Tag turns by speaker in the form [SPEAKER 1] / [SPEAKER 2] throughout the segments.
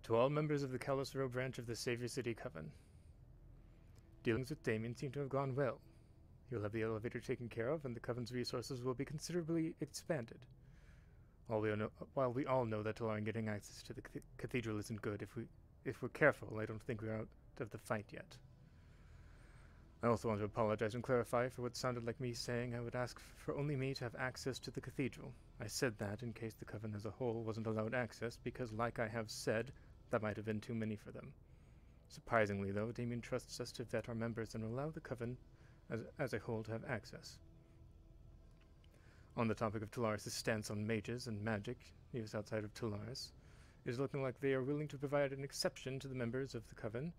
[SPEAKER 1] To all members of the Callous Row branch of the Savior City Coven. Dealings with Damien seem to have gone well. He will have the elevator taken care of, and the Coven's resources will be considerably expanded. While we all know that Talaris getting access to the cathedral isn't good, if we're careful, I don't think we're out of the fight yet. I also want to apologize and clarify for what sounded like me saying I would ask for only me to have access to the cathedral. I said that in case the Coven as a whole wasn't allowed access, because like I have said, that might have been too many for them. Surprisingly, though, Damien trusts us to vet our members and allow the Coven as a whole to have access. On the topic of Talaris' stance on mages and magic used outside of Talaris, it is looking like they are willing to provide an exception to the members of the Coven,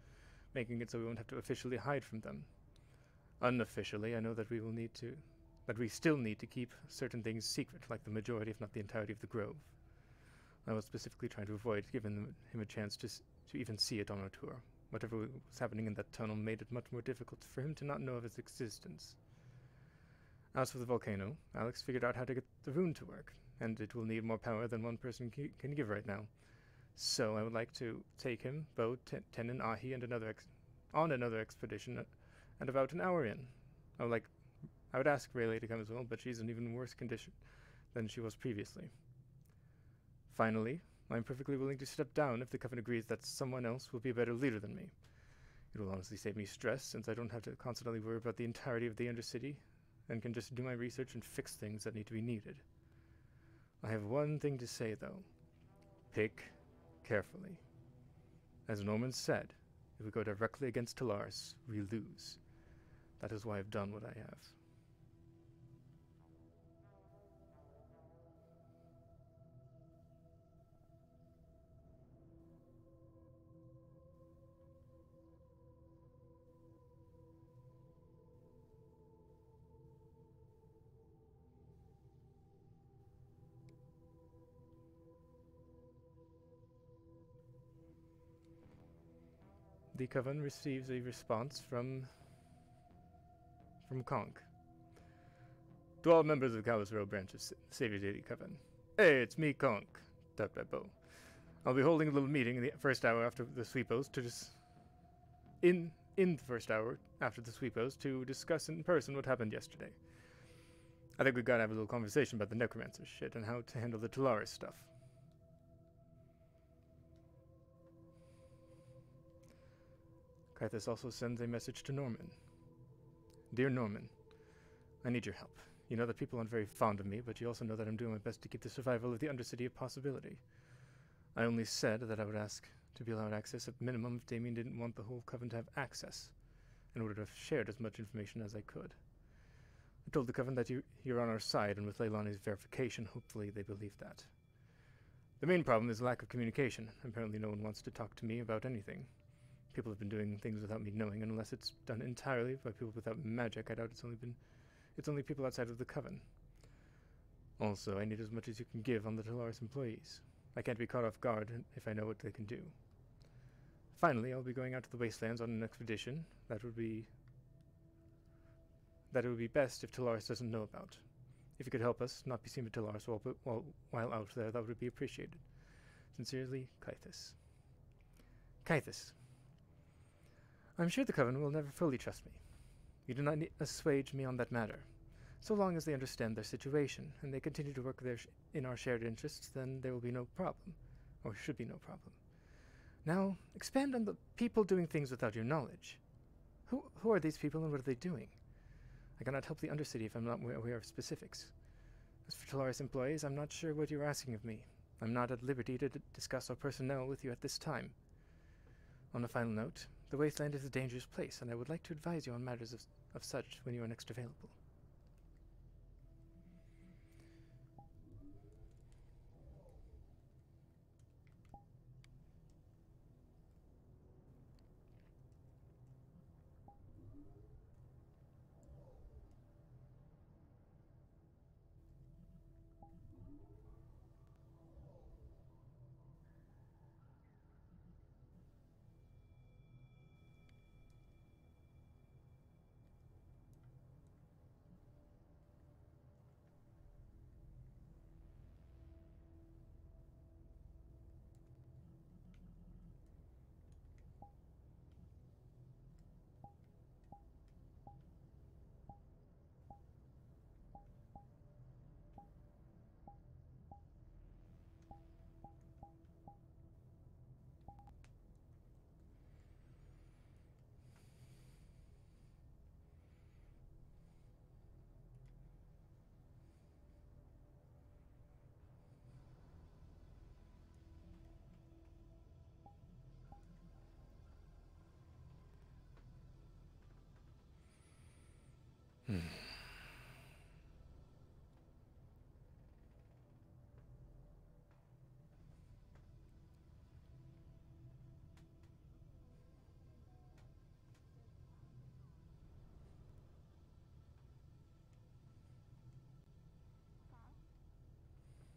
[SPEAKER 1] making it so we won't have to officially hide from them. Unofficially, I know that we still need to keep certain things secret, like the majority, if not the entirety, of the Grove. I was specifically trying to avoid giving him a chance to even see it on our tour. Whatever was happening in that tunnel made it much more difficult for him to not know of its existence. As for the volcano, Alex figured out how to get the rune to work, and it will need more power than one person can give right now. So I would like to take him, Bo, Ten, and Ahi, and on another expedition, and about an hour in. I would ask Rayleigh to come as well, but she's in even worse condition than she was previously. Finally, I am perfectly willing to step down if the Coven agrees that someone else will be a better leader than me. It will honestly save me stress, since I don't have to constantly worry about the entirety of the Undercity, and can just do my research and fix things that need to be needed. I have one thing to say, though. Pick carefully. As Norman said, if we go directly against Talaris, we lose. That is why I've done what I have. The Coven receives a response from Conk. To all members of the Callous Row branch of Savior City Coven. Hey, it's me, Conk. Tapped by Bo. I'll be holding a little meeting in the first hour after the sweepos in the first hour after the sweepos to discuss in person what happened yesterday. I think we've got to have a little conversation about the necromancer shit and how to handle the Talaris stuff. Kythus also sends a message to Norman. Dear Norman, I need your help. You know that people aren't very fond of me, but you also know that I'm doing my best to keep the survival of the Undercity a possibility. I only said that I would ask to be allowed access at minimum if Damien didn't want the whole Coven to have access, and would have shared as much information as I could. I told the Coven that you're on our side, and with Leilani's verification, hopefully they believe that. The main problem is lack of communication. Apparently no one wants to talk to me about anything. People have been doing things without me knowing, and unless it's done entirely by people without magic, I doubt it's only people outside of the Coven. Also, I need as much as you can give on the Talaris employees. I can't be caught off guard if I know what they can do. Finally, I'll be going out to the Wastelands on an expedition that it would be best if Talaris doesn't know about. If you could help us not be seen by Talaris while out there, that would be appreciated. Sincerely, Kythus. Kythus. I'm sure the Coven will never fully trust me. You do not need to assuage me on that matter. So long as they understand their situation, and they continue to work in our shared interests, then there will be no problem. Or should be no problem. Now, expand on the people doing things without your knowledge. Who are these people, and what are they doing? I cannot help the Undercity if I'm not aware of specifics. As for Talaris employees, I'm not sure what you're asking of me. I'm not at liberty to discuss our personnel with you at this time. On a final note, the Wasteland is a dangerous place, and I would like to advise you on matters of such when you are next available.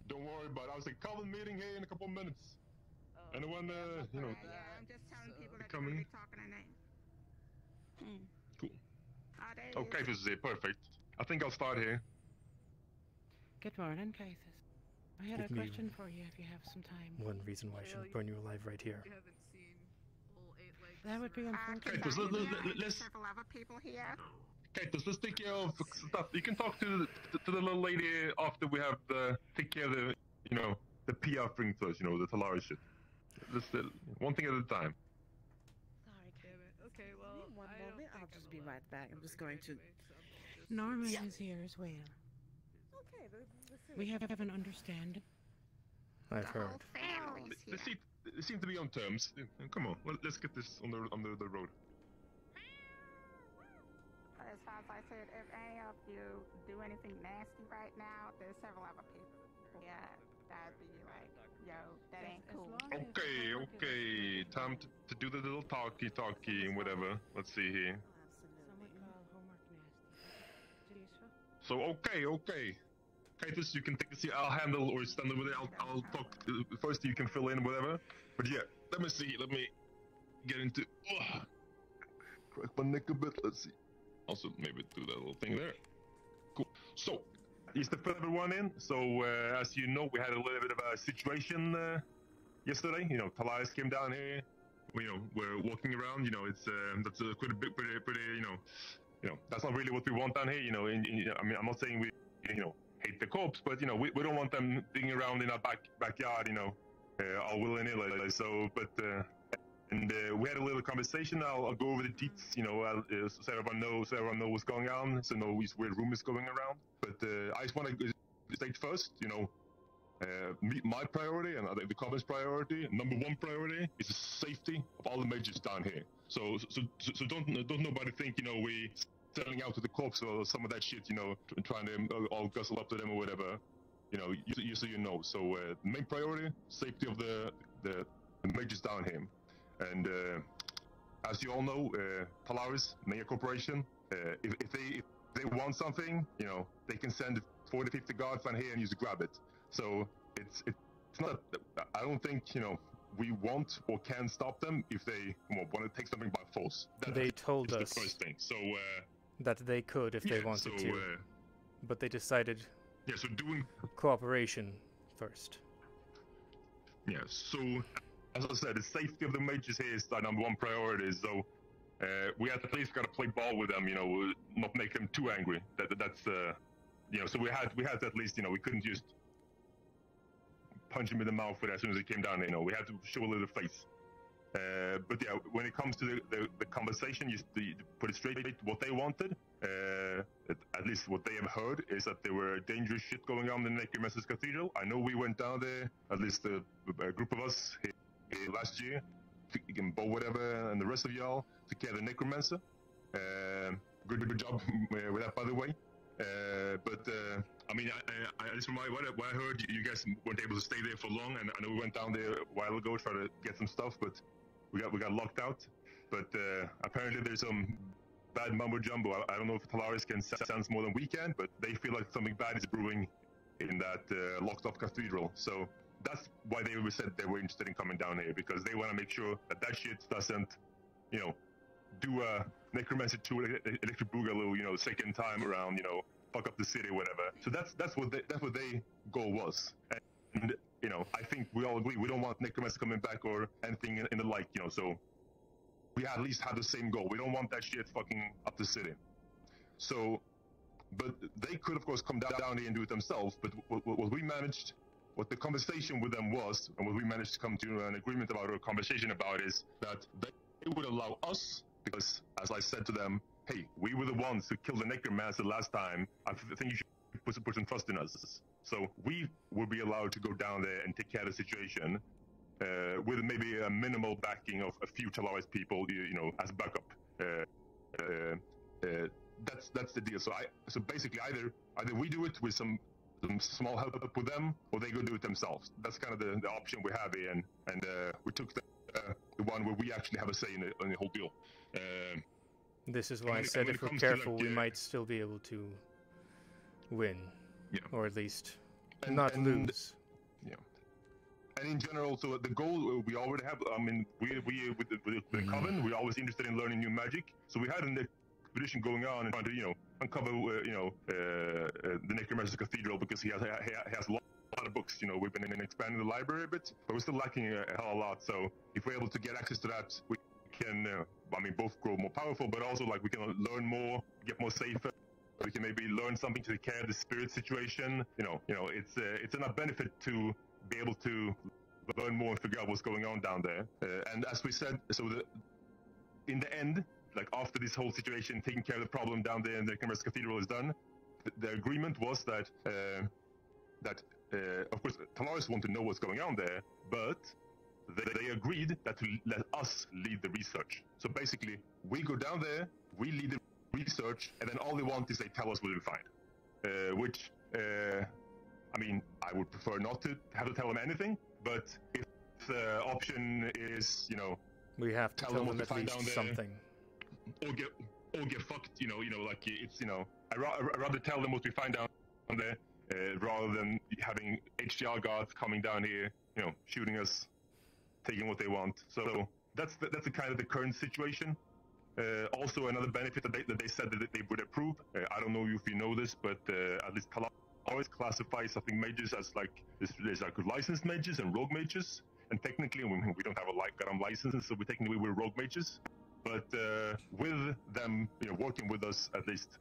[SPEAKER 2] Don't worry about it. I was like, coven meeting here in a couple minutes. Anyone, you know...
[SPEAKER 3] Yeah, I'm just telling people that
[SPEAKER 2] coming.
[SPEAKER 3] they're going to be talking tonight.
[SPEAKER 2] Cool.
[SPEAKER 3] Oh,
[SPEAKER 2] Okay, this is it. Perfect. I think I'll start here.
[SPEAKER 4] Good morning, Kythus. I had a question for you if you have some time.
[SPEAKER 1] One reason why I shouldn't burn you alive right here.
[SPEAKER 5] You haven't seen all 8 legs.
[SPEAKER 4] That would be unfortunate.
[SPEAKER 2] Let's
[SPEAKER 3] several other people here.
[SPEAKER 2] Kythus, let's take care of stuff. You can talk to the little lady after we have take care of the, you know, the PR thing first, you know, the talaris shit. Let's one thing at a time.
[SPEAKER 4] Sorry,
[SPEAKER 5] Damn it. Okay, well,
[SPEAKER 4] one
[SPEAKER 5] I don't
[SPEAKER 4] moment.
[SPEAKER 5] think
[SPEAKER 4] I'll
[SPEAKER 5] I'm
[SPEAKER 4] just be
[SPEAKER 5] allowed
[SPEAKER 4] right back. I'm
[SPEAKER 5] to
[SPEAKER 4] just
[SPEAKER 5] cover
[SPEAKER 4] going
[SPEAKER 5] it
[SPEAKER 4] to.
[SPEAKER 5] anyway, so I'm just
[SPEAKER 4] Norman
[SPEAKER 5] listening.
[SPEAKER 4] is here as well.
[SPEAKER 6] Okay,
[SPEAKER 4] We have an understanding.
[SPEAKER 1] I've
[SPEAKER 3] The
[SPEAKER 1] heard.
[SPEAKER 3] whole family's here.
[SPEAKER 2] They seem to be on terms. Come on, let's get this on the road.
[SPEAKER 3] As far as I said, if any of you do anything nasty right now, there's several other people. Yeah, that'd be like, yo, that ain't cool.
[SPEAKER 2] Okay. Time to do the little talky and whatever. Let's see here.
[SPEAKER 4] Some would call homework nasty. Useful.
[SPEAKER 2] So okay. Kythus, you can take a seat. I'll handle or stand over there. I'll talk first. You can fill in whatever. But yeah, let me see. Let me get into. Crack my neck a bit. Let's see. Also, maybe do that little thing there. Cool. So, is the further one in? So, as you know, we had a little bit of a situation yesterday. You know, talaris came down here. We're walking around. You know, it's that's quite a bit, pretty. You know, that's not really what we want down here. You know, I mean, I'm not saying we, hate the corpse, but we don't want them digging around in our backyard. You know, all willy-nilly. So, but. And we had a little conversation. I'll go over the deets, so everyone knows what's going on, so no weird rumors going around. But I just want to state first, my priority and I think the coven's priority, number one priority, is the safety of all the mages down here. So don't nobody think we selling out to the corpse or some of that shit, trying to all guzzle up to them or whatever. So main priority, safety of the mages down here. And as you all know, Talaris, Mega Corporation, if they want something, they can send 40, 50 guards down here and use to grab it. So it's not. I don't think we want or can stop them if they want to take something by force.
[SPEAKER 1] They told us
[SPEAKER 2] the first thing. So
[SPEAKER 1] that they could if they wanted to, but they decided.
[SPEAKER 2] Yeah. So doing
[SPEAKER 1] cooperation first.
[SPEAKER 2] Yeah. So. As I said, the safety of the mages here is our number one priority. So we at least got to play ball with them, not make them too angry. That's so we had to at least, we couldn't just punch him in the mouth with it as soon as he came down. We had to show a little face. But yeah, when it comes to the conversation, you put it straight. What they wanted, at least what they have heard, is that there were dangerous shit going on in the Necromancer's Cathedral. I know we went down there, at least a group of us here. Last year, Bo whatever, and the rest of y'all took care of the Necromancer. Good job with that, by the way. But I mean, I just from what I heard, you guys weren't able to stay there for long, and I know we went down there a while ago trying to get some stuff, but we got locked out. But apparently there's some bad mumbo jumbo. I don't know if Talaris can sense more than we can, but they feel like something bad is brewing in that locked up cathedral. So. That's why they said they were interested in coming down here, because they want to make sure that shit doesn't, do a Necromancer 2 Electric Boogaloo, second time around, fuck up the city, whatever. So that's what their goal was. And I think we all agree we don't want Necromancer coming back or anything in the like, so we at least have the same goal. We don't want that shit fucking up the city. So, but they could of course come down here and do it themselves. But what we managed. What the conversation with them was, and what we managed to come to an agreement about, or a conversation about, is that they would allow us, because, as I said to them, hey, we were the ones who killed the Necromancer last time. I think you should put some trust in us. So we will be allowed to go down there and take care of the situation, with maybe a minimal backing of a few Talaris people, as backup. That's the deal. So basically, either we do it with some small help with them, or they go do it themselves. That's kind of the option we have here, and we took the one where we actually have a say in the whole deal.
[SPEAKER 1] This is why I said if we're careful, we might still be able to win, or at least not lose.
[SPEAKER 2] and in general, so the goal we already have. I mean, we with the coven, we're always interested in learning new magic. So we had an expedition going on and trying to uncover the Necromancer's Cathedral, because he has a lot of books. We've been expanding the library a bit, but we're still lacking a hell of a lot. So if we're able to get access to that, we can both grow more powerful, but also we can learn more, get more safer. We can maybe learn something to take care of the spirit situation. It's enough benefit to be able to learn more and figure out what's going on down there. And as we said, in the end, after this whole situation, taking care of the problem down there in the Necromancer's Cathedral is done, the agreement was that of course Talaris want to know what's going on there, but they agreed that to let us lead the research. So basically, we go down there, we lead the research, and then all they want is they tell us what we find. Which, I would prefer not to have to tell them anything, but if the option is,
[SPEAKER 1] we have to tell them at least something.
[SPEAKER 2] Or get fucked, I'd rather tell them what we find down there, rather than having HDR guards coming down here, shooting us, taking what they want. So that's the kind of the current situation. Also, another benefit that they said that they would approve. I don't know if you know this, but at least Talaris classifies, I think, mages as there's licensed mages and rogue mages. And technically, we don't have a Arcadum license, so we're rogue mages. But with them, working with us, at least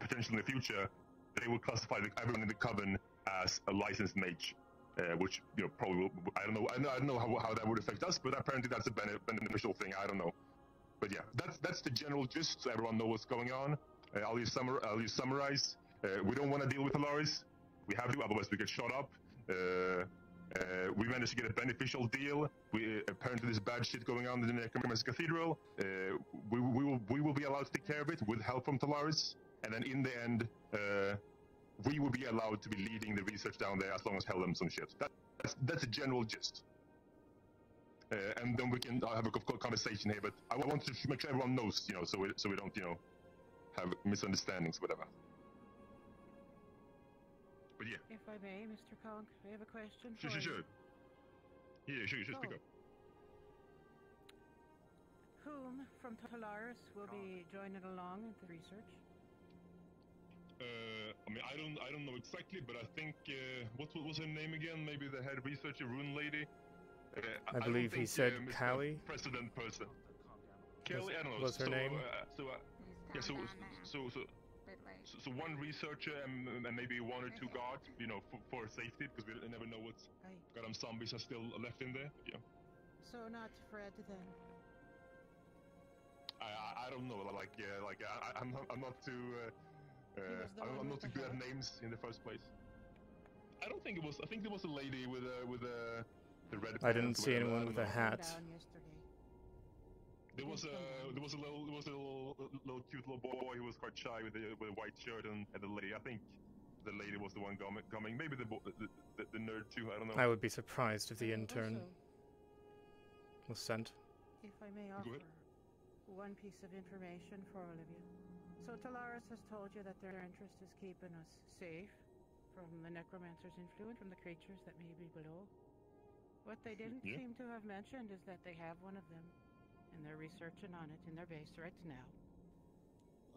[SPEAKER 2] potentially in the future, they will classify everyone in the coven as a licensed mage. Which probably I don't know how that would affect us, but apparently that's a beneficial thing. I don't know. But yeah, that's the general gist, so everyone knows what's going on. I'll just summarize. We don't want to deal with Talaris. We have to, otherwise we get shot up. We managed to get a beneficial deal. Apparently there's bad shit going on in the Necromancer's Cathedral. We will be allowed to take care of it with help from Talaris. And then in the end, we will be allowed to be leading the research down there as long as tell them some shit. That's a general gist. And then we can have a conversation here, but I want to make sure everyone knows, so we don't, have misunderstandings, whatever. But yeah.
[SPEAKER 4] If I may, Mr. Conk, I have a question
[SPEAKER 2] Sure.
[SPEAKER 4] for you.
[SPEAKER 2] Yeah, sure, speak up.
[SPEAKER 4] Whom from Talaris will be joining along with the research?
[SPEAKER 2] I don't know exactly, but I think, what was her name again? Maybe the head researcher, Rune Lady?
[SPEAKER 1] I believe he said Callie.
[SPEAKER 2] President person. Kelly, I don't know.
[SPEAKER 1] Was her name?
[SPEAKER 2] So one researcher and maybe one or two guards, for safety, because we never know what goddamn zombies are still left in there. Yeah.
[SPEAKER 4] So not Fred then.
[SPEAKER 2] I don't know. I'm not too. I'm not too good at names in the first place. I don't think it was. I think there was a lady with the red.
[SPEAKER 1] I didn't see anyone with a hat.
[SPEAKER 2] There was a little cute little boy who was quite shy with a white shirt, and the lady. I think the lady was the one coming. Maybe the nerd too. I don't know.
[SPEAKER 1] I would be surprised if the intern was sent.
[SPEAKER 4] If I may offer one piece of information for all of you. So Talaris has told you that their interest is keeping us safe from the Necromancer's influence, from the creatures that may be below. What they didn't seem to have mentioned is that they have one of them, and they're researching on it in their base right now.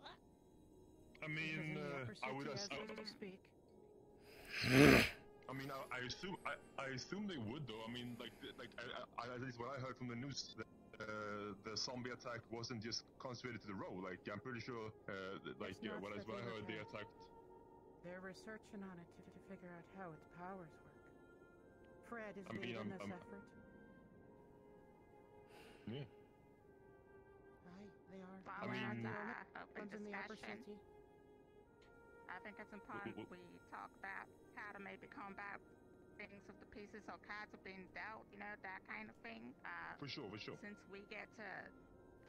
[SPEAKER 4] What?
[SPEAKER 2] I mean, I would
[SPEAKER 4] speak.
[SPEAKER 2] I mean, I assume they would, though. I mean, at least what I heard from the news, the zombie attack wasn't just concentrated to the row. I'm pretty sure, what I heard, they attacked.
[SPEAKER 4] They're researching on it to figure out how its powers work. Fred is leading this effort.
[SPEAKER 2] Yeah.
[SPEAKER 4] Right, they are.
[SPEAKER 3] Following open
[SPEAKER 4] in the upper
[SPEAKER 3] discussion,
[SPEAKER 4] city.
[SPEAKER 3] I think it's important we talk about how to maybe combat things of the pieces or cards are being dealt, that kind of thing.
[SPEAKER 2] For sure.
[SPEAKER 3] Since we get to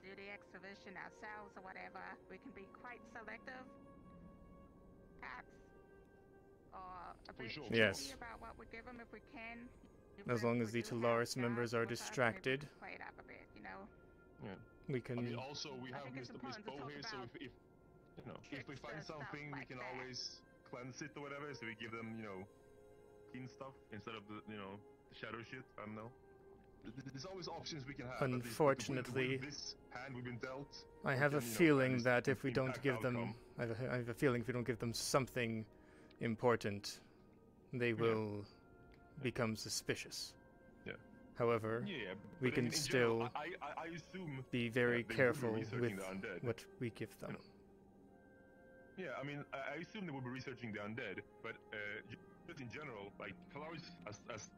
[SPEAKER 3] do the exhibition ourselves or whatever, we can be quite selective at or a bit
[SPEAKER 1] Yes.
[SPEAKER 3] about what we give them if we can.
[SPEAKER 1] As long as the Talaris members are distracted,
[SPEAKER 3] play it up a bit,
[SPEAKER 2] Yeah.
[SPEAKER 1] we can.
[SPEAKER 2] I mean, also we have Miss Bo here, so if we find
[SPEAKER 3] and
[SPEAKER 2] something,
[SPEAKER 3] stuff
[SPEAKER 2] we can
[SPEAKER 3] like that.
[SPEAKER 2] always cleanse it or whatever. So we give them, clean stuff instead of the shadow shit. I don't know. There's always options we can have. at least
[SPEAKER 1] Unfortunately,
[SPEAKER 2] with this hand we've been dealt.
[SPEAKER 1] I
[SPEAKER 2] we
[SPEAKER 1] have a
[SPEAKER 2] can,
[SPEAKER 1] feeling
[SPEAKER 2] at
[SPEAKER 1] that
[SPEAKER 2] least
[SPEAKER 1] if we don't
[SPEAKER 2] impact
[SPEAKER 1] give them,
[SPEAKER 2] outcome.
[SPEAKER 1] I have a feeling if we don't give them something important, they will become suspicious.
[SPEAKER 2] Yeah.
[SPEAKER 1] However,
[SPEAKER 2] Yeah,
[SPEAKER 1] we
[SPEAKER 2] but
[SPEAKER 1] can
[SPEAKER 2] in
[SPEAKER 1] still
[SPEAKER 2] general, I assume
[SPEAKER 1] be very
[SPEAKER 2] they will be
[SPEAKER 1] careful
[SPEAKER 2] researching
[SPEAKER 1] with
[SPEAKER 2] the undead.
[SPEAKER 1] what we give them.
[SPEAKER 2] Yeah, I mean, I assume they will be researching the undead, but just in general, like Talaris as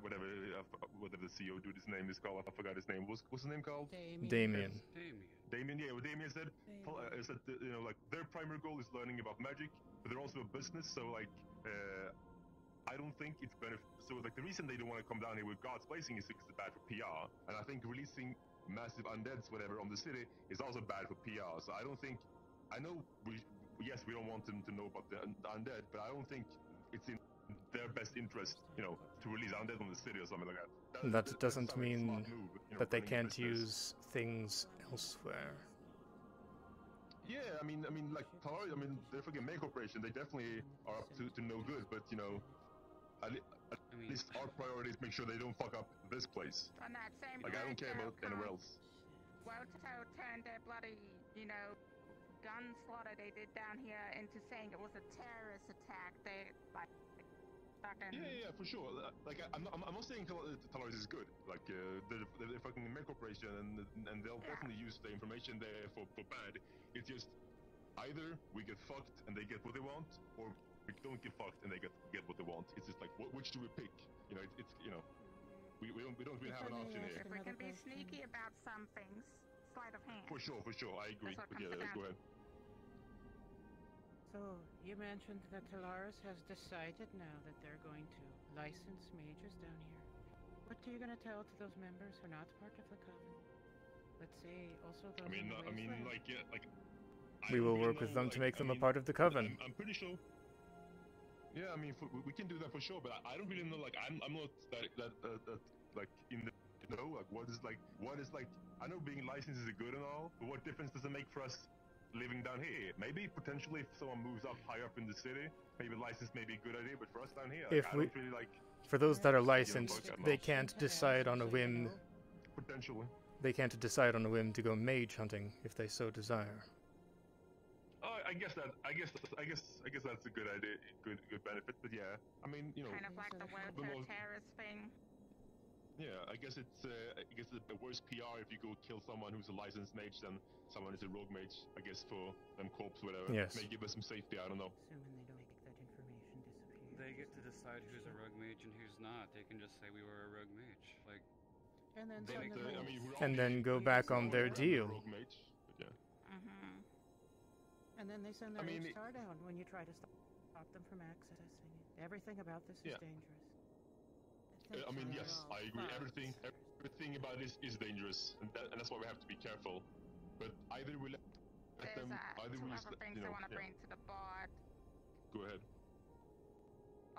[SPEAKER 2] whatever the CEO dude his name is called, I forgot his name. What's his name called?
[SPEAKER 1] Damien.
[SPEAKER 2] Damien. Yeah, what Damien said is that like their primary goal is learning about magic, but they're also a business, so like I don't think it's so like the reason they don't want to come down here with God's blessing is because it's bad for PR, and I think releasing massive undeads whatever on the city is also bad for PR. So I don't think, I know yes we don't want them to know about the undead, but I don't think it's in their best interest, to release undead on the city or something like that.
[SPEAKER 1] That doesn't
[SPEAKER 2] sounds like a
[SPEAKER 1] mean
[SPEAKER 2] smart move,
[SPEAKER 1] that they
[SPEAKER 2] running a
[SPEAKER 1] can't
[SPEAKER 2] business.
[SPEAKER 1] use things elsewhere.
[SPEAKER 2] Yeah, I mean, like Talaris, they're fucking mega corporation. They definitely are up to no good, but at least our priority is make sure they don't fuck up this place.
[SPEAKER 3] On that same
[SPEAKER 2] Like I don't care about anywhere else.
[SPEAKER 3] Woto turned their bloody, gun slaughter they did down here into saying it was a terrorist attack. They like fucking.
[SPEAKER 2] Yeah, for sure. Like I'm not saying Talaris is good. Like they're fucking mega corporation, and they'll definitely use the information there for bad. It's just either we get fucked and they get what they want, or we don't get fucked and they get what they want. It's just like which do we pick? It's we don't really have an option here.
[SPEAKER 3] If we can be sneaky about some things, sleight of hand.
[SPEAKER 2] For sure, I agree.
[SPEAKER 3] That's what
[SPEAKER 2] But yeah,
[SPEAKER 3] comes down
[SPEAKER 2] go ahead.
[SPEAKER 4] So, you mentioned that Talaris has decided now that they're going to license mages down here. What are you going to tell to those members who are not part of the coven? Let's say also those in the wasteland?
[SPEAKER 2] like
[SPEAKER 1] We will work with them to make them a part of the coven.
[SPEAKER 2] I'm pretty sure. Yeah, we can do that for sure, but I don't really know. Like, I'm not that like in the like what is like. I know being licensed is good and all, but what difference does it make for us living down here? Maybe potentially if someone moves up higher up in the city, maybe license may be a good idea, but for us down here, like, I don't really like.
[SPEAKER 1] For those that are licensed, they can't decide on a whim.
[SPEAKER 2] Potentially.
[SPEAKER 1] They can't decide on a whim to go mage hunting if they so desire.
[SPEAKER 2] Oh, I guess that's a good idea, good benefit. But yeah,
[SPEAKER 3] Kind of like the Woto terrorist thing.
[SPEAKER 2] Yeah, I guess it's the worst PR if you go kill someone who's a licensed mage than someone who's a rogue mage. I guess for them corps, whatever.
[SPEAKER 1] Yes.
[SPEAKER 2] May give us some safety. I don't know.
[SPEAKER 4] Assuming they don't make that information disappear.
[SPEAKER 6] They get to decide who's a rogue mage and who's not. They can just say we were a rogue mage. Like,
[SPEAKER 4] And then
[SPEAKER 2] But,
[SPEAKER 4] suddenly,
[SPEAKER 1] And then go back on their deal.
[SPEAKER 2] Rogue mage, but yeah.
[SPEAKER 4] and then they send their
[SPEAKER 2] I mean,
[SPEAKER 4] star down when you try to stop them from accessing it. Everything about this is dangerous.
[SPEAKER 2] Yes, I agree. Everything about this is dangerous, and that's why we have to be careful. But either we let
[SPEAKER 3] There's
[SPEAKER 2] them, either
[SPEAKER 3] two
[SPEAKER 2] we
[SPEAKER 3] other things I want to bring to the board.
[SPEAKER 2] Go ahead.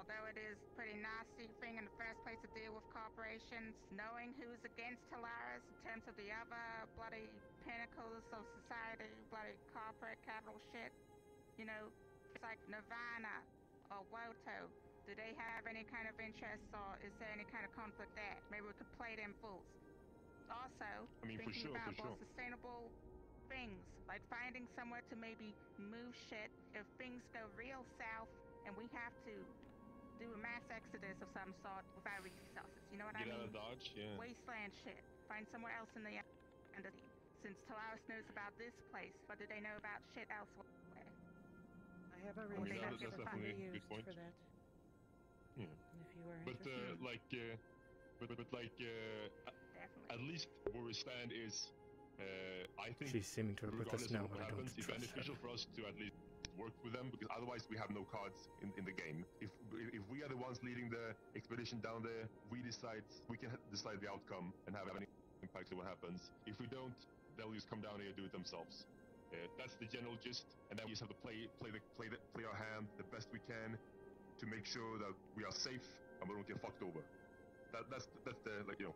[SPEAKER 3] Although it is a pretty nasty thing in the first place to deal with corporations, knowing who's against Talaris in terms of the other bloody pinnacles of society, bloody corporate capital shit, it's like Nirvana or Woto. Do they have any kind of interest, or is there any kind of conflict there? Maybe we could play them fools. Also, thinking about more sustainable things, like finding somewhere to maybe move shit if things go real south and we have to do a mass exodus of some sort without resources. You know what I mean?
[SPEAKER 2] Get out of Dodge, yeah.
[SPEAKER 3] Wasteland shit. Find somewhere else in the entity. Since Talaris knows about this place, what do they know about shit elsewhere?
[SPEAKER 4] I have a
[SPEAKER 2] I mean,
[SPEAKER 4] reason
[SPEAKER 2] that's
[SPEAKER 4] that
[SPEAKER 2] definitely
[SPEAKER 4] can be
[SPEAKER 2] a good
[SPEAKER 4] used
[SPEAKER 2] point.
[SPEAKER 4] for that.
[SPEAKER 2] Yeah.
[SPEAKER 4] If you were
[SPEAKER 2] But
[SPEAKER 4] interested.
[SPEAKER 2] at least where we stand is, I think
[SPEAKER 1] She's seeming to work with us
[SPEAKER 2] regardless
[SPEAKER 1] now,
[SPEAKER 2] of
[SPEAKER 1] but
[SPEAKER 2] what
[SPEAKER 1] I don't
[SPEAKER 2] happens, it's
[SPEAKER 1] trust her.
[SPEAKER 2] beneficial for us to at least work with them, because otherwise we have no cards in the game. If we are the ones leading the expedition down there, we can decide the outcome and have any impact on what happens. If we don't, they'll just come down here and do it themselves. That's the general gist, and then we just have to play our hand the best we can to make sure that we are safe and we don't get fucked over. That's the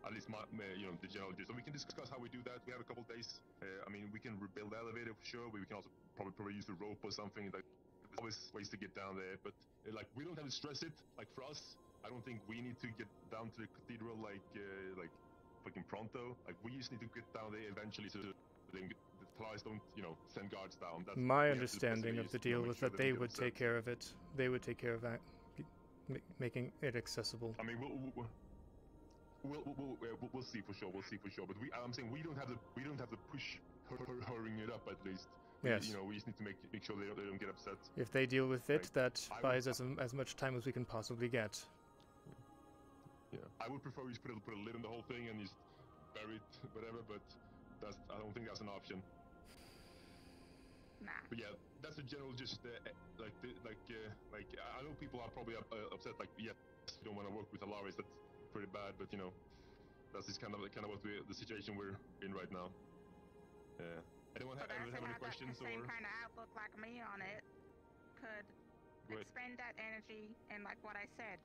[SPEAKER 2] at least the general gist. So we can discuss how we do that. We have a couple days. We can rebuild the elevator for sure, but we can also probably use a rope or something. There's always ways to get down there, but we don't have to stress it. Like for us, I don't think we need to get down to the cathedral like fucking pronto. Like we just need to get down there eventually, so the talaris don't, you know, send guards down. That's
[SPEAKER 1] My
[SPEAKER 2] we have to
[SPEAKER 1] understanding of the
[SPEAKER 2] basically, you know,
[SPEAKER 1] deal
[SPEAKER 2] make
[SPEAKER 1] was
[SPEAKER 2] sure
[SPEAKER 1] that
[SPEAKER 2] they
[SPEAKER 1] they
[SPEAKER 2] don't get
[SPEAKER 1] would take
[SPEAKER 2] upset.
[SPEAKER 1] care of it. They would take care of that, making it accessible.
[SPEAKER 2] I mean, we'll see for sure. We'll see for sure. But I'm saying we don't have to push hurrying it up at least.
[SPEAKER 1] Yes.
[SPEAKER 2] You know, we just need to make sure they don't get upset.
[SPEAKER 1] If they deal with it,
[SPEAKER 2] Like,
[SPEAKER 1] that
[SPEAKER 2] I
[SPEAKER 1] buys
[SPEAKER 2] would-
[SPEAKER 1] us as much time as we can possibly get.
[SPEAKER 2] Yeah, I would prefer you just put a lid on the whole thing and just bury it, whatever. But I don't think that's an option.
[SPEAKER 3] Nah.
[SPEAKER 2] But yeah, that's a general just I know people are probably upset. Like, yes, you don't want to work with talaris. That's pretty bad. But you know, that's just kind of what the situation we're in right now. Yeah. Anyone
[SPEAKER 3] For those
[SPEAKER 2] have
[SPEAKER 3] who
[SPEAKER 2] any
[SPEAKER 3] have
[SPEAKER 2] questions
[SPEAKER 3] the same
[SPEAKER 2] or?
[SPEAKER 3] kind of outlook like me on it, could
[SPEAKER 2] Go ahead.
[SPEAKER 3] expend that energy in, like what I said,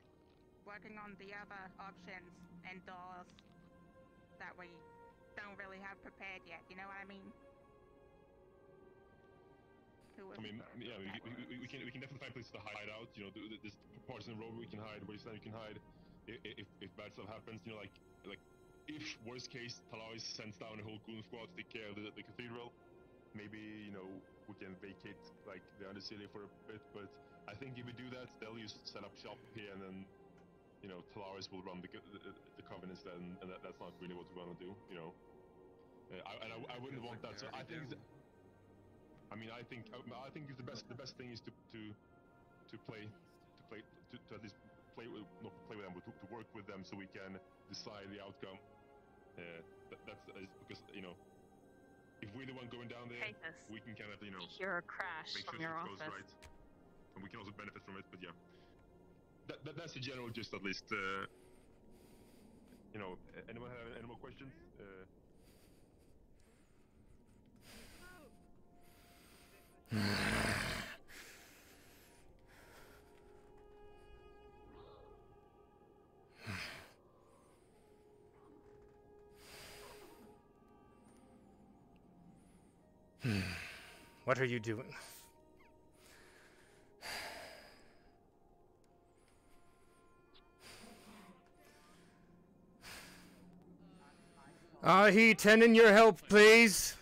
[SPEAKER 3] working on the other options and doors that we don't really have prepared yet. You know what I mean?
[SPEAKER 2] I mean, yeah, we can definitely find places to hide out. You know, there's parts in the road we can hide, wasteland we can hide. If bad stuff happens, you know, like if worst case talaris sends down a whole goon squad to take care of the cathedral, maybe, you know, we can vacate like the undercity for a bit. But I think if we do that, they'll just set up shop here, and then, you know, talaris will run the coven instead, and that's not really what we want to do. You know, I wouldn't want that. So I think. I think the best thing is to at least not play with them, but to work with them so we can decide the outcome. That's because, you know, if we're the one going down there,
[SPEAKER 7] Kythus,
[SPEAKER 2] we can kind of, you know,
[SPEAKER 7] I hear a crash
[SPEAKER 2] make
[SPEAKER 7] from
[SPEAKER 2] sure
[SPEAKER 7] your
[SPEAKER 2] it goes
[SPEAKER 7] office.
[SPEAKER 2] right, and we can also benefit from it. But yeah, that's the general gist, at least. You know, anyone have any more questions?
[SPEAKER 1] What are you doing? He in your help, please.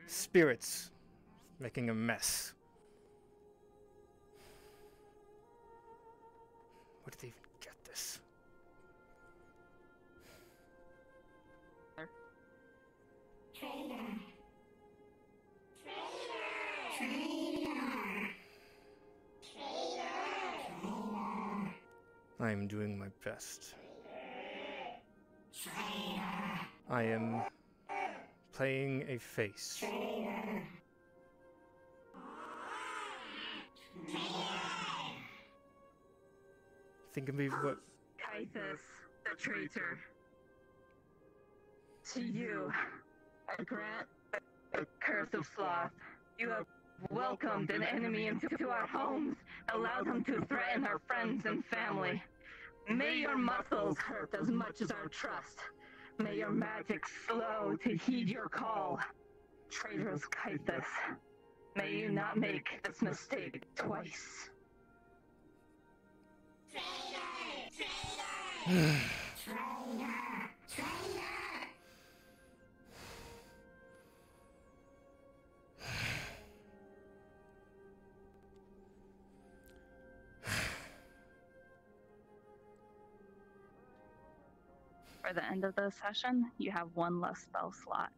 [SPEAKER 1] Spirits making a mess. Where did they even get this? I am doing my best. I am playing a face. Think of me what?
[SPEAKER 7] Kythus, the traitor. To you, I grant the curse of sloth. You have welcomed an enemy into our homes, allowed him to threaten our friends and family. May your muscles hurt as much as our trust. May your magic slow to heed your call. Traitorous Kythus, may you not make this mistake twice. For the end of the session, you have one less spell slot,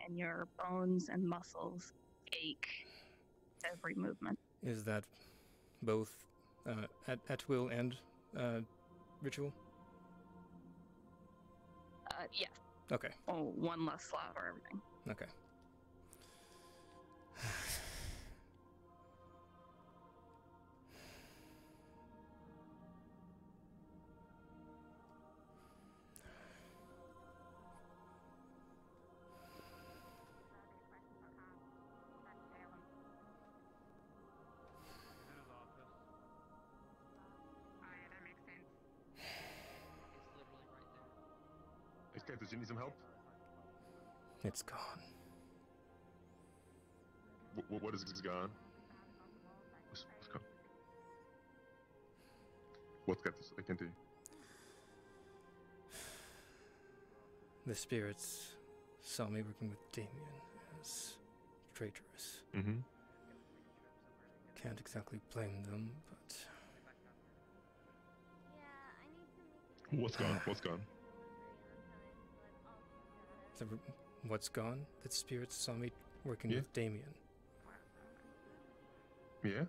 [SPEAKER 7] and your bones and muscles ache every movement.
[SPEAKER 1] Is that both at will and ritual?
[SPEAKER 7] Yes.
[SPEAKER 1] Okay.
[SPEAKER 7] Oh, one less slot for everything.
[SPEAKER 1] Okay.
[SPEAKER 2] Kythus, you need some help?
[SPEAKER 1] It's gone.
[SPEAKER 2] What is gone? What's gone? What got this? I can't hear you.
[SPEAKER 1] The spirits saw me working with Damien as traitorous.
[SPEAKER 2] Mm-hmm.
[SPEAKER 1] Can't exactly blame them, but
[SPEAKER 2] What's gone? What's gone?
[SPEAKER 1] what's gone? The spirits saw me working
[SPEAKER 2] Yeah.
[SPEAKER 1] with Damien.
[SPEAKER 2] Yeah.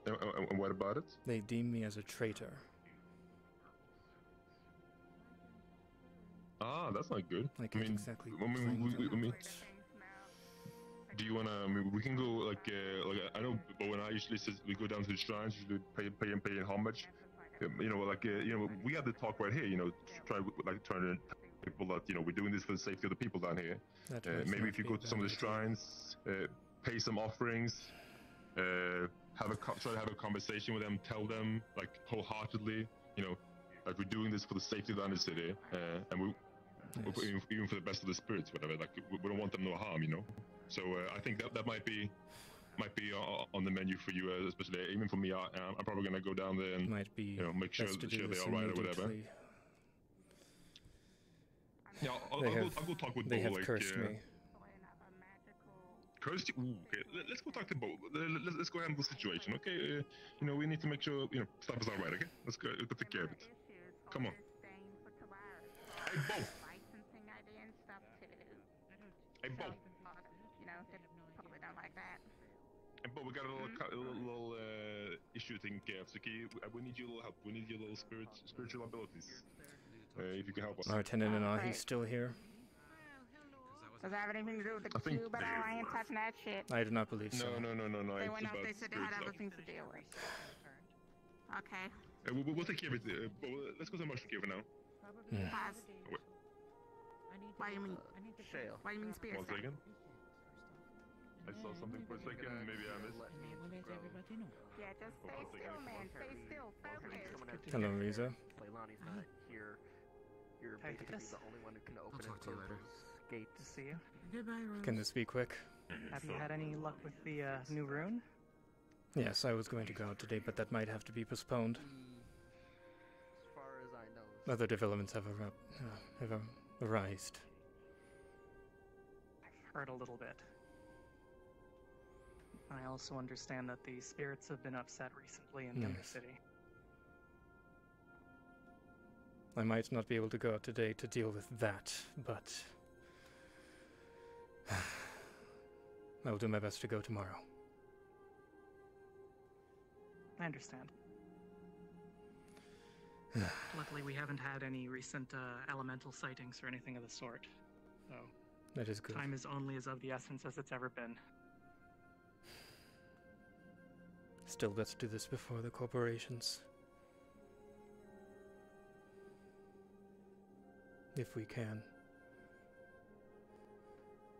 [SPEAKER 2] And what about it?
[SPEAKER 1] They deem me as a traitor.
[SPEAKER 2] Ah, that's not good.
[SPEAKER 1] I can't exactly
[SPEAKER 2] I mean,
[SPEAKER 1] blame
[SPEAKER 2] we,
[SPEAKER 1] them,
[SPEAKER 2] I mean,
[SPEAKER 1] but
[SPEAKER 2] do you wanna? I mean, we can go like I know, but when I usually says we go down to the shrines, usually pay homage. You know, like we have the talk right here. You know, trying to people that we're doing this for the safety of the people down here.
[SPEAKER 1] that might
[SPEAKER 2] Maybe
[SPEAKER 1] not
[SPEAKER 2] if you
[SPEAKER 1] be
[SPEAKER 2] go
[SPEAKER 1] a
[SPEAKER 2] to some of the
[SPEAKER 1] bad idea.
[SPEAKER 2] shrines, pay some offerings, try to have a conversation with them, tell them like wholeheartedly, like we're doing this for the safety of the undercity, and we
[SPEAKER 1] Yes.
[SPEAKER 2] even for the best of the spirits, whatever. Like we don't want them no harm, So I think that might be on the menu for you, especially even for me. I'm probably gonna go down there and
[SPEAKER 1] Might be
[SPEAKER 2] make sure
[SPEAKER 1] best to do
[SPEAKER 2] they're
[SPEAKER 1] this
[SPEAKER 2] all right or whatever.
[SPEAKER 1] immediately.
[SPEAKER 2] Yeah, I'll go talk with
[SPEAKER 1] They
[SPEAKER 2] Bo.
[SPEAKER 1] have
[SPEAKER 2] Like,
[SPEAKER 1] cursed me.
[SPEAKER 2] cursed you? Ooh, okay. Let's go talk to Bo. Let's go handle the situation, okay? We need to make sure stuff is all right, okay? Let's go take care of it. Come on. Hey, Bo.
[SPEAKER 3] Licensing ID and stuff too.
[SPEAKER 2] Hey, Bo.
[SPEAKER 3] They probably don't like that.
[SPEAKER 2] Hey, Bo, we got a little issue taken care of. So we need your little help. We need your little spiritual abilities. If you can help us.
[SPEAKER 1] Our tenant and I,
[SPEAKER 3] Okay.
[SPEAKER 1] he's still here.
[SPEAKER 3] Does that have anything to do with the
[SPEAKER 2] I think-
[SPEAKER 3] cube at all? I ain't touching that shit.
[SPEAKER 1] I do not believe so.
[SPEAKER 2] No.
[SPEAKER 3] They
[SPEAKER 2] It's
[SPEAKER 3] went up,
[SPEAKER 2] about
[SPEAKER 3] they said they
[SPEAKER 2] spirit
[SPEAKER 3] had other
[SPEAKER 2] stuff.
[SPEAKER 3] things to deal with. Okay.
[SPEAKER 2] We'll take care of it. Bo, let's go to the mushroom cave for now.
[SPEAKER 1] Hmm.
[SPEAKER 3] Pause.
[SPEAKER 2] Wait.
[SPEAKER 3] Why do you mean?
[SPEAKER 8] Shale.
[SPEAKER 3] Why do you mean spirits?
[SPEAKER 2] One second. I saw something for a second. Maybe I missed.
[SPEAKER 3] Yeah, just stay
[SPEAKER 2] Hold on a
[SPEAKER 3] still,
[SPEAKER 2] second.
[SPEAKER 3] man. Stay still. Focus.
[SPEAKER 1] Hello, Riza.
[SPEAKER 8] Leilani's not here. You're
[SPEAKER 9] Hey,
[SPEAKER 8] basically
[SPEAKER 9] Kythus.
[SPEAKER 8] the only one who can open
[SPEAKER 6] talk
[SPEAKER 8] and
[SPEAKER 6] to you
[SPEAKER 8] close
[SPEAKER 6] later.
[SPEAKER 8] those gates.
[SPEAKER 9] To see you.
[SPEAKER 5] Goodbye, Rose.
[SPEAKER 1] Can this be quick?
[SPEAKER 9] Have you had any luck with the new rune?
[SPEAKER 1] Yes, I was going to go out today, but that might have to be postponed.
[SPEAKER 8] As far as I know.
[SPEAKER 1] Other developments have arisen.
[SPEAKER 9] I've heard a little bit. I also understand that the spirits have been upset recently in the
[SPEAKER 1] Yes.
[SPEAKER 9] Undercity.
[SPEAKER 1] I might not be able to go out today to deal with that, but I will do my best to go tomorrow.
[SPEAKER 9] I understand. Luckily, we haven't had any recent elemental sightings or anything of the sort. So,
[SPEAKER 1] That is good.
[SPEAKER 9] time is only as of the essence as it's ever been.
[SPEAKER 1] Still, let's do this before the corporations. If we can.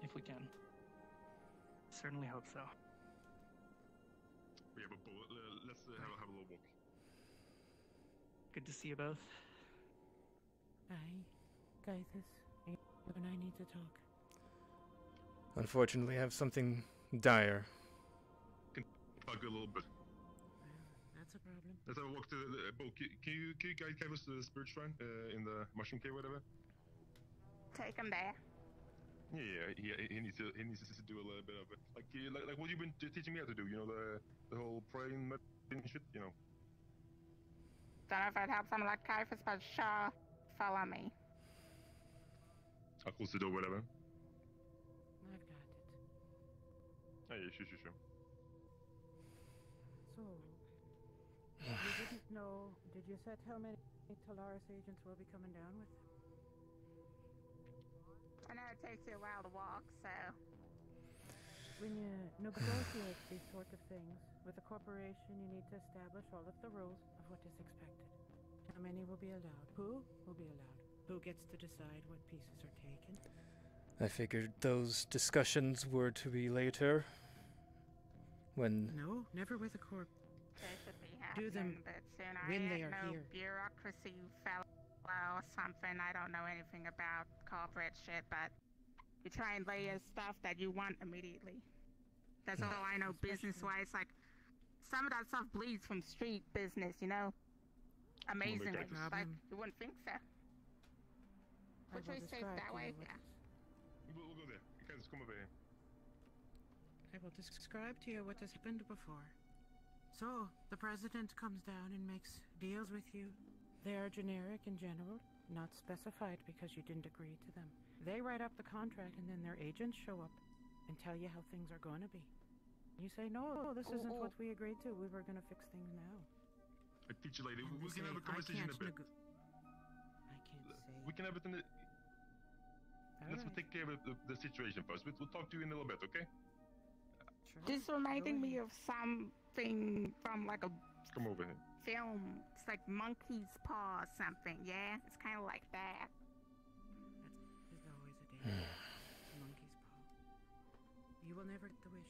[SPEAKER 9] If we can. Certainly hope so.
[SPEAKER 2] Yeah, but Bo, let's have a little walk.
[SPEAKER 9] Good to see you both.
[SPEAKER 4] Hi, Kythus. You and I need to talk.
[SPEAKER 1] Unfortunately, I have something dire.
[SPEAKER 2] Talk a little bit.
[SPEAKER 4] That's a problem.
[SPEAKER 2] Let's have a walk to the Bo. Can you guys give us the spirit shrine in the mushroom cave, whatever?
[SPEAKER 3] Take them there.
[SPEAKER 2] Yeah, he needs to do a little bit of it. Like what you've been teaching me how to do. The whole praying shit.
[SPEAKER 3] Don't know if it helps someone like Kythus, but sure, follow me.
[SPEAKER 2] I'll close the door, whatever.
[SPEAKER 4] I've got it.
[SPEAKER 2] Oh, yeah, sure.
[SPEAKER 4] So, you didn't know, did you set how many Talaris agents will be coming down with?
[SPEAKER 3] I know it takes you a while to walk, so
[SPEAKER 4] When you negotiate these sort of things with a corporation, you need to establish all of the rules of what is expected. How many will be allowed? Who will be allowed? Who gets to decide what pieces are taken?
[SPEAKER 1] I figured those discussions were to be later. When
[SPEAKER 4] No, never with a corp.
[SPEAKER 3] they should be
[SPEAKER 4] Do them
[SPEAKER 3] happening a bit soon.
[SPEAKER 4] when
[SPEAKER 3] I
[SPEAKER 4] they
[SPEAKER 3] ain't
[SPEAKER 4] are
[SPEAKER 3] no
[SPEAKER 4] here.
[SPEAKER 3] bureaucracy fellow or something. I don't know anything about corporate shit, but you try and lay your stuff that you want immediately. That's all I know business-wise. Like, some of that stuff bleeds from street business, you know? Amazingly. Like, you wouldn't think so. Which way safe that way? Yeah.
[SPEAKER 2] We'll go there. You guys come over here.
[SPEAKER 4] I will describe to you what has happened before. So, the president comes down and makes deals with you. They are generic in general, not specified because you didn't agree to them. They write up the contract and then their agents show up and tell you how things are going to be. You say, no, this isn't what we agreed to. We were going to fix things now.
[SPEAKER 2] I teach you later. We can have a conversation a bit.
[SPEAKER 4] I can't say.
[SPEAKER 2] We can have it in the... Let's take care of the situation first. We'll talk to you in a little bit, okay?
[SPEAKER 4] Sure.
[SPEAKER 3] This reminding me of something from like a
[SPEAKER 2] Come over here.
[SPEAKER 3] film. It's like Monkey's Paw or something, yeah? It's kind of like that.
[SPEAKER 4] There's always a day. Monkey's paw. You will never get the wish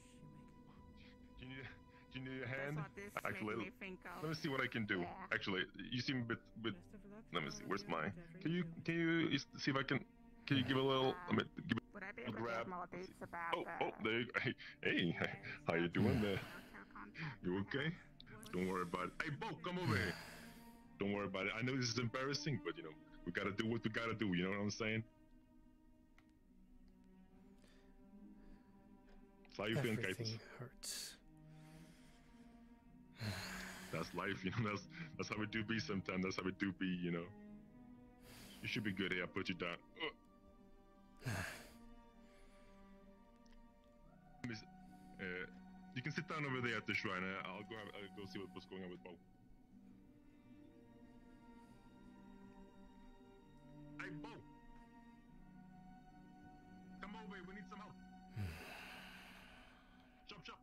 [SPEAKER 4] you make.
[SPEAKER 2] Do you need a hand?
[SPEAKER 3] That's what this
[SPEAKER 2] Actually,
[SPEAKER 3] made me think of.
[SPEAKER 2] let me see what I can do.
[SPEAKER 3] Yeah.
[SPEAKER 2] Actually, you seem a bit...
[SPEAKER 4] Best of luck.
[SPEAKER 2] Let me see. Where's mine?
[SPEAKER 4] Whatever
[SPEAKER 2] Can
[SPEAKER 4] you
[SPEAKER 2] you see if I can... Can you give a little... I mean, give
[SPEAKER 3] Would I be
[SPEAKER 2] a
[SPEAKER 3] able to
[SPEAKER 2] grab.
[SPEAKER 3] get more
[SPEAKER 2] Let's
[SPEAKER 3] dates
[SPEAKER 2] see.
[SPEAKER 3] about
[SPEAKER 2] Oh, there you go. Hey, how you doing there? You okay? Don't worry about it. Hey, Bo, come over here. Don't worry about it. I know this is embarrassing, but, you know, we gotta do what we gotta do. You know what I'm saying? So how you feeling, Kythus?
[SPEAKER 1] Everything hurts.
[SPEAKER 2] That's life, you know. That's how it do be sometimes. That's how it do be, you know. You should be good here. I'll put you down. You can sit down over there at the shrine. I'll go see what's going on with Bo. Hey, Bo! Come over here. We need some help. Chop, chop.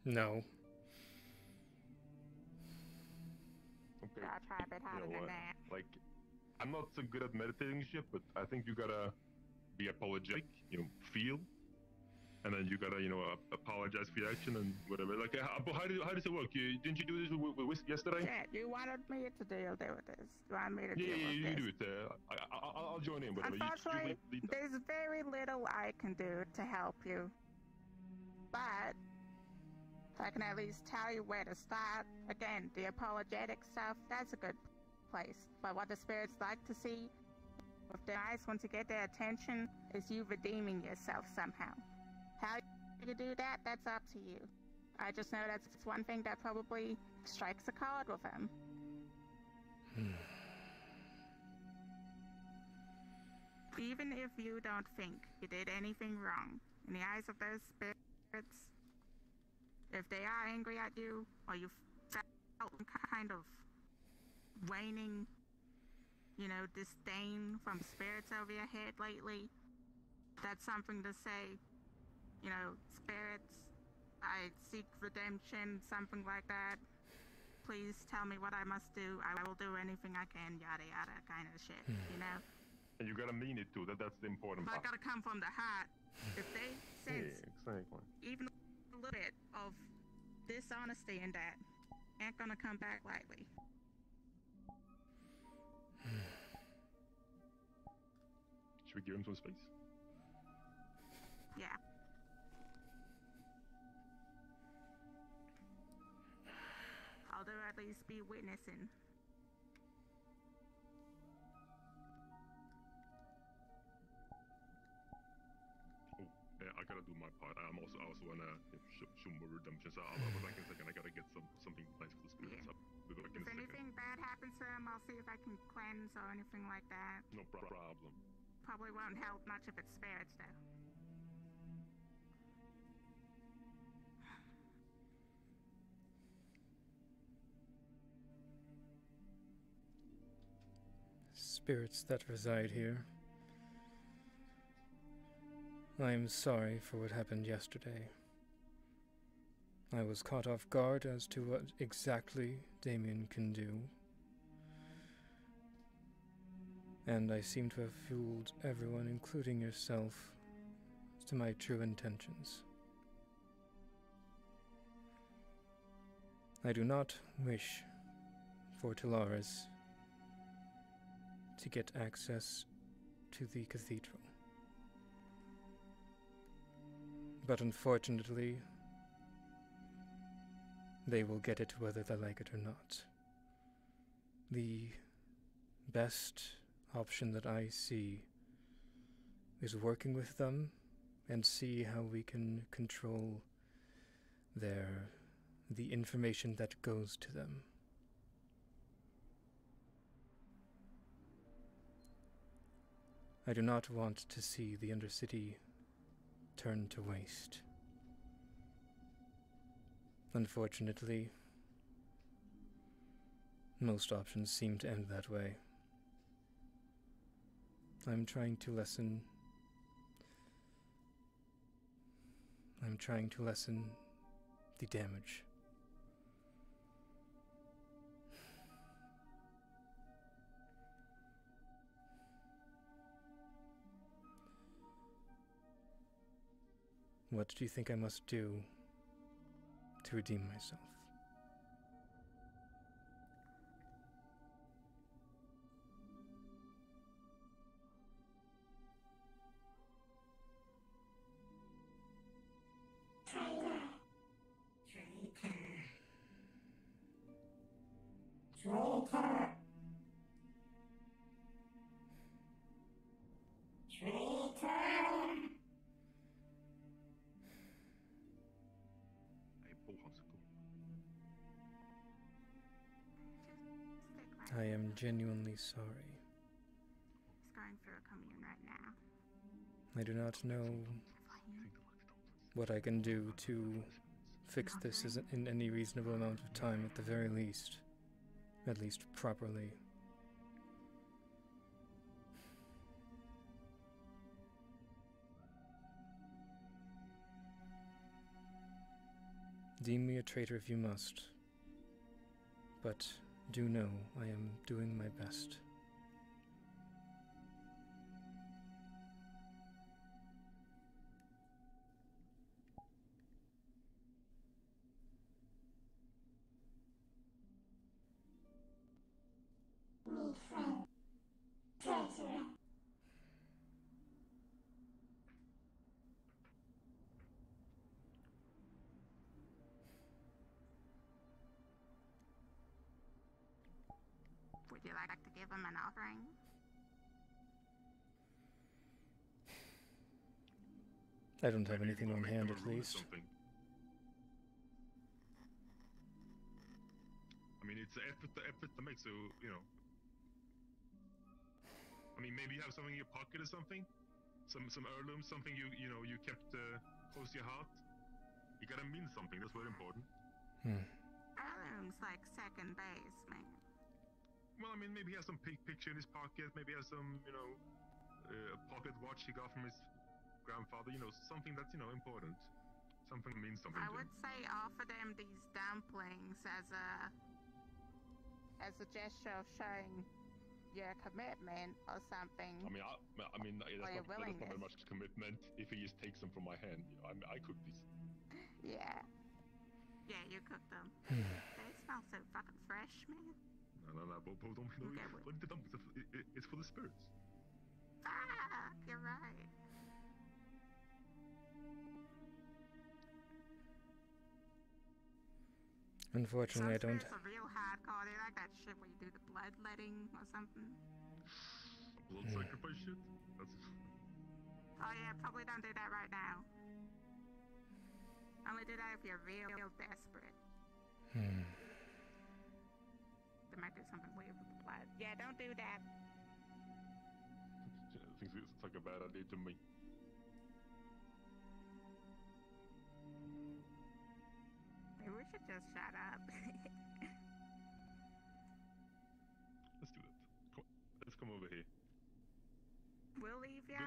[SPEAKER 1] No.
[SPEAKER 2] Okay.
[SPEAKER 3] I'll try a bit harder than that.
[SPEAKER 2] Like, I'm not so good at meditating shit, but I think you gotta be apologetic, you know, feel, and then you gotta, you know, apologize for your action and whatever. Like, how does it work? Didn't you do this with yesterday?
[SPEAKER 3] Yeah, you wanted me to deal with this. You wanted me to deal with
[SPEAKER 2] you
[SPEAKER 3] this.
[SPEAKER 2] do it. I'll join in. Whatever.
[SPEAKER 3] Unfortunately, there's very little I can do to help you. But I can at least tell you where to start. Again, the apologetic stuff, that's a good place. But what the spirits like to see with their eyes, once you get their attention, is you redeeming yourself somehow. How you do that, that's up to you. I just know that's one thing that probably strikes a chord with him. Even if you don't think you did anything wrong, in the eyes of those spirits, if they are angry at you, or you felt kind of waning, you know, disdain from spirits over your head lately, that's something to say, you know, spirits, I seek redemption, something like that. Please tell me what I must do. I will do anything I can, yada yada kind of shit, you know?
[SPEAKER 2] And you gotta mean it too, that's the important
[SPEAKER 3] But I
[SPEAKER 2] part.
[SPEAKER 3] gotta come from the heart. If they sense
[SPEAKER 2] Exactly.
[SPEAKER 3] even a little bit of dishonesty in that, ain't gonna come back lightly.
[SPEAKER 2] Should we give him some space?
[SPEAKER 3] Yeah. or at least be witnessing.
[SPEAKER 2] I gotta do my part. I also wanna show more redemption. So I'll be back in a second. I gotta get something nice for the spirits.
[SPEAKER 3] Yeah.
[SPEAKER 2] I'll be back in
[SPEAKER 3] If
[SPEAKER 2] a second.
[SPEAKER 3] anything bad happens to him, I'll see if I can cleanse or anything like that.
[SPEAKER 2] No problem.
[SPEAKER 3] Probably won't help much if it's spirits, though.
[SPEAKER 1] Spirits that reside here, I am sorry for what happened yesterday. I was caught off guard as to what exactly Damien can do, and I seem to have fooled everyone, including yourself, as to my true intentions. I do not wish for Talaris to get access to the cathedral. But unfortunately, they will get it whether they like it or not. The best option that I see is working with them and see how we can control the information that goes to them. I do not want to see the Undercity turn to waste. Unfortunately, most options seem to end that way. I'm trying to lessen the damage. What do you think I must do to redeem myself? I am genuinely sorry.
[SPEAKER 3] He's going through a commune right now.
[SPEAKER 1] I do not know what I can do to fix this in any reasonable amount of time at the very least. At least properly. Deem me a traitor if you must, but do know I am doing my best.
[SPEAKER 3] Would you like to give him an offering?
[SPEAKER 1] I don't have anything on hand, at least.
[SPEAKER 2] I mean, it's an effort to make, so, you know. I mean, maybe you have something in your pocket or something? Some heirloom, something you kept close to your heart? You gotta mean something, that's very important.
[SPEAKER 3] Heirloom's like second base, man.
[SPEAKER 2] Well, I mean, maybe he has some picture in his pocket, maybe he has some, a pocket watch he got from his grandfather, something that's, important. Something that means something
[SPEAKER 3] I
[SPEAKER 2] to
[SPEAKER 3] would
[SPEAKER 2] him.
[SPEAKER 3] say offer them these dumplings as a gesture of showing your commitment or something.
[SPEAKER 2] I mean, that's not very much commitment if he just takes them from my hand. I cook these.
[SPEAKER 3] Yeah. Yeah, you cooked them. They smell so fucking fresh, man.
[SPEAKER 2] No, don't eat the dumplings. It's for the spirits.
[SPEAKER 3] Fuck, you're right.
[SPEAKER 1] Unfortunately, I don't.
[SPEAKER 3] Some spirits are real hardcore. They like that shit where you do the bloodletting or something.
[SPEAKER 2] Blood sacrifice shit? That's...
[SPEAKER 3] Oh yeah, probably don't do that right now. Only do that if you're real desperate. They might do something weird with the blood. Yeah, don't do that.
[SPEAKER 2] I think it's like a bad idea to me.
[SPEAKER 3] Maybe we should just shut up.
[SPEAKER 2] Let's do that. Come on. Let's come over here.
[SPEAKER 3] We'll leave ya.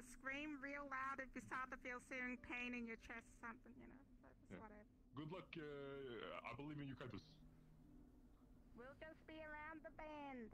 [SPEAKER 3] Scream real loud if you start to feel searing pain in your chest or something, you know. Just whatever.
[SPEAKER 2] Good luck. I believe in you, Kythus.
[SPEAKER 3] We'll just be around the bend.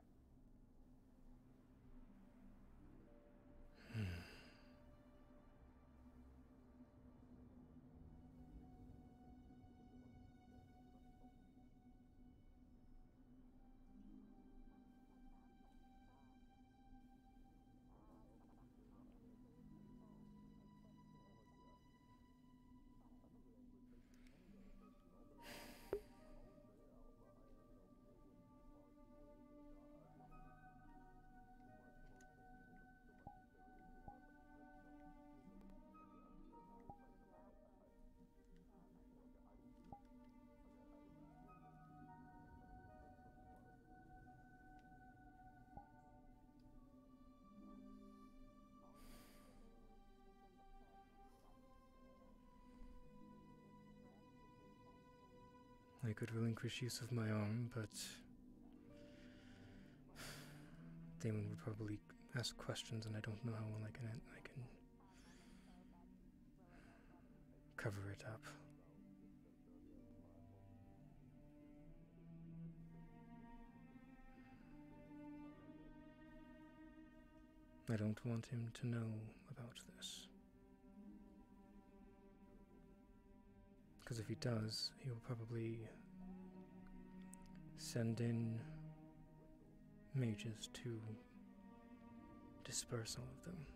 [SPEAKER 1] I could relinquish use of my arm, but Damon would probably ask questions, and I don't know how well I can cover it up. I don't want him to know about this. Because if he does, he will probably send in mages to disperse all of them.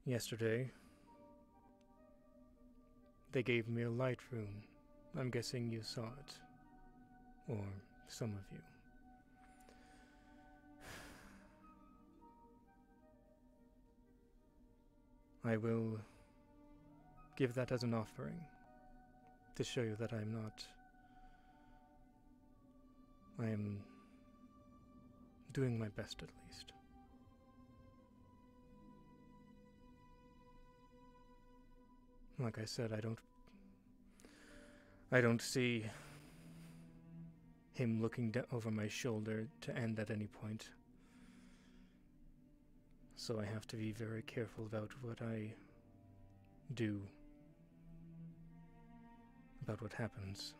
[SPEAKER 1] Yesterday, they gave me a light rune. I'm guessing you saw it. Or some of you. I will give that as an offering, to show you that I am doing my best at least. Like I said, I don't see him looking over my shoulder to end at any point. So I have to be very careful about what I do, about what happens.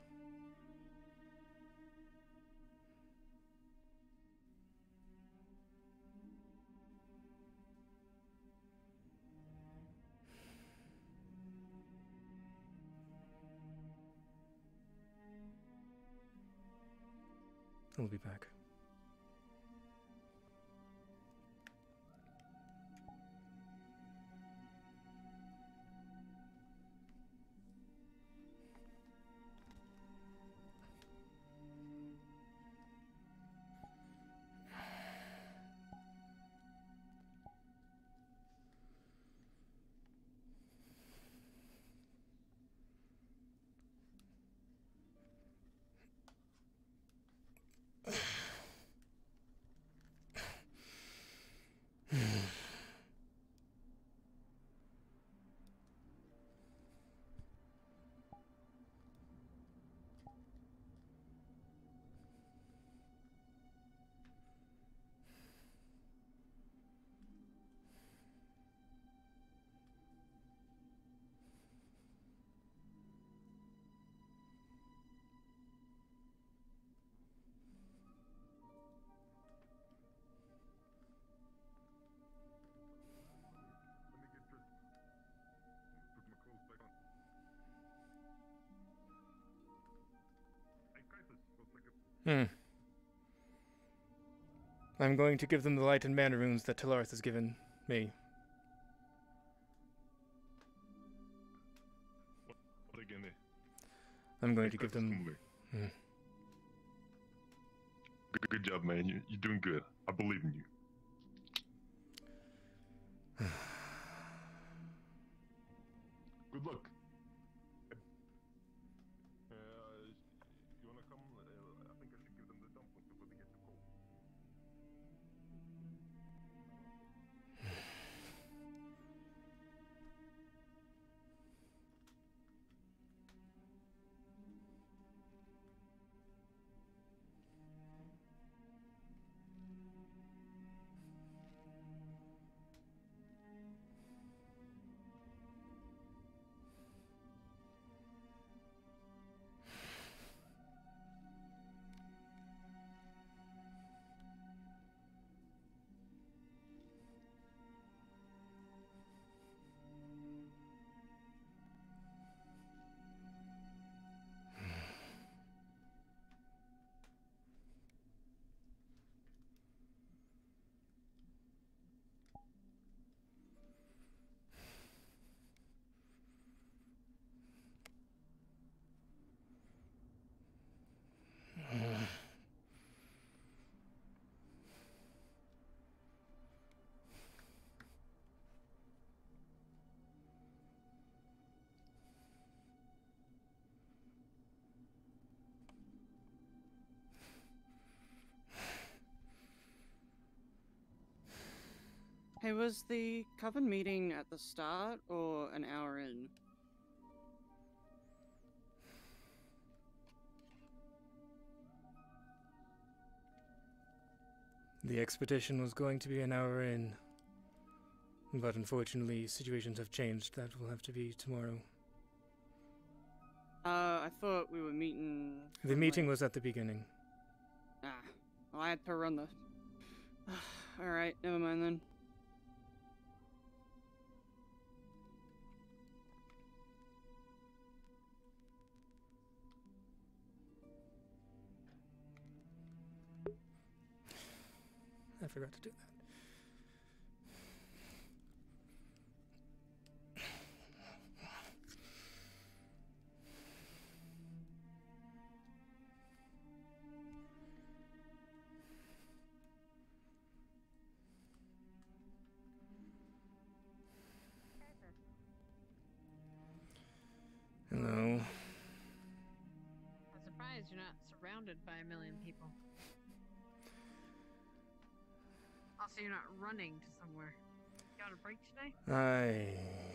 [SPEAKER 1] I'll be back. I'm going to give them the light and mana runes that Talaris has given me.
[SPEAKER 2] What again?
[SPEAKER 1] I'm going to give them...
[SPEAKER 2] Good job, man. You're doing good. I believe in you. Good luck. You wanna come? I think I should give them the dumplings before they get too cold.
[SPEAKER 10] Hey, was the coven meeting at the start or an hour in?
[SPEAKER 1] The expedition was going to be an hour in, but unfortunately situations have changed. That will have to be tomorrow.
[SPEAKER 10] I thought we were meeting...
[SPEAKER 1] The meeting was at the beginning.
[SPEAKER 10] Ah, well, I had to run the... Alright, never mind then.
[SPEAKER 1] I forgot to do that. Hello.
[SPEAKER 5] I'm surprised you're not surrounded by a million people. Also, you're not running to somewhere. You on a break today?
[SPEAKER 1] I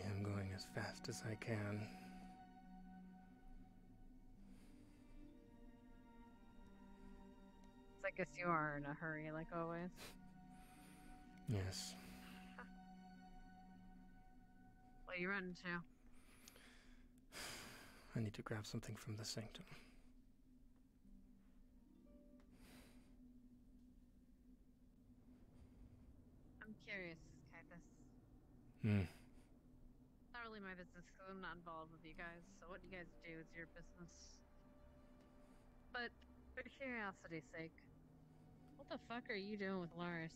[SPEAKER 1] am going as fast as I can.
[SPEAKER 5] I guess you are in a hurry, like always.
[SPEAKER 1] Yes.
[SPEAKER 5] What are you running to?
[SPEAKER 1] I need to grab something from the sanctum.
[SPEAKER 5] I'm curious, Kythus. Not really my business because I'm not involved with you guys, so what you guys do is your business. But for curiosity's sake, what the fuck are you doing with Laris?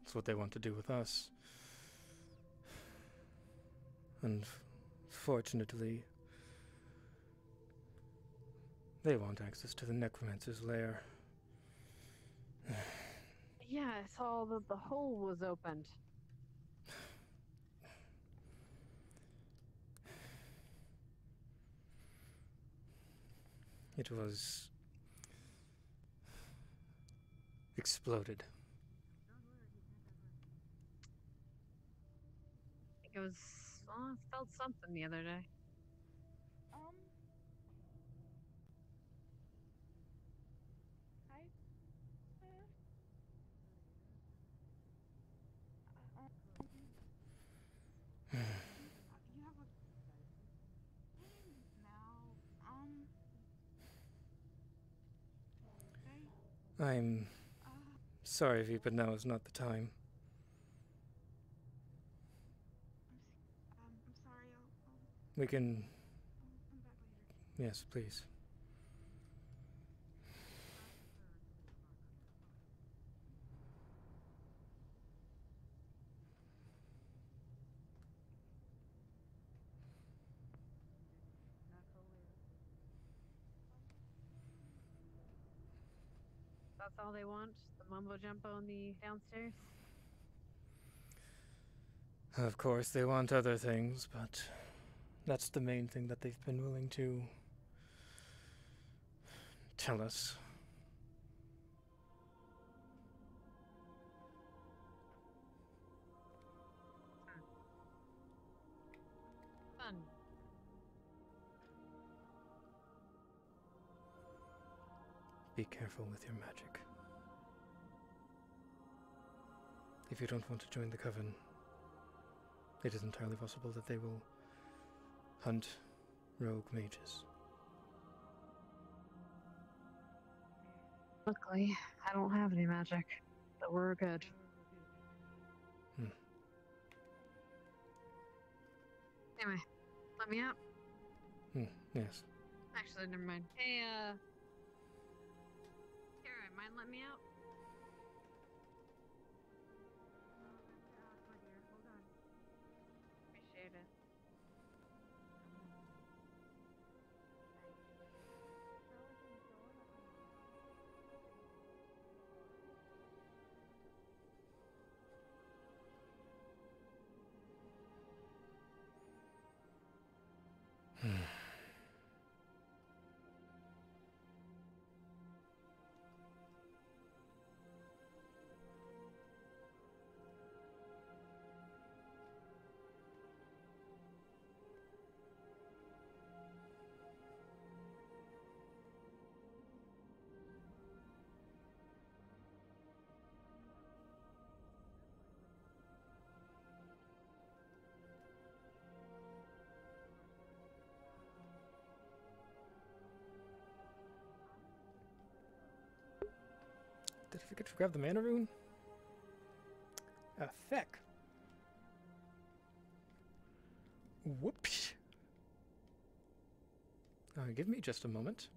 [SPEAKER 1] It's what they want to do with us. Unfortunately, they want access to the necromancer's lair.
[SPEAKER 5] Yeah, I saw that the hole was opened.
[SPEAKER 1] It was exploded.
[SPEAKER 5] I think it was. Well, I felt something the other day.
[SPEAKER 3] Hi. You have a now.
[SPEAKER 1] I'm sorry, V, but now is not the time.
[SPEAKER 3] I'm sorry.
[SPEAKER 1] We can...
[SPEAKER 3] I'll come back later.
[SPEAKER 1] Yes, please.
[SPEAKER 5] That's all they want? The mumbo jumbo in the downstairs?
[SPEAKER 1] Of course, they want other things, but that's the main thing that they've been willing to tell us.
[SPEAKER 5] Fun.
[SPEAKER 1] Be careful with your magic. If you don't want to join the coven, it is entirely possible that they will hunt rogue mages.
[SPEAKER 5] Luckily, I don't have any magic, but we're good. Anyway, let me out.
[SPEAKER 1] Yes.
[SPEAKER 5] Actually, never mind. Hey, Karen, mind letting me out? Appreciate it.
[SPEAKER 1] Did I forget to grab the mana rune? Feck. Whoops. Give me just a moment.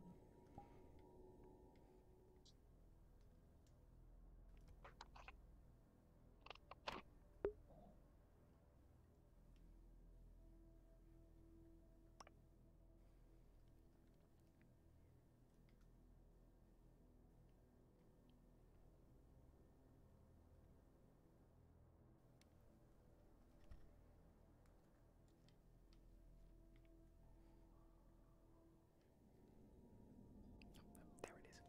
[SPEAKER 1] There it is.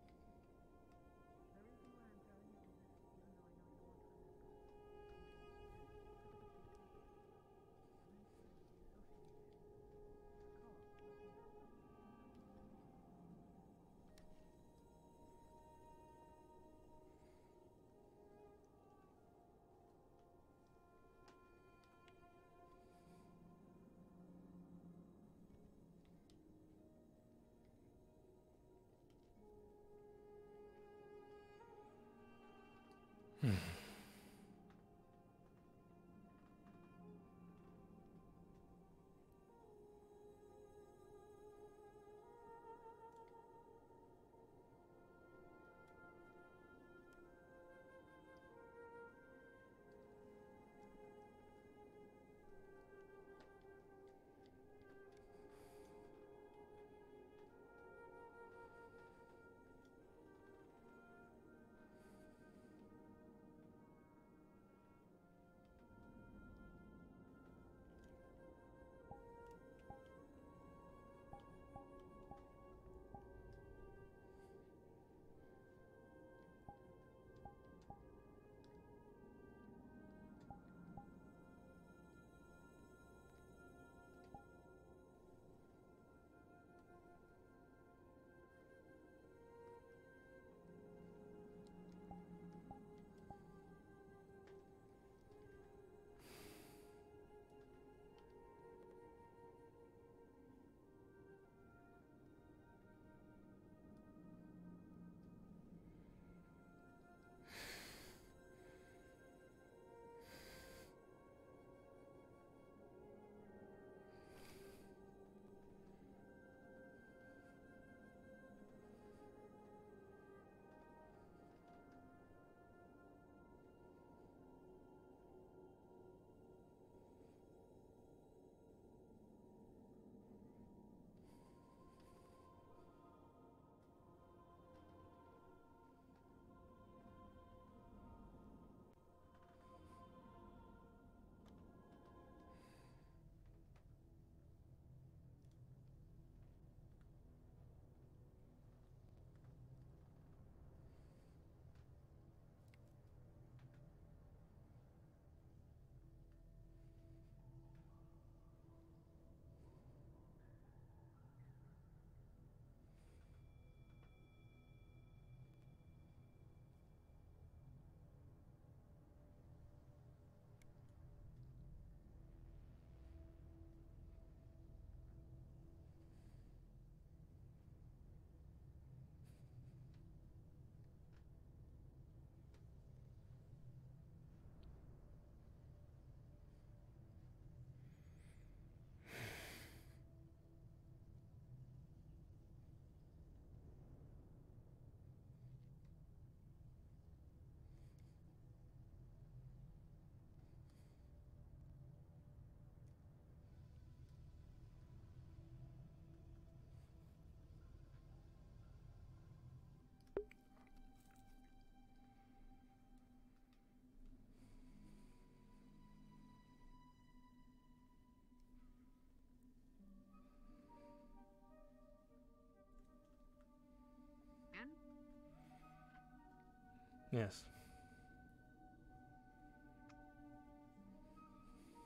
[SPEAKER 1] Yes.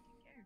[SPEAKER 5] Take care.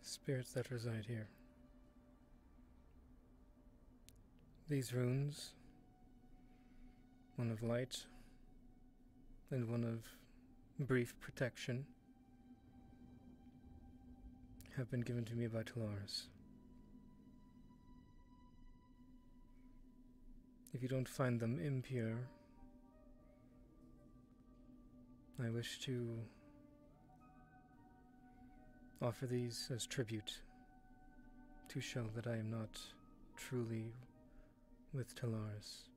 [SPEAKER 1] Spirits that reside here. These runes, one of light and one of brief protection, have been given to me by Talaris. If you don't find them impure, I wish to offer these as tribute to show that I am not truly with Talaris.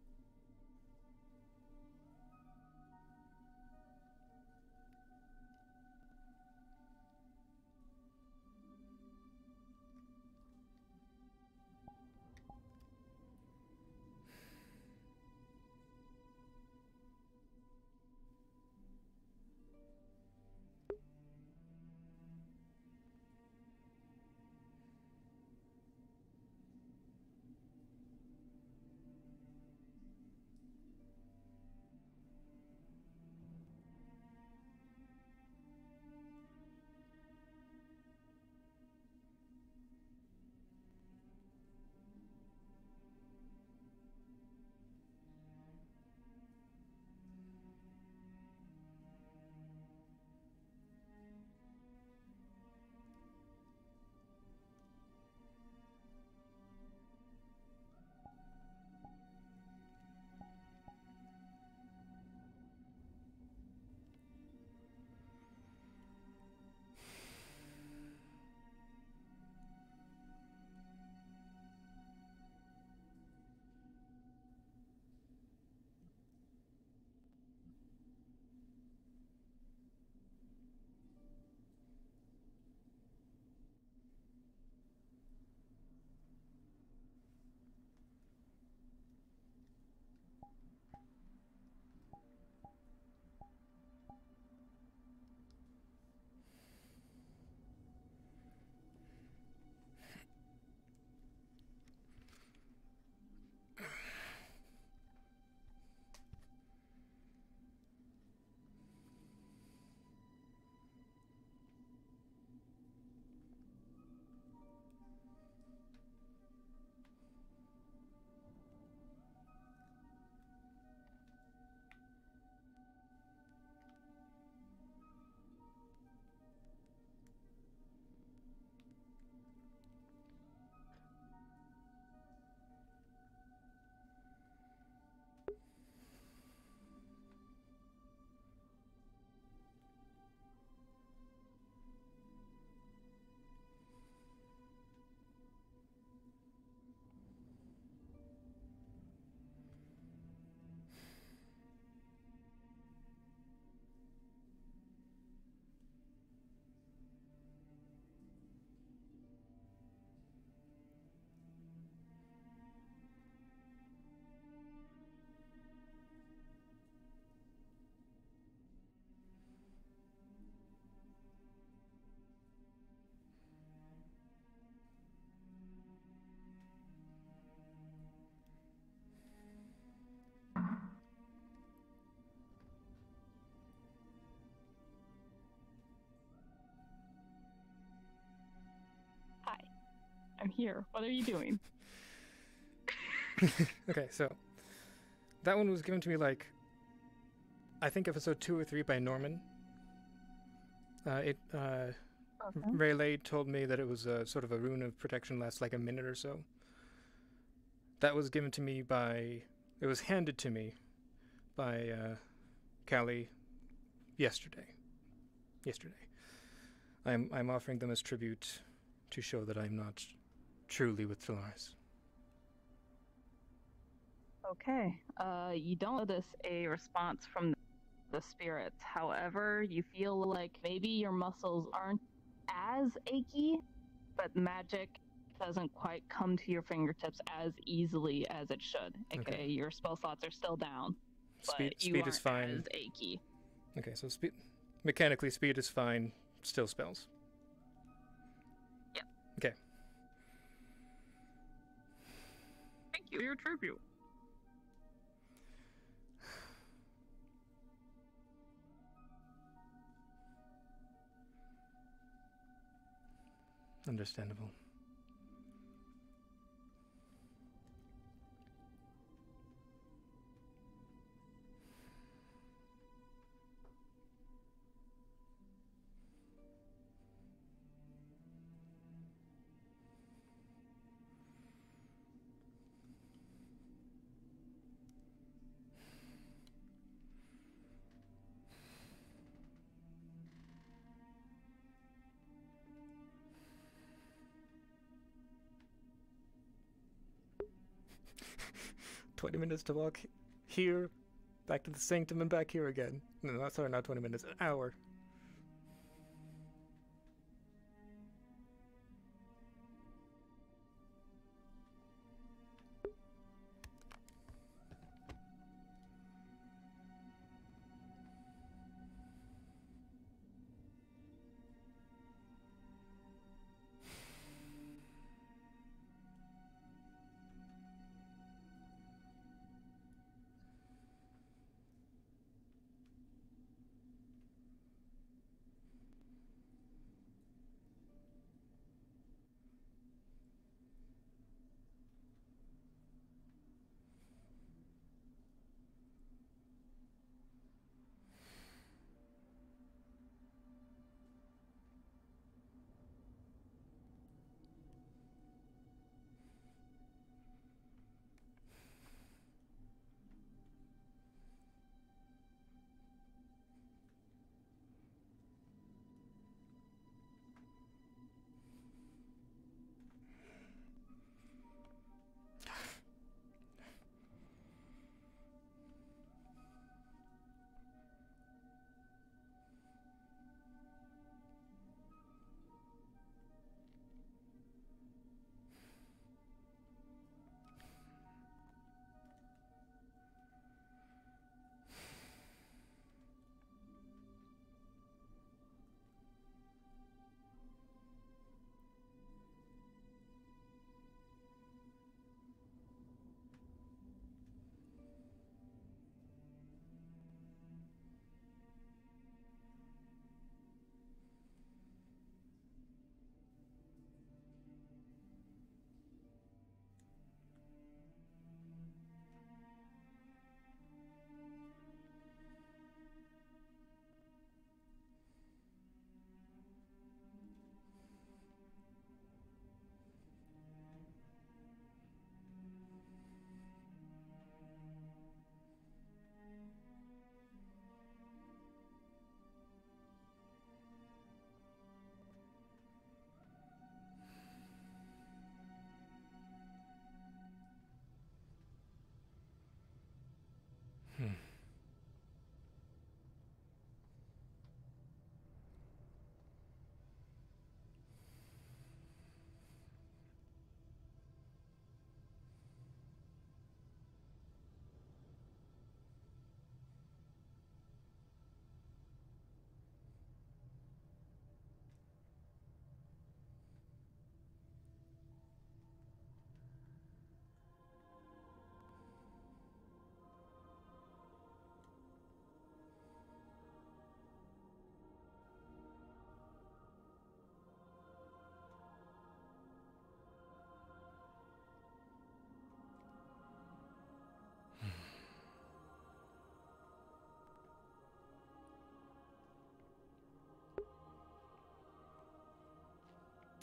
[SPEAKER 7] I'm here. What are you doing?
[SPEAKER 1] Okay, so that one was given to me like, I think episode 2 or 3 by Norman. Rayleigh told me that it was sort of a rune of protection, lasts like a minute or so. That was given to me by, it was handed to me by Callie yesterday. I'm offering them as tribute to show that I'm not truly with Talaris.
[SPEAKER 7] Okay. You don't notice a response from the spirits. However, you feel like maybe your muscles aren't as achy, but magic doesn't quite come to your fingertips as easily as it should. Okay, your spell slots are still down, but you aren't
[SPEAKER 1] is fine.
[SPEAKER 7] as achy.
[SPEAKER 1] Okay, so mechanically speed is fine, still spells.
[SPEAKER 7] Yep.
[SPEAKER 1] Okay.
[SPEAKER 7] Thank you, your tribute.
[SPEAKER 1] Understandable. "20 minutes to walk here, back to the sanctum and back here again." No, sorry, not 20 minutes, an hour.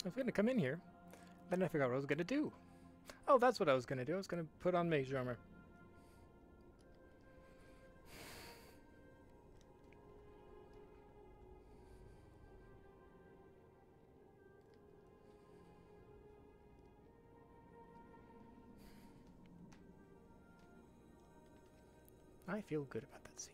[SPEAKER 1] I was going to come in here, then I forgot what I was going to do. Oh, that's what I was going to do. I was going to put on mage armor. I feel good about that scene.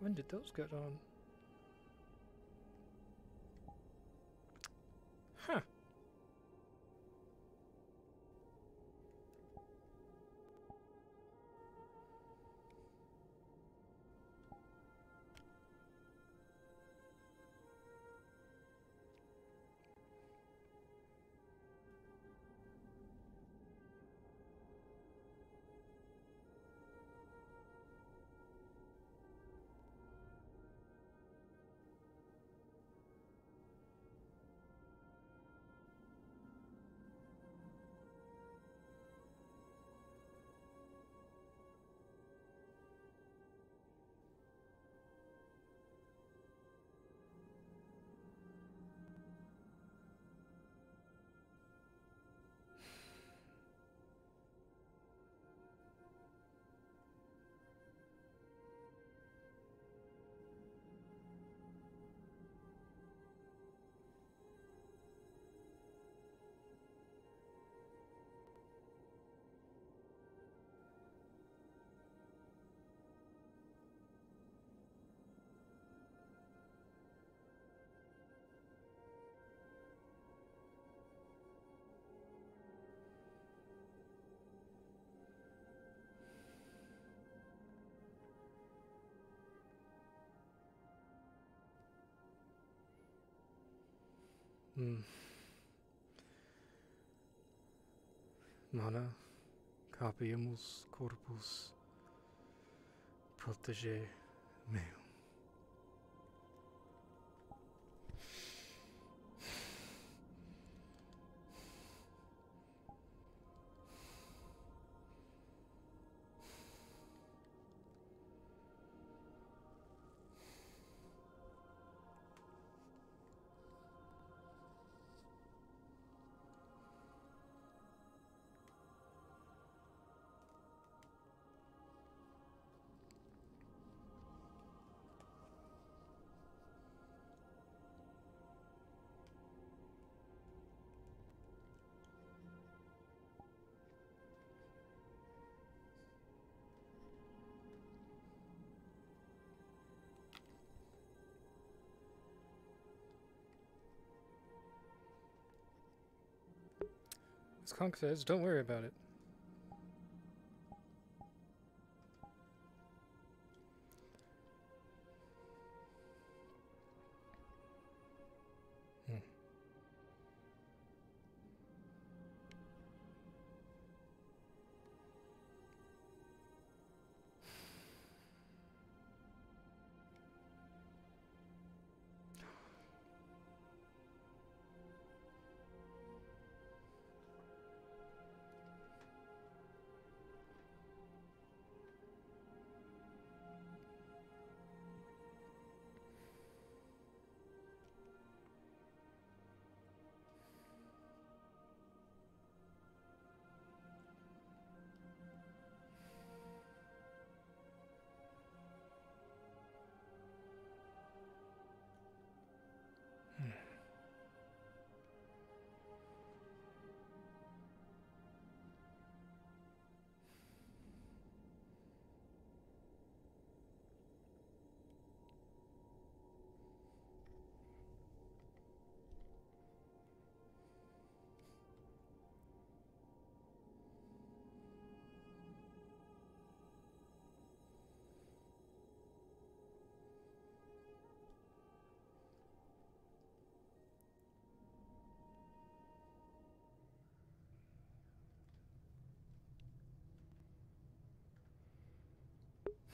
[SPEAKER 1] When did those get on? Huh. Mana, capiamus corpus, protege meum. As Conk says, don't worry about it.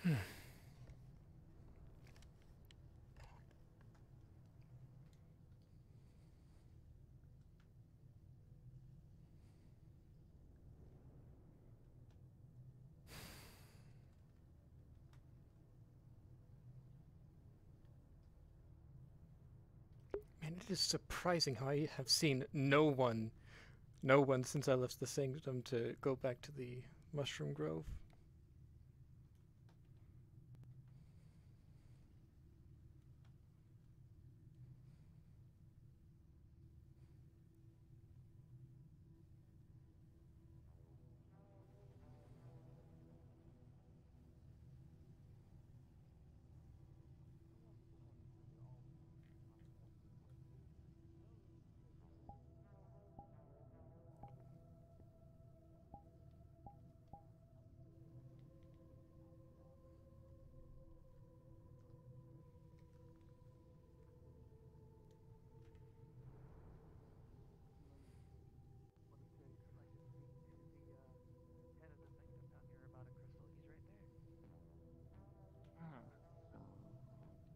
[SPEAKER 1] Man, it is surprising how I have seen no one since I left the Sanctum to go back to the Mushroom Grove.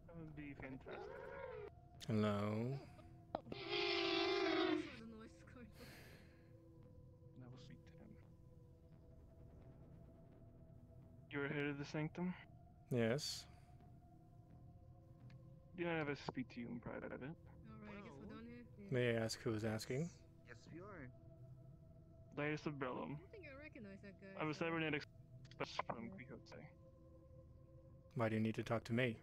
[SPEAKER 11] That would be fantastic.
[SPEAKER 1] Hello.
[SPEAKER 11] I will speak to him. You're head of the Sanctum?
[SPEAKER 1] Yes.
[SPEAKER 11] Do I have to speak to you in private?
[SPEAKER 12] Alright, I guess we're done here.
[SPEAKER 1] May I ask who is asking?
[SPEAKER 13] Yes, we are.
[SPEAKER 11] Latest of Bellum.
[SPEAKER 12] I don't think I recognize that guy.
[SPEAKER 11] I was cybernetic specialist from Quixote.
[SPEAKER 1] Why do you need to talk to me?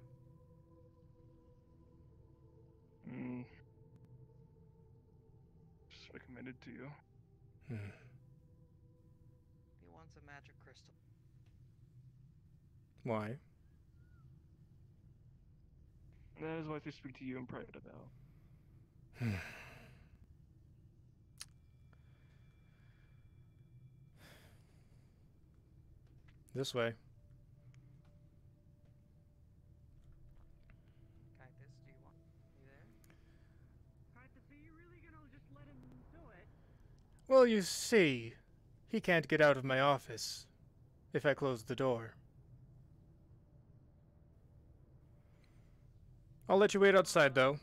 [SPEAKER 11] Just recommended to you.
[SPEAKER 8] He wants a magic crystal.
[SPEAKER 1] Why?
[SPEAKER 11] That is what I speak to you in private about.
[SPEAKER 1] This way.
[SPEAKER 8] Kythus, do you want me there?
[SPEAKER 4] Kythus, are you really gonna just let him do it?
[SPEAKER 1] Well, you see, he can't get out of my office if I close the door. I'll let you wait outside, though.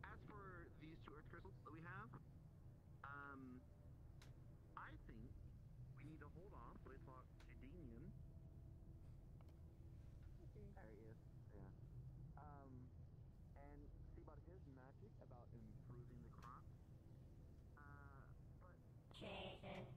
[SPEAKER 13] As for these two earth crystals that we have, I think we need to hold off with talk to Damien. There he is. Yeah. And see about his magic about improving the crops. But Jason.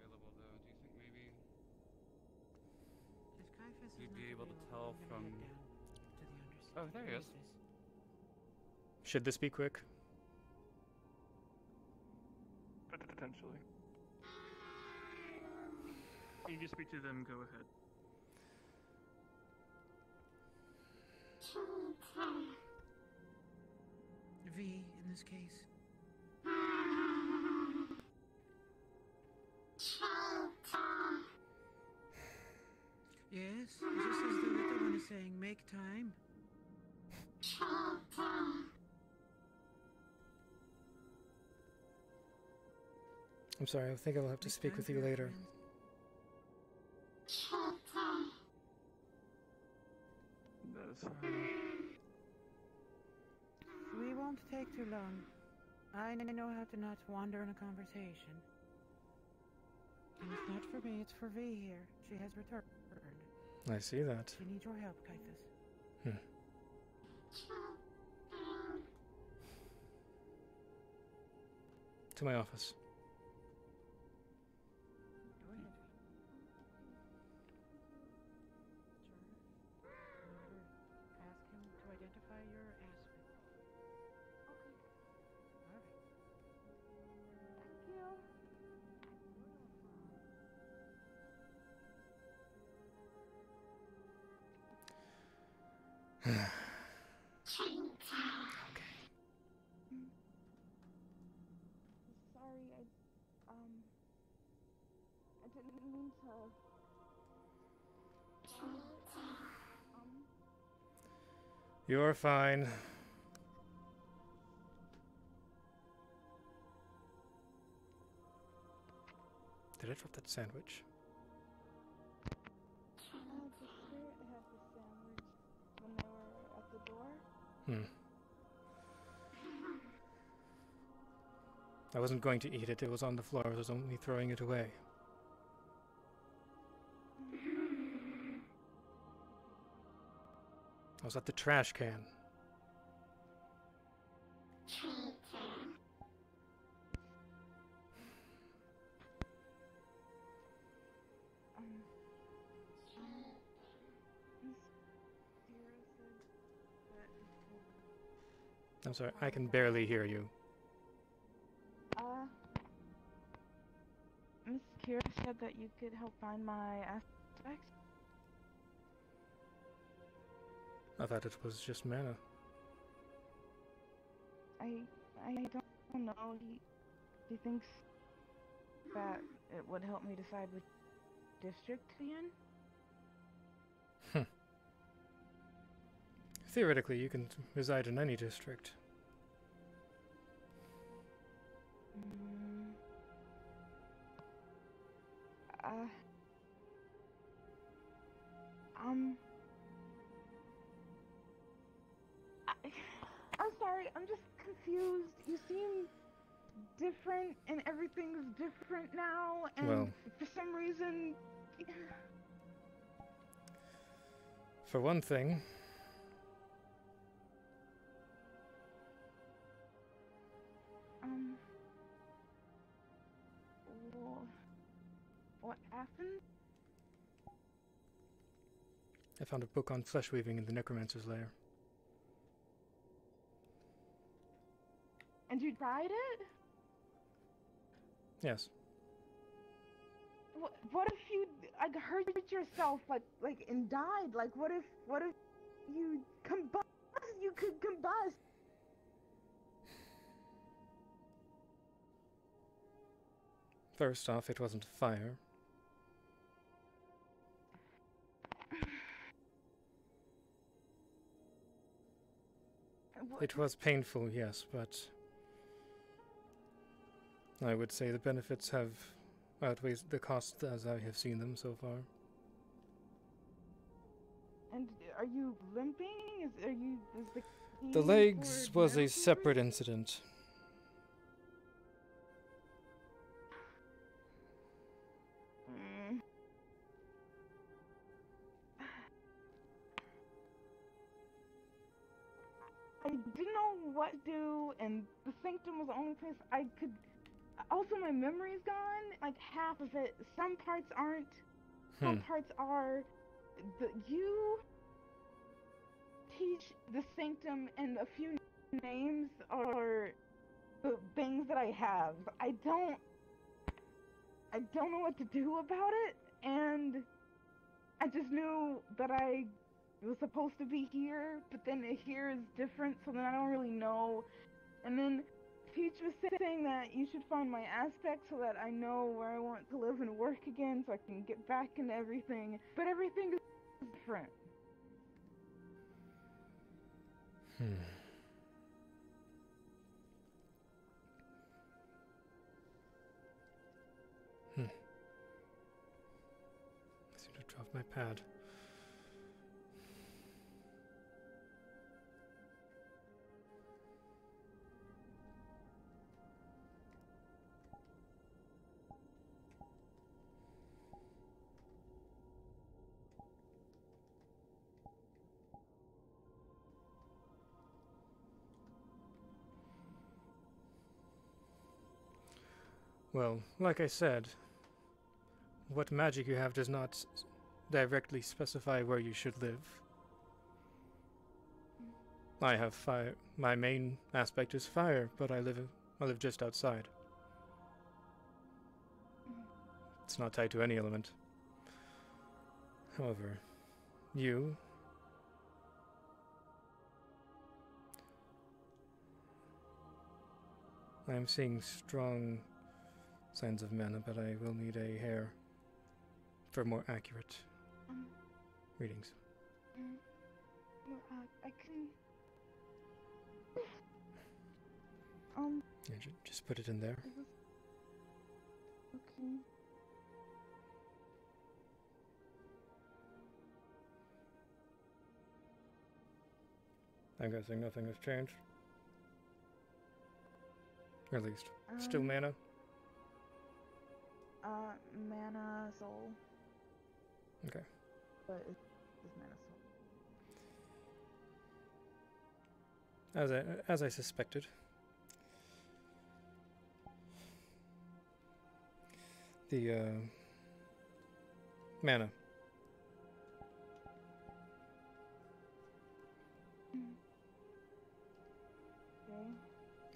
[SPEAKER 6] Available though. Do you think maybe
[SPEAKER 4] If Kythus is
[SPEAKER 6] you'd
[SPEAKER 4] not
[SPEAKER 6] be able to
[SPEAKER 4] available,
[SPEAKER 6] tell
[SPEAKER 4] I'm gonna
[SPEAKER 6] from?
[SPEAKER 4] head down to the underside.
[SPEAKER 6] Oh, there he is.
[SPEAKER 1] Should this be quick?
[SPEAKER 11] Potentially. You just speak to them, go ahead.
[SPEAKER 4] V, in this case. Yes, just as the little one is saying, make time.
[SPEAKER 1] I'm sorry, I think I'll have to speak with you later.
[SPEAKER 4] We won't take too long. I know how to not wander in a conversation. And it's not for me, it's for V here. She has returned.
[SPEAKER 1] I see that.
[SPEAKER 4] We need your help, Kythus.
[SPEAKER 1] To my office.
[SPEAKER 4] Go ahead. Ask him to identify your aspect. Okay. All right.
[SPEAKER 1] Okay.
[SPEAKER 14] Sorry, I didn't mean to.
[SPEAKER 1] You're fine. Did I drop that sandwich?
[SPEAKER 14] The spirit had the sandwich when they were at the door.
[SPEAKER 1] I wasn't going to eat it. It was on the floor. I was only throwing it away. I was at the trash can. I'm sorry, I can barely hear you.
[SPEAKER 14] Miss Kira said that you could help find my aspects.
[SPEAKER 1] I thought it was just mana.
[SPEAKER 14] I don't know. He thinks that it would help me decide which district to be in.
[SPEAKER 1] Theoretically, you can reside in any district.
[SPEAKER 14] I'm sorry, I'm just confused. You seem different, and everything's different now, and
[SPEAKER 1] well,
[SPEAKER 14] for some reason...
[SPEAKER 1] For one thing...
[SPEAKER 14] What happened?
[SPEAKER 1] I found a book on flesh weaving in the necromancer's lair.
[SPEAKER 14] And you tried it?
[SPEAKER 1] Yes.
[SPEAKER 14] What if you hurt yourself and died? Like what if you combust? You could combust.
[SPEAKER 1] First off, it wasn't fire. It was painful, yes, but I would say the benefits have outweighed the cost as I have seen them so far.
[SPEAKER 14] And are you limping?
[SPEAKER 1] The legs was a separate incident.
[SPEAKER 14] I didn't know what to do, and the sanctum was the only place I could... Also, my memory's gone, like half of it. Some parts aren't, some parts are. You teach the sanctum, and a few names are the things that I have. I don't know what to do about it, and I just knew that I was supposed to be here, but then here is different, so then I don't really know. And then Peach was saying that you should find my aspect so that I know where I want to live and work again, so I can get back into everything. But everything is different.
[SPEAKER 1] I seem to drop my pad. Well, like I said, what magic you have does not directly specify where you should live. I have fire. My main aspect is fire, but I live just outside. It's not tied to any element. However, you... I am seeing strong signs of mana, but I will need a hair for more accurate readings.
[SPEAKER 14] I can...
[SPEAKER 1] Yeah, just put it in there.
[SPEAKER 14] Okay.
[SPEAKER 1] I'm guessing nothing has changed. Or at least, still mana?
[SPEAKER 14] Mana soul.
[SPEAKER 1] Okay.
[SPEAKER 14] But it's mana soul.
[SPEAKER 1] As I suspected. The, mana.
[SPEAKER 14] Okay.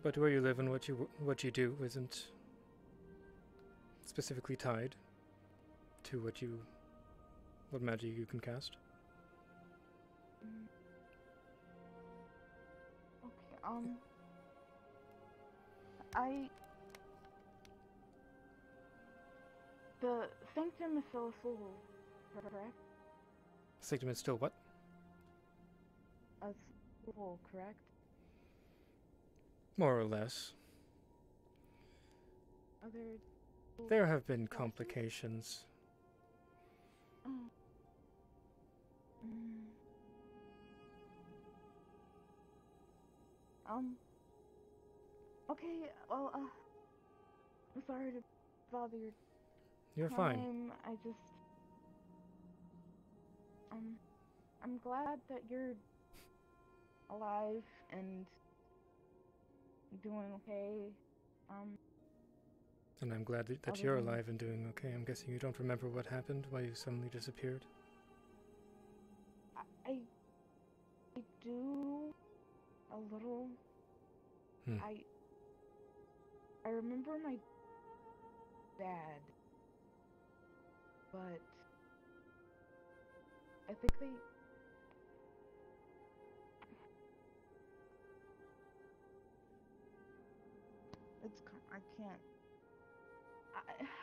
[SPEAKER 1] But where you live and what you do isn't specifically tied to what magic you can cast.
[SPEAKER 14] Okay, the sanctum is still a soul, correct?
[SPEAKER 1] Sanctum is still what?
[SPEAKER 14] A soul, correct?
[SPEAKER 1] More or less. There have been complications.
[SPEAKER 14] Okay, well, I'm sorry to bother your
[SPEAKER 1] You're fine.
[SPEAKER 14] I just, I'm glad that you're alive and doing okay.
[SPEAKER 1] And I'm glad that you're alive and doing okay. I'm guessing you don't remember what happened, why you suddenly disappeared?
[SPEAKER 14] I do a little. I remember my dad, but I think I can't.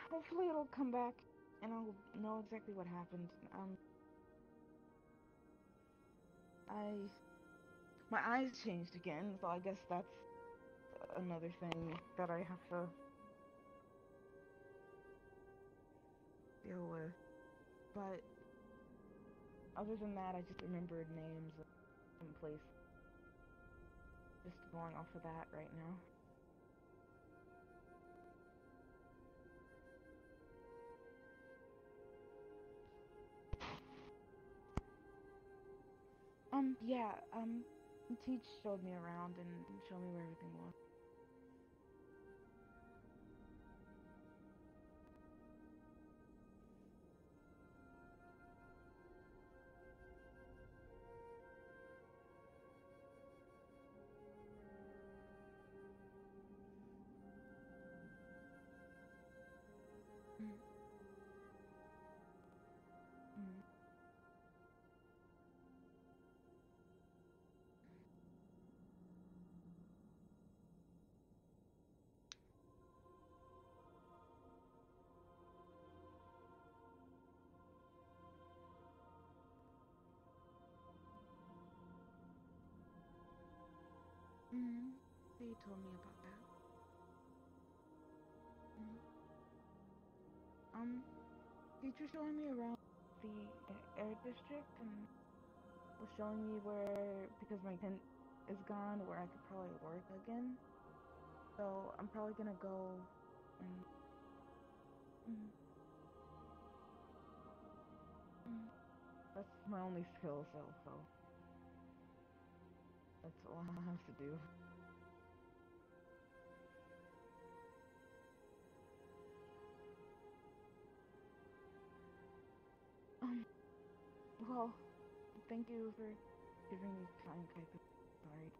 [SPEAKER 14] Hopefully it'll come back and I'll know exactly what happened. My eyes changed again, so I guess that's another thing that I have to deal with. But other than that, I just remembered names and place. Just going off of that right now. Yeah, Teach showed me around and showed me where everything was. They told me about that. Teacher showing me around the air district and was showing me where, because my tent is gone, where I could probably work again. So I'm probably gonna go and that's my only skill, so that's all I have to do. Well, thank you for giving me time, Kythus. Sorry.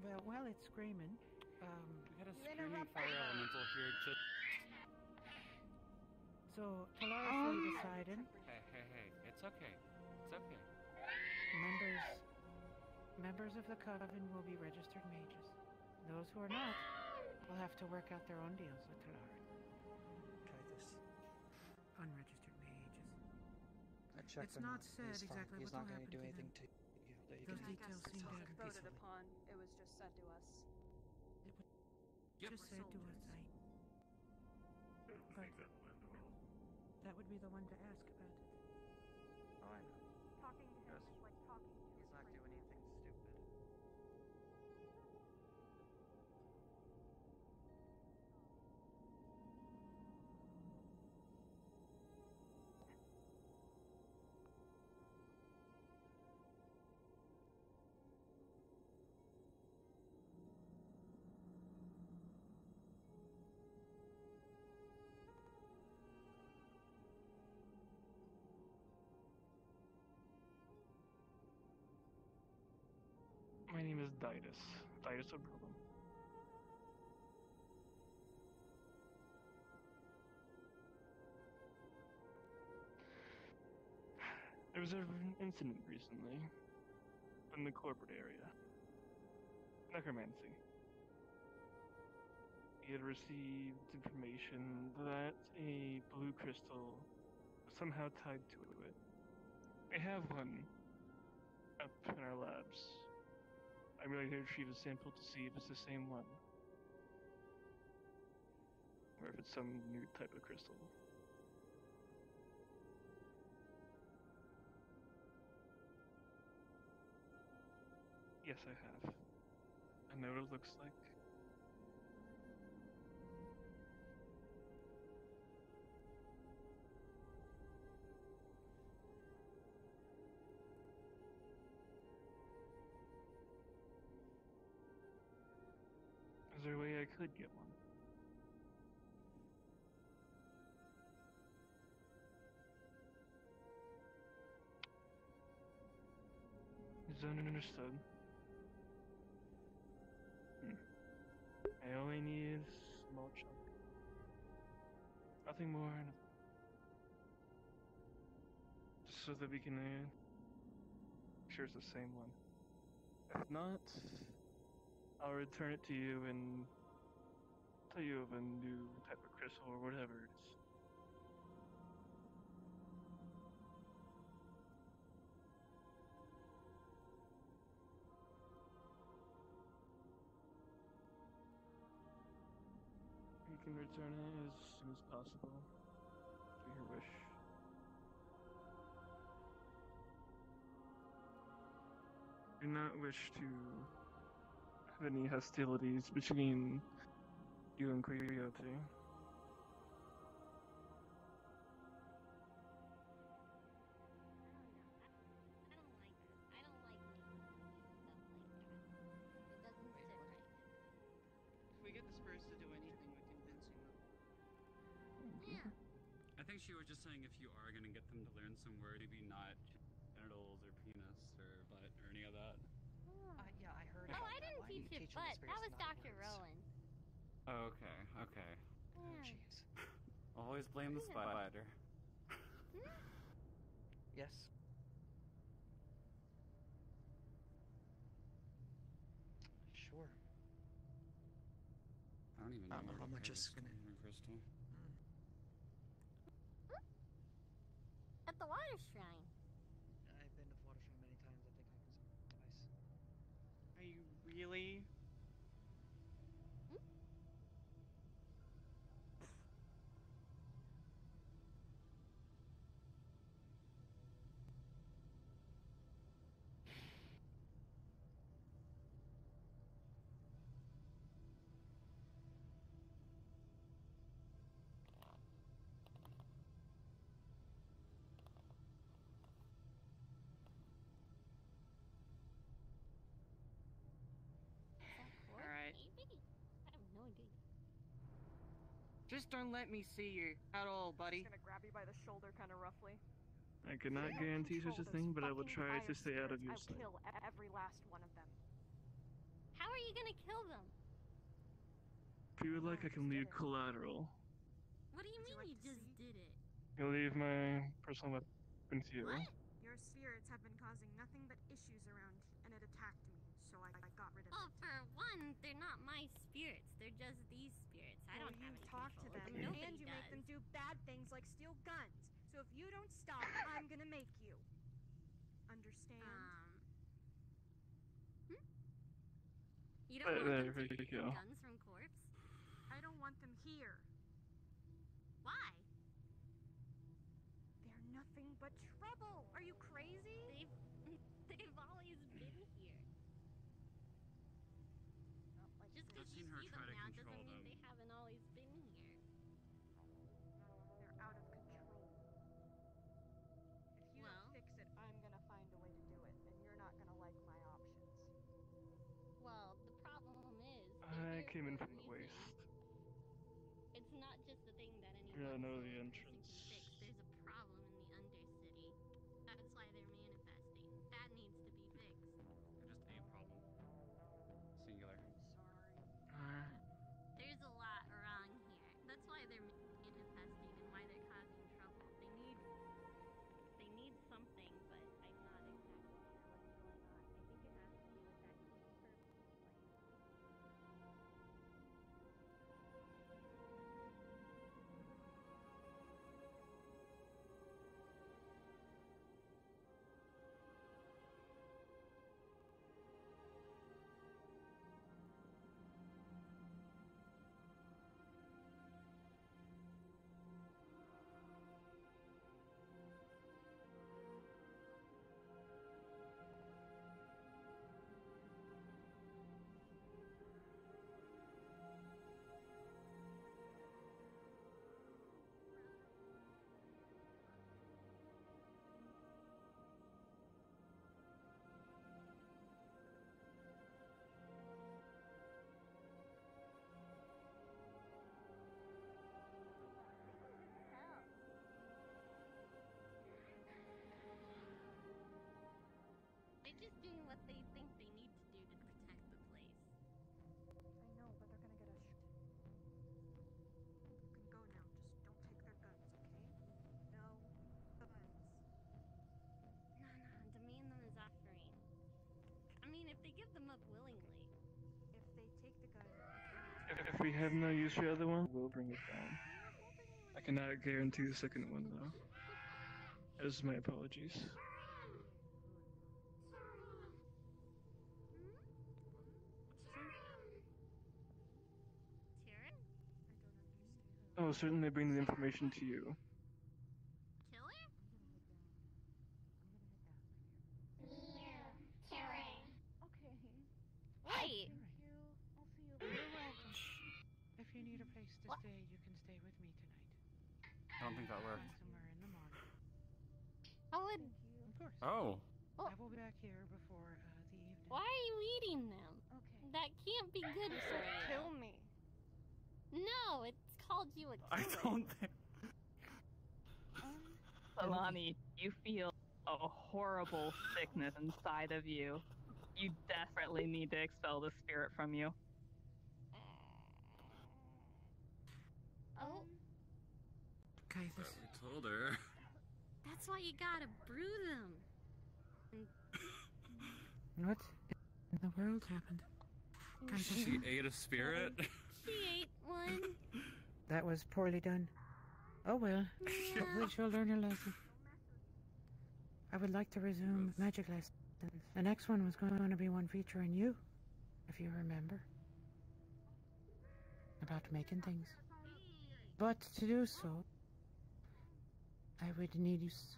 [SPEAKER 4] Well, while it's screaming,
[SPEAKER 6] We got a screaming fire elemental here just...
[SPEAKER 4] so Talaris decided
[SPEAKER 6] Hey, it's okay. It's okay.
[SPEAKER 4] members of the coven will be registered mages. Those who are not will have to work out their own deals with Talaris.
[SPEAKER 8] Kythus.
[SPEAKER 4] Unregistered mages.
[SPEAKER 8] I checked
[SPEAKER 4] It's
[SPEAKER 8] him
[SPEAKER 4] not
[SPEAKER 8] out.
[SPEAKER 4] said
[SPEAKER 8] He's
[SPEAKER 4] exactly
[SPEAKER 8] fine. He's
[SPEAKER 4] what
[SPEAKER 8] not
[SPEAKER 4] will
[SPEAKER 8] going to
[SPEAKER 4] happen
[SPEAKER 8] do
[SPEAKER 4] to
[SPEAKER 8] anything
[SPEAKER 4] them.
[SPEAKER 8] to you. That you
[SPEAKER 4] Those
[SPEAKER 8] can
[SPEAKER 4] details seem
[SPEAKER 8] talk
[SPEAKER 4] to
[SPEAKER 15] voted
[SPEAKER 8] peacefully.
[SPEAKER 15] upon. It was just said to us.
[SPEAKER 4] Just said to us, but that would be the one to ask about it.
[SPEAKER 8] Oh, I know.
[SPEAKER 15] Talking to him is like talking to
[SPEAKER 8] He's not doing anything stupid.
[SPEAKER 11] My name is Dytus. Dytus Oberlin. There was an incident recently in the corporate area. Necromancy. We had received information that a blue crystal was somehow tied to it. We have one up in our labs. I'm really going to retrieve a sample to see if it's the same one. Or if it's some new type of crystal. Yes, I have. I know what it looks like. Is there a way I could get one? Is understood? I only need a small chunk. Nothing more. Just so that we can make sure it's the same one. If not, I'll return it to you and tell you of a new type of crystal or whatever it is. You can return it as soon as possible, to your wish. Do not wish to have any hostilities between you and Coyote.
[SPEAKER 10] If we get the Spurs to do anything with convincing them.
[SPEAKER 6] Yeah. I think she was just saying if you are going to get them to learn some word, maybe not genitals or penis or butt or any of that.
[SPEAKER 8] Yeah, I heard
[SPEAKER 12] Oh,
[SPEAKER 8] about
[SPEAKER 12] I
[SPEAKER 8] that.
[SPEAKER 12] didn't
[SPEAKER 8] Why do
[SPEAKER 12] teach
[SPEAKER 8] you
[SPEAKER 12] you
[SPEAKER 8] teach them
[SPEAKER 12] butt.
[SPEAKER 8] the
[SPEAKER 12] That
[SPEAKER 8] Spurs
[SPEAKER 12] was
[SPEAKER 8] not
[SPEAKER 12] Dr.
[SPEAKER 8] words?
[SPEAKER 12] Rowan.
[SPEAKER 6] Oh, okay.
[SPEAKER 8] Oh, jeez.
[SPEAKER 6] Always blame the spider.
[SPEAKER 8] Yes. Sure.
[SPEAKER 6] I don't even know
[SPEAKER 8] how much is gonna.
[SPEAKER 6] Crystal.
[SPEAKER 12] At the water shrine.
[SPEAKER 8] I've been to the water shrine many times. I think I can twice.
[SPEAKER 10] Are you really Just don't let me see you at all, buddy.
[SPEAKER 15] He's gonna grab you by the shoulder kind of roughly.
[SPEAKER 11] I cannot guarantee such a thing, but I will try to stay out of your
[SPEAKER 15] I'll
[SPEAKER 11] sight.
[SPEAKER 15] kill every last one of them.
[SPEAKER 12] How are you gonna kill them?
[SPEAKER 11] If you would like, I can leave collateral.
[SPEAKER 12] What do you mean you just did it?
[SPEAKER 11] I'll leave my personal weapon to you.
[SPEAKER 12] What?
[SPEAKER 15] Your spirits have been causing nothing but issues around, and it attacked me, so I got rid of
[SPEAKER 12] Well,
[SPEAKER 15] it.
[SPEAKER 12] for one, they're not my spirits. They're just these spirits. I don't have any
[SPEAKER 15] talk to
[SPEAKER 12] control
[SPEAKER 15] them,
[SPEAKER 12] over them.
[SPEAKER 15] and you make them do bad things like steal guns. So if you don't stop, I'm gonna make you. Understand?
[SPEAKER 12] You don't want them to
[SPEAKER 11] There you
[SPEAKER 12] take
[SPEAKER 11] go.
[SPEAKER 12] guns from corpse?
[SPEAKER 15] I don't want them here.
[SPEAKER 12] Why?
[SPEAKER 15] They're nothing but trouble. Are you crazy?
[SPEAKER 12] They've always been here. Just because you
[SPEAKER 6] seen her
[SPEAKER 12] see
[SPEAKER 6] try
[SPEAKER 12] them
[SPEAKER 6] to
[SPEAKER 12] now
[SPEAKER 6] control
[SPEAKER 12] doesn't mean
[SPEAKER 6] them.
[SPEAKER 12] they haven't always been here.
[SPEAKER 15] They're out of control. If you don't fix it, I'm gonna find a way to do it, and you're not gonna like my options.
[SPEAKER 12] Well, the problem is
[SPEAKER 11] I came in from the waist.
[SPEAKER 12] it's not just a thing that anyone
[SPEAKER 11] Yeah, I know the
[SPEAKER 12] can
[SPEAKER 11] entrance.
[SPEAKER 12] fix. There's a problem in the Undercity. That's why they're manifesting. That needs to be fixed.
[SPEAKER 6] Just a problem. Singular.
[SPEAKER 12] Sorry. There's a lot wrong here. That's why they're manifesting and why they're causing trouble. They need something, but I'm not exactly sure what's going on. I think it has to do with that key purpose plan. They're just doing what they think they need to do to protect the place.
[SPEAKER 15] I know, but they're gonna get us. You can go now. Just don't take their guns, okay? No guns.
[SPEAKER 12] No, demand them as offering. I mean, if they give them up willingly.
[SPEAKER 15] If they take the gun,
[SPEAKER 11] If we have no use for the other one, we'll bring it down. I cannot guarantee the second one, though. That is my apologies. I will certainly bring the information to you.
[SPEAKER 12] Killer?
[SPEAKER 14] Okay.
[SPEAKER 12] Wait!
[SPEAKER 14] Thank you. I'll see you
[SPEAKER 4] You're
[SPEAKER 14] later.
[SPEAKER 4] welcome. If you need a place to stay, you can stay with me tonight.
[SPEAKER 6] I don't think that worked.
[SPEAKER 4] Somewhere in the morning.
[SPEAKER 12] I would.
[SPEAKER 4] Of course.
[SPEAKER 6] Oh.
[SPEAKER 4] I will be back here before the evening.
[SPEAKER 12] Why are you eating them?
[SPEAKER 14] Okay.
[SPEAKER 12] That can't be good for you.
[SPEAKER 15] kill me.
[SPEAKER 12] No, it's called you a killer.
[SPEAKER 6] I don't think.
[SPEAKER 7] Alani, you feel a horrible sickness inside of you. You desperately need to expel the spirit from you.
[SPEAKER 12] Oh,
[SPEAKER 9] Kythus.
[SPEAKER 6] We told her.
[SPEAKER 12] that's why you gotta brew them.
[SPEAKER 9] What in the world happened? Kythus.
[SPEAKER 6] She ate a spirit?
[SPEAKER 12] She ate one.
[SPEAKER 9] That was poorly done. Oh well, hopefully she'll learn her lesson. I would like to resume magic lessons. The next one was going to be one featuring you, if you remember. About making things. But to do so, I would need use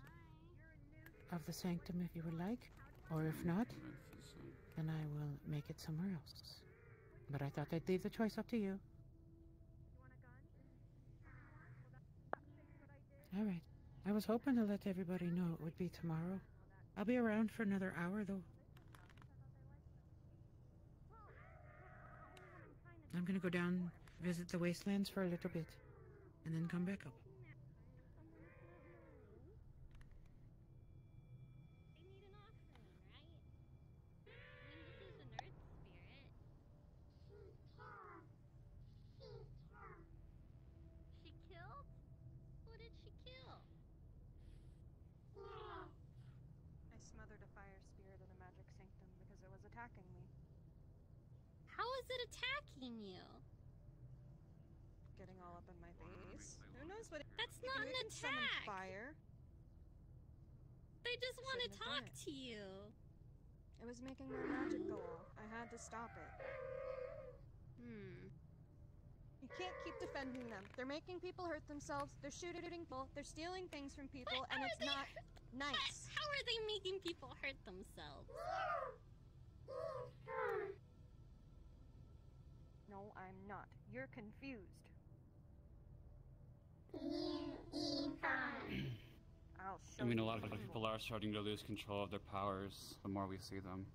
[SPEAKER 9] of the sanctum if you would like, or if not, then I will make it somewhere else. But I thought I'd leave the choice up to you. Alright. I was hoping to let everybody know it would be tomorrow. I'll be around for another hour, though. I'm gonna go down, visit the wastelands for a little bit. and then come back up.
[SPEAKER 12] She killed? Who did she kill?
[SPEAKER 15] I smothered a fire spirit in a magic sanctum because it was attacking me.
[SPEAKER 12] How is it attacking you?
[SPEAKER 15] Getting all up in my face. Who knows what
[SPEAKER 12] That's
[SPEAKER 15] you
[SPEAKER 12] not
[SPEAKER 15] can-
[SPEAKER 12] an
[SPEAKER 15] you can summon
[SPEAKER 12] attack!
[SPEAKER 15] fire.
[SPEAKER 12] They just want to
[SPEAKER 15] Shouldn't have done
[SPEAKER 12] talk
[SPEAKER 15] it.
[SPEAKER 12] to you.
[SPEAKER 15] It was making my magic go off. I had to stop it. You can't keep defending them. They're making people hurt themselves. They're shooting people. They're stealing things from people, and it's not nice.
[SPEAKER 12] How are they making people hurt themselves?
[SPEAKER 15] No, I'm not. You're confused. I'll show
[SPEAKER 6] I mean, a
[SPEAKER 15] you
[SPEAKER 6] lot of
[SPEAKER 15] people.
[SPEAKER 6] people are starting to lose control of their powers the more we see them.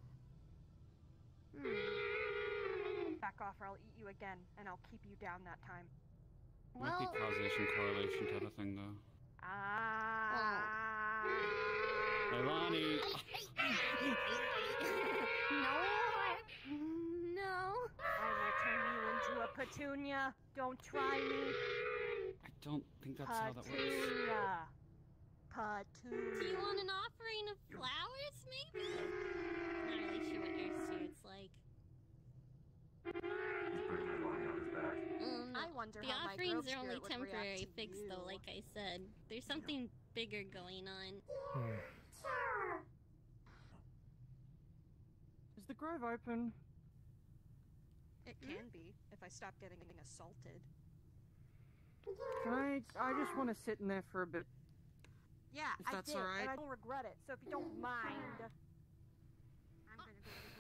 [SPEAKER 15] Back off or I'll eat you again, and I'll keep you down that time.
[SPEAKER 6] Might be causation correlation type of thing, though. Leilani!
[SPEAKER 12] No.
[SPEAKER 15] I will turn you into a petunia. Don't try me.
[SPEAKER 6] I don't think that's how that works.
[SPEAKER 15] Petunia.
[SPEAKER 12] Do you want an offering of flowers, maybe? Not really sure what Earth Spirit's like.
[SPEAKER 15] I wonder
[SPEAKER 12] The
[SPEAKER 15] how my
[SPEAKER 12] offerings
[SPEAKER 15] grove
[SPEAKER 12] are only
[SPEAKER 15] spirit would react
[SPEAKER 12] temporary
[SPEAKER 15] to
[SPEAKER 12] fix, though,
[SPEAKER 15] you.
[SPEAKER 12] like I said. There's something bigger going on.
[SPEAKER 10] Is the grove open?
[SPEAKER 15] It can be, if I stop getting assaulted.
[SPEAKER 10] Can I just want to sit in there for a bit.
[SPEAKER 15] Yeah,
[SPEAKER 10] If
[SPEAKER 15] I
[SPEAKER 10] that's
[SPEAKER 15] did,
[SPEAKER 10] alright.
[SPEAKER 15] and I don't regret it, so if you don't mind... I'm gonna go to the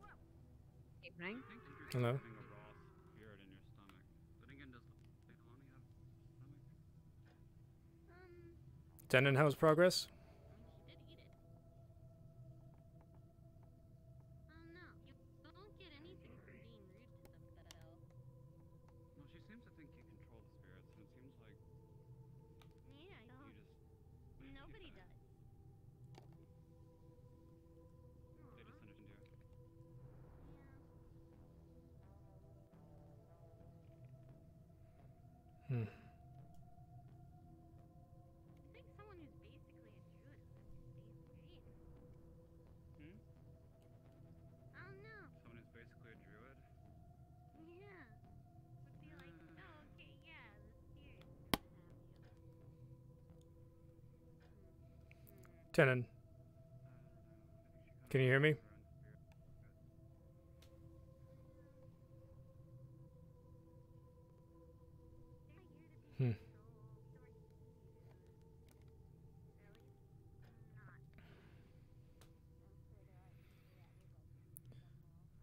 [SPEAKER 15] grove.
[SPEAKER 5] Evening.
[SPEAKER 1] Hello.
[SPEAKER 6] Having a raw spirit in your stomach. But again, does Leilani have stomach?
[SPEAKER 1] Denon, how's progress?
[SPEAKER 12] No, you don't get anything from being rude to them, though.
[SPEAKER 6] Well, she seems to think you control the spirits, and it seems like
[SPEAKER 12] Yeah, I don't.
[SPEAKER 6] you just...
[SPEAKER 12] Nobody does.
[SPEAKER 6] They just understand you.
[SPEAKER 1] Hmm.
[SPEAKER 12] I think someone who's basically a druid would have to speak, right? I don't know.
[SPEAKER 6] Someone who's basically a druid?
[SPEAKER 12] Yeah. Would be like, oh, okay, yeah, the spirit's gonna have you.
[SPEAKER 1] Denon. Can you hear me? Hmm.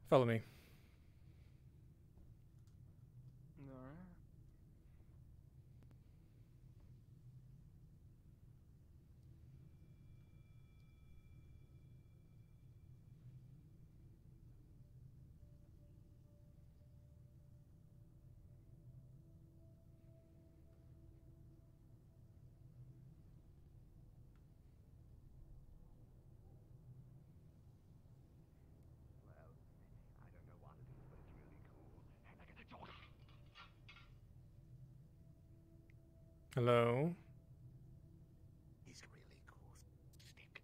[SPEAKER 1] Follow me.
[SPEAKER 11] Alright.
[SPEAKER 1] Hello.
[SPEAKER 16] He's really cool. Stick.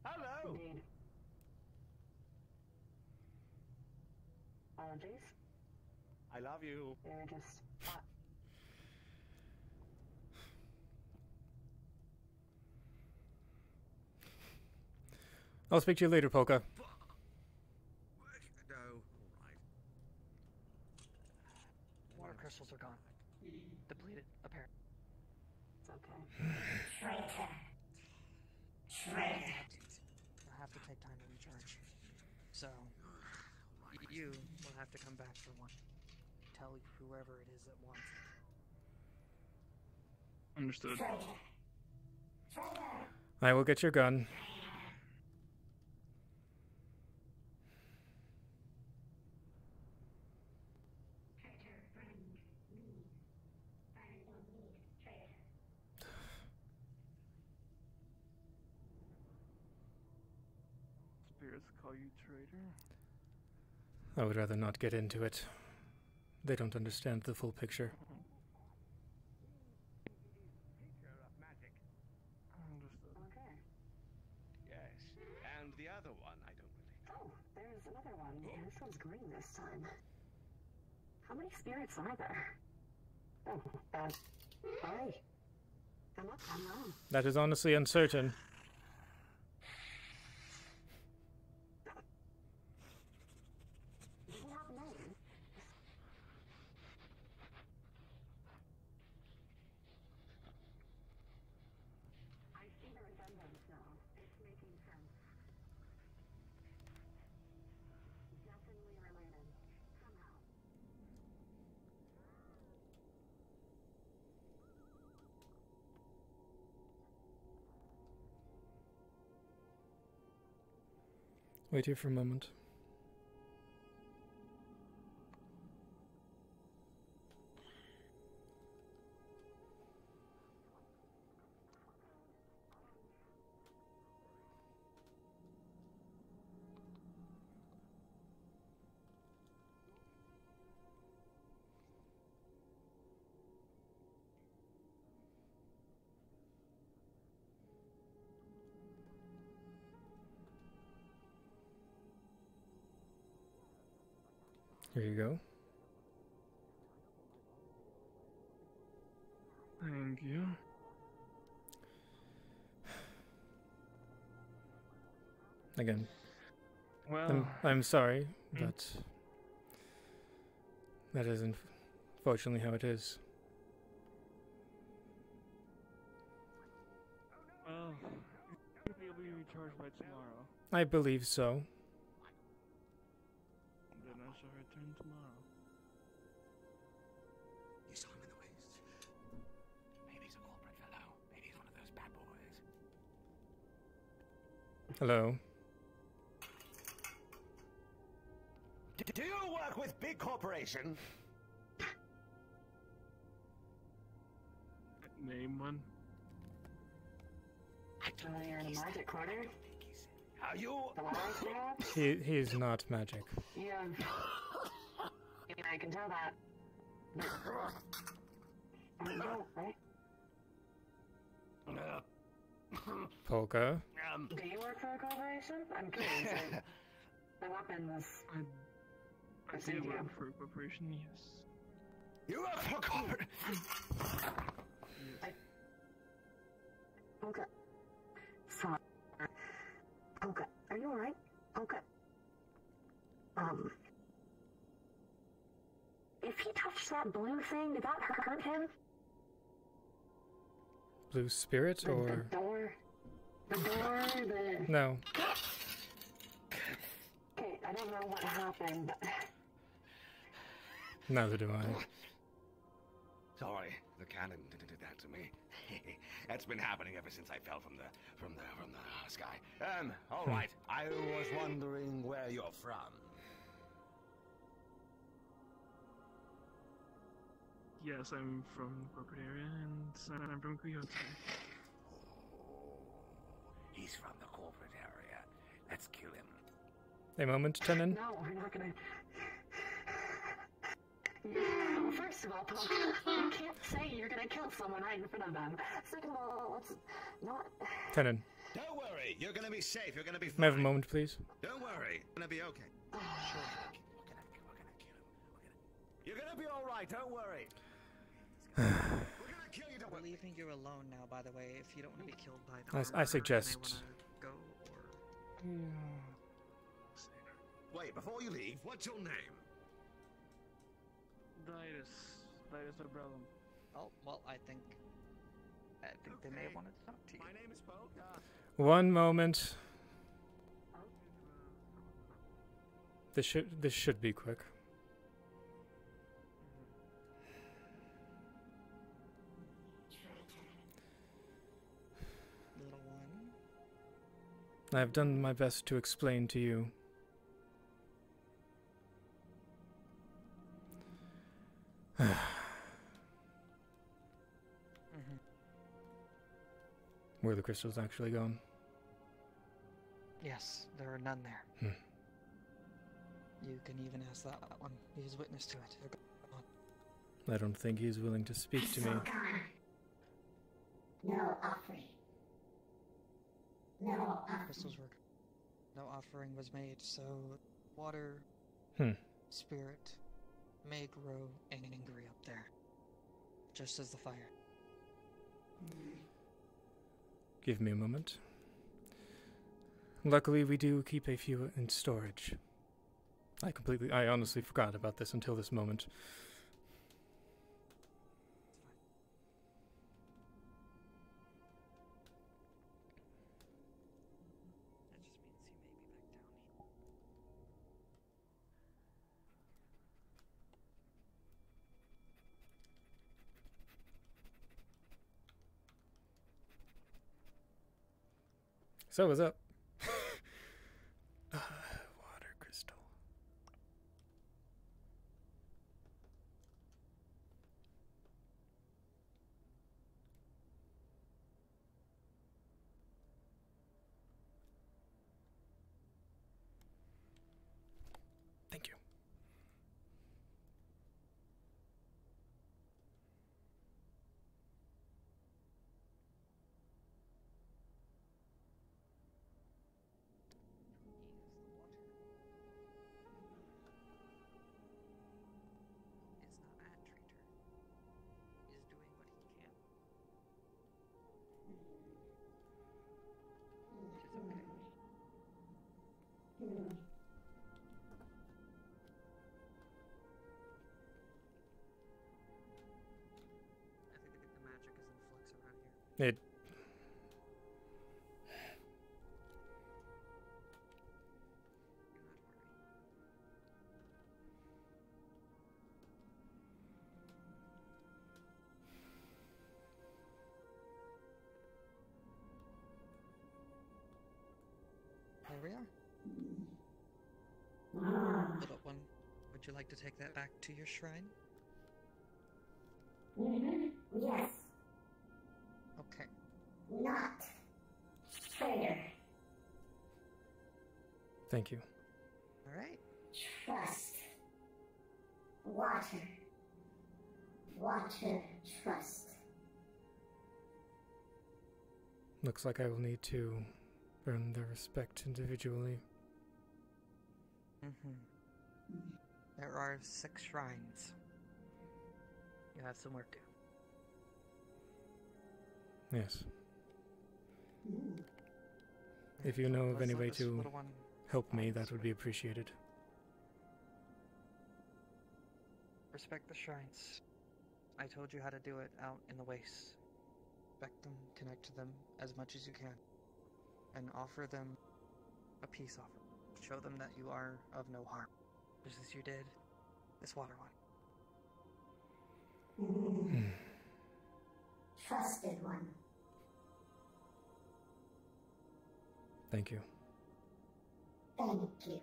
[SPEAKER 16] Hello.
[SPEAKER 17] Indeed. Apologies.
[SPEAKER 16] I love you.
[SPEAKER 17] They're just.
[SPEAKER 1] I'll speak to you later, Polka.
[SPEAKER 16] No. Alright.
[SPEAKER 8] Water crystals are gone. Depleted, apparently.
[SPEAKER 17] It's okay. Traitor. Traitor.
[SPEAKER 8] I have to take time to recharge. So, you will have to come back for one. Tell whoever it is that wants it.
[SPEAKER 11] Understood.
[SPEAKER 1] I will get your gun.
[SPEAKER 11] spirits call you traitor?
[SPEAKER 1] I would rather not get into it. They don't understand the full picture.
[SPEAKER 16] Okay. Yes, and the other one, I don't really.
[SPEAKER 17] Oh, there's another one. And this one's green this time. How many spirits are there? Oh, hi. I'm up, I'm wrong.
[SPEAKER 1] That is honestly uncertain.
[SPEAKER 17] Do you have a name? I see the resemblance now. It's making sense. Definitely related. Somehow.
[SPEAKER 1] Wait here for a moment. Here you go.
[SPEAKER 11] Thank you.
[SPEAKER 1] Again.
[SPEAKER 11] Well,
[SPEAKER 1] I'm sorry, but that is unfortunately how it is.
[SPEAKER 11] well, you'll be recharged by tomorrow.
[SPEAKER 1] I believe so.
[SPEAKER 11] Then I shall return tomorrow.
[SPEAKER 16] You saw him in the waist. Maybe he's a corporate fellow. Maybe he's one of those bad boys.
[SPEAKER 1] Hello.
[SPEAKER 16] Do you work with big corporation?
[SPEAKER 11] Name one.
[SPEAKER 17] You're in a magic quarter?
[SPEAKER 16] Are you?
[SPEAKER 17] Talaris, perhaps?
[SPEAKER 1] He is not magic.
[SPEAKER 17] Yeah. I can tell that. You don't, right?
[SPEAKER 1] Polka.
[SPEAKER 17] Do you work for a corporation? I'm curious. The weapon was...
[SPEAKER 11] I do work for a corporation, yes.
[SPEAKER 16] You work for a corporation?
[SPEAKER 17] Polka. Sorry. Polka, are you alright? Polka. If he touched that blue thing, did that hurt him?
[SPEAKER 1] Blue spirit or...
[SPEAKER 17] The door... The door, the...
[SPEAKER 1] No.
[SPEAKER 17] Okay, I don't know what happened, but...
[SPEAKER 1] Neither do I.
[SPEAKER 16] Sorry, the cannon did that to me. That's been happening ever since I fell from the sky. All right. I was wondering where you're from.
[SPEAKER 11] Yes, I'm from the corporate area, and I'm from Kythus.
[SPEAKER 16] He's from the corporate area. Let's kill him.
[SPEAKER 1] A moment, Tenon.
[SPEAKER 17] No, we're not gonna... Well, first of all, Polka, you can't say you're gonna kill someone right in front of them. Second of all, let's not...
[SPEAKER 1] Tenon.
[SPEAKER 16] Don't worry, you're gonna be safe, you're gonna be fine.
[SPEAKER 1] May I have a moment, please?
[SPEAKER 16] Don't worry, you're gonna be okay. Sure. We're gonna kill him. You're gonna be alright, don't worry. We're gonna kill you, don't
[SPEAKER 8] We're
[SPEAKER 16] worry.
[SPEAKER 8] leaving you alone now, by the way, if you don't want to be killed by the
[SPEAKER 1] I suggest...
[SPEAKER 8] Go, or...
[SPEAKER 16] Wait, before you leave, what's your name?
[SPEAKER 11] Kythus Tolem.
[SPEAKER 8] Oh, well, I think they may have wanted to talk to you.
[SPEAKER 16] My name is Polka.
[SPEAKER 1] One moment. This should be quick.
[SPEAKER 8] Little one.
[SPEAKER 1] I have done my best to explain to you. Where the crystal's actually gone.
[SPEAKER 8] Yes, there are none there.
[SPEAKER 1] Hmm.
[SPEAKER 8] You can even ask that one. He is witness to it. They're gone.
[SPEAKER 1] I don't think he's willing to speak to me.
[SPEAKER 17] No offering. No offering.
[SPEAKER 8] Crystals were. No offering was made, so water spirit may grow angry up there, just as the fire.
[SPEAKER 1] Give me a moment. Luckily, we do keep a few in storage. I honestly forgot about this until this moment. So what's up? Water crystal. Thank you. It.
[SPEAKER 8] There we are. Little one, would you like to take that back to your shrine?
[SPEAKER 17] Yes.
[SPEAKER 8] Okay.
[SPEAKER 17] Not traitor.
[SPEAKER 1] Thank you.
[SPEAKER 8] All right.
[SPEAKER 17] Trust. Water. Water trust.
[SPEAKER 1] Looks like I will need to earn their respect individually.
[SPEAKER 8] There are 6 shrines. You have some work to do.
[SPEAKER 1] Yes. If you know of any way to help me, that would be appreciated.
[SPEAKER 8] Respect the shrines. I told you how to do it out in the wastes. Respect them, connect to them as much as you can, and offer them a peace offer. Show them that you are of no harm, just as you did this water one.
[SPEAKER 17] Trusted one.
[SPEAKER 1] Thank you.
[SPEAKER 17] Thank you.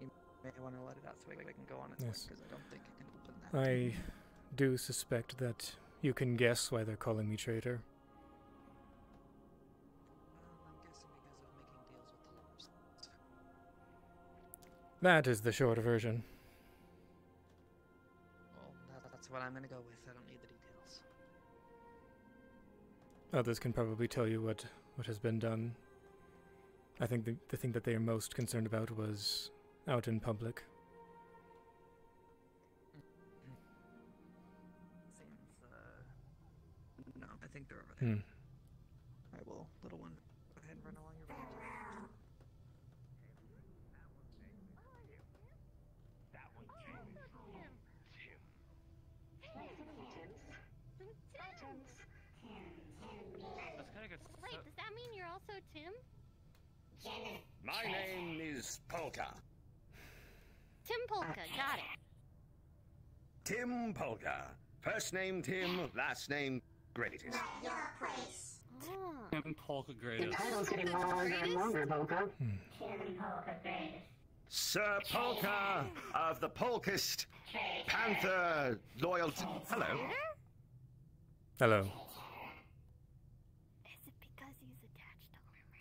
[SPEAKER 8] You may want to let it out so we can go on it,
[SPEAKER 1] Yes.
[SPEAKER 8] because I don't think it can open that.
[SPEAKER 1] I do suspect that you can guess why they're calling me traitor.
[SPEAKER 8] I'm guessing because of making deals with the lords.
[SPEAKER 1] That is the short version.
[SPEAKER 8] Well, that's what I'm gonna go with. I don't need the details.
[SPEAKER 1] Others can probably tell you what has been done. I think the thing that they are most concerned about was out in public.
[SPEAKER 8] Seems, no, I think they're over there.
[SPEAKER 1] Hmm.
[SPEAKER 8] I will, little one. Go ahead and run along your way.
[SPEAKER 12] Wait, does that mean you're also Tim?
[SPEAKER 16] My name is Polka.
[SPEAKER 12] Tim Polka, got it.
[SPEAKER 16] Tim Polka. First name Tim, last name Greatest.
[SPEAKER 17] Your place.
[SPEAKER 6] Tim Polka
[SPEAKER 17] The
[SPEAKER 6] Greatest.
[SPEAKER 17] title's getting longer and longer, Polka. Tim Polka Greatest.
[SPEAKER 16] Sir Polka of the Polkist Panther Loyalty. Hello.
[SPEAKER 1] Hello.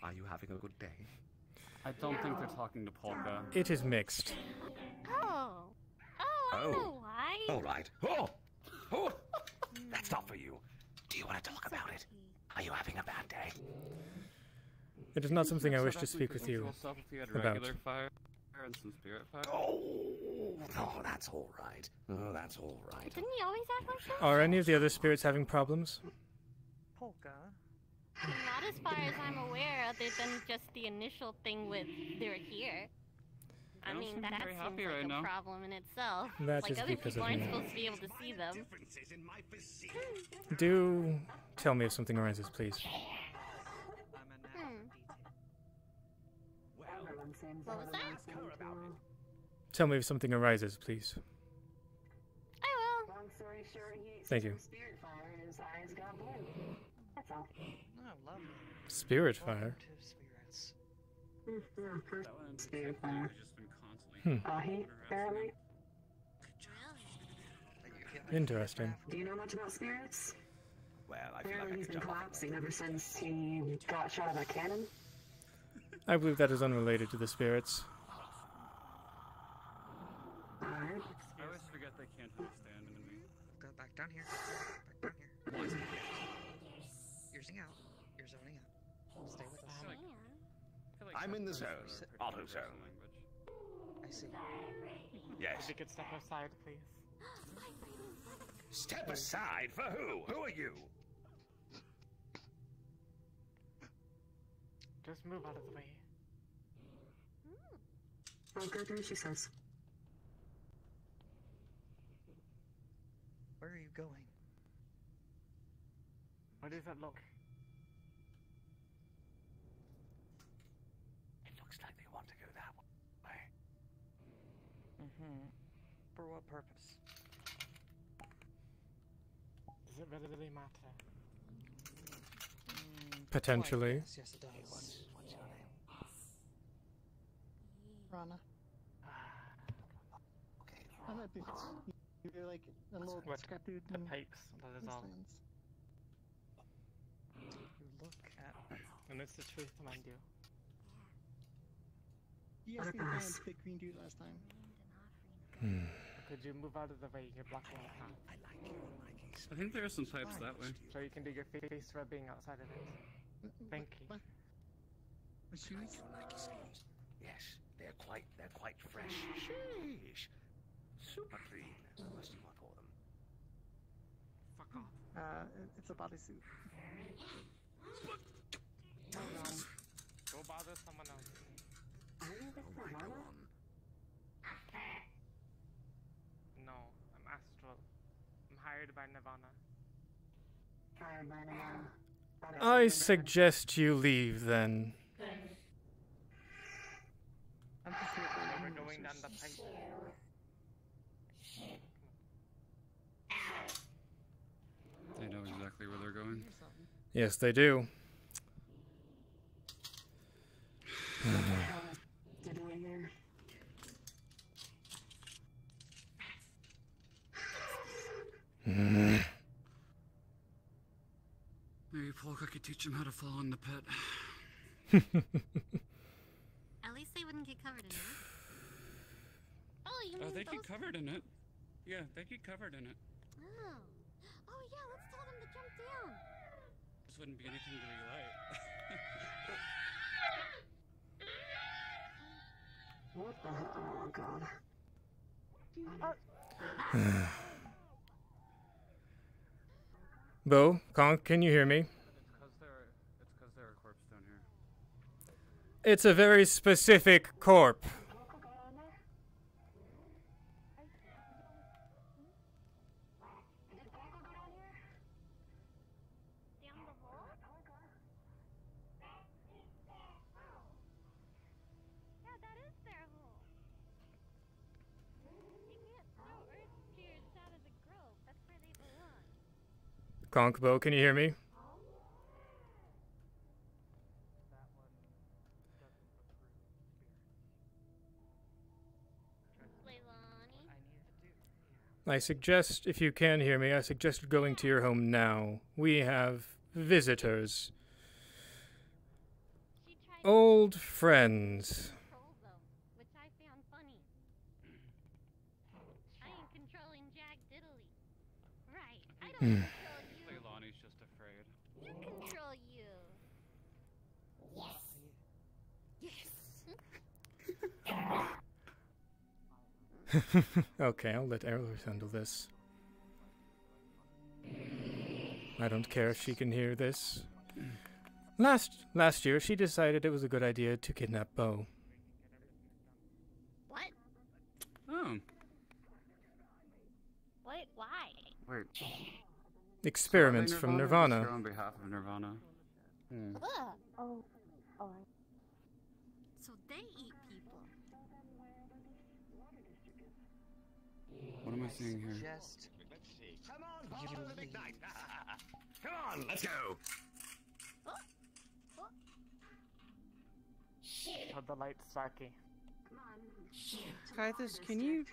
[SPEAKER 16] Are you having a good day?
[SPEAKER 6] I don't think they're talking to Polka.
[SPEAKER 1] It is mixed.
[SPEAKER 12] Oh. Oh, I know why.
[SPEAKER 16] All right. Oh! Oh! That's not for you. Do you want to talk about it? Are you having a bad day?
[SPEAKER 1] It is not something I wish to speak with you
[SPEAKER 6] If you had
[SPEAKER 1] about.
[SPEAKER 6] regular fire and some spirit fire.
[SPEAKER 16] Oh, that's all right. Oh, that's all right.
[SPEAKER 12] Didn't he always act like that?
[SPEAKER 1] Are any of the other spirits having problems?
[SPEAKER 8] Polka.
[SPEAKER 12] Not as far as I'm aware, other than just the initial thing with they're here. I
[SPEAKER 6] don't
[SPEAKER 12] mean,
[SPEAKER 6] seem
[SPEAKER 12] that
[SPEAKER 6] very
[SPEAKER 12] seems
[SPEAKER 6] happy
[SPEAKER 12] like
[SPEAKER 6] right
[SPEAKER 12] a
[SPEAKER 6] now.
[SPEAKER 12] problem in itself.
[SPEAKER 1] That
[SPEAKER 12] Like,
[SPEAKER 1] is
[SPEAKER 12] other
[SPEAKER 1] because
[SPEAKER 12] people
[SPEAKER 1] of
[SPEAKER 12] aren't
[SPEAKER 1] me.
[SPEAKER 12] supposed to be able to see them.
[SPEAKER 1] Do tell me if something arises, please.
[SPEAKER 12] What was that?
[SPEAKER 1] Tell me if something arises, please.
[SPEAKER 12] I will.
[SPEAKER 17] Long story short, he
[SPEAKER 1] Thank you.
[SPEAKER 17] spirit fire and his eyes got blue. That's all.
[SPEAKER 8] Oh, lovely.
[SPEAKER 1] Spirit fire.
[SPEAKER 8] Spirits.
[SPEAKER 17] Spirit fire.
[SPEAKER 1] Hmm.
[SPEAKER 17] He apparently.
[SPEAKER 1] Interesting.
[SPEAKER 17] Do you know much about spirits?
[SPEAKER 16] Well, I feel like
[SPEAKER 17] Apparently
[SPEAKER 16] I
[SPEAKER 17] he's
[SPEAKER 16] could
[SPEAKER 17] been
[SPEAKER 16] jump off.
[SPEAKER 17] collapsing ever since he got shot by a cannon.
[SPEAKER 1] I believe that is unrelated to the spirits.
[SPEAKER 17] Alright.
[SPEAKER 6] I always forget they can't understand enemy.
[SPEAKER 8] Go back down here. Back down here. You're zoning out. You're zoning out. Stay with us.
[SPEAKER 16] I'm in the zone. Auto zone.
[SPEAKER 8] I see.
[SPEAKER 16] Yes.
[SPEAKER 18] If you could step aside, please.
[SPEAKER 16] Step aside for who? Who are you?
[SPEAKER 18] Just move out of the way.
[SPEAKER 17] Oh, good news, she says.
[SPEAKER 8] Where are you going?
[SPEAKER 18] Where does that look?
[SPEAKER 16] It looks like they want to go that way.
[SPEAKER 8] Mm-hmm. For what purpose?
[SPEAKER 18] Does it really matter?
[SPEAKER 1] Potentially.
[SPEAKER 8] Yes, it does.
[SPEAKER 16] What's your name?
[SPEAKER 19] Rana.
[SPEAKER 16] Okay.
[SPEAKER 19] I'm a bit. You're like a little
[SPEAKER 18] What?
[SPEAKER 19] scrap dude.
[SPEAKER 18] The pipes, that is all.
[SPEAKER 8] You look at.
[SPEAKER 18] And it's the truth, mind you.
[SPEAKER 19] You asked me to find a big green dude last time.
[SPEAKER 18] Could you move out of the way? You're blocking the path.
[SPEAKER 6] I think there are some pipes that way.
[SPEAKER 18] So you can do your face rubbing outside of it. Thank you.
[SPEAKER 19] What? My shoes?
[SPEAKER 16] Yes, they're quite fresh. Sheesh. Super clean. What do you want for them?
[SPEAKER 18] Fuck off.
[SPEAKER 19] It's a bodysuit.
[SPEAKER 18] Go bother someone else.
[SPEAKER 16] Oh my god.
[SPEAKER 18] No, I'm astral. I'm hired by Nirvana.
[SPEAKER 17] Hired by Nirvana.
[SPEAKER 1] I suggest you leave then.
[SPEAKER 18] I'm just here for we're going down the pipe.
[SPEAKER 6] They know exactly where they're going.
[SPEAKER 1] Yes, they do.
[SPEAKER 6] Maybe Polka could teach him how to fall in the pit.
[SPEAKER 12] At least they wouldn't get covered in it. Oh, you
[SPEAKER 6] Oh,
[SPEAKER 12] mean
[SPEAKER 6] they
[SPEAKER 12] those...
[SPEAKER 6] get covered in it. Yeah, they get covered in it.
[SPEAKER 12] Oh. Oh, yeah, let's tell them to jump down.
[SPEAKER 6] This wouldn't be anything to be light.
[SPEAKER 17] What the hell? Oh, God.
[SPEAKER 1] Bo, Conk, can you hear me?
[SPEAKER 6] It's because there are corpse down here.
[SPEAKER 1] It's a very specific corp.
[SPEAKER 12] Down the hole? Yeah, that is their hole. You can't throw earth spirits out of the grove. That's where they belong.
[SPEAKER 1] Conk, Bo, can you hear me? I suggest, if you can hear me, I suggest going to your home now. We have visitors.
[SPEAKER 12] She
[SPEAKER 1] old friends.
[SPEAKER 12] Which I found funny. I ain't controlling Jack Diddley. Right. I don't control you.
[SPEAKER 6] Leilani's just afraid.
[SPEAKER 12] You control you. Yes.
[SPEAKER 1] Okay, I'll let Eros handle this. I don't care if she can hear this. Last year, she decided it was a good idea to kidnap Bo.
[SPEAKER 12] What?
[SPEAKER 6] Oh.
[SPEAKER 12] What? Why?
[SPEAKER 6] Wait.
[SPEAKER 1] Experiments
[SPEAKER 6] So are they
[SPEAKER 1] from
[SPEAKER 6] Nirvana?
[SPEAKER 1] Nirvana.
[SPEAKER 6] Or on behalf of Nirvana.
[SPEAKER 12] Oh. Oh. So they eat people.
[SPEAKER 6] What am I seeing here?
[SPEAKER 8] Just
[SPEAKER 16] Come on, follow the big night. Come on, let's go.
[SPEAKER 18] Oh, the light's Sarky.
[SPEAKER 10] Kythus, can you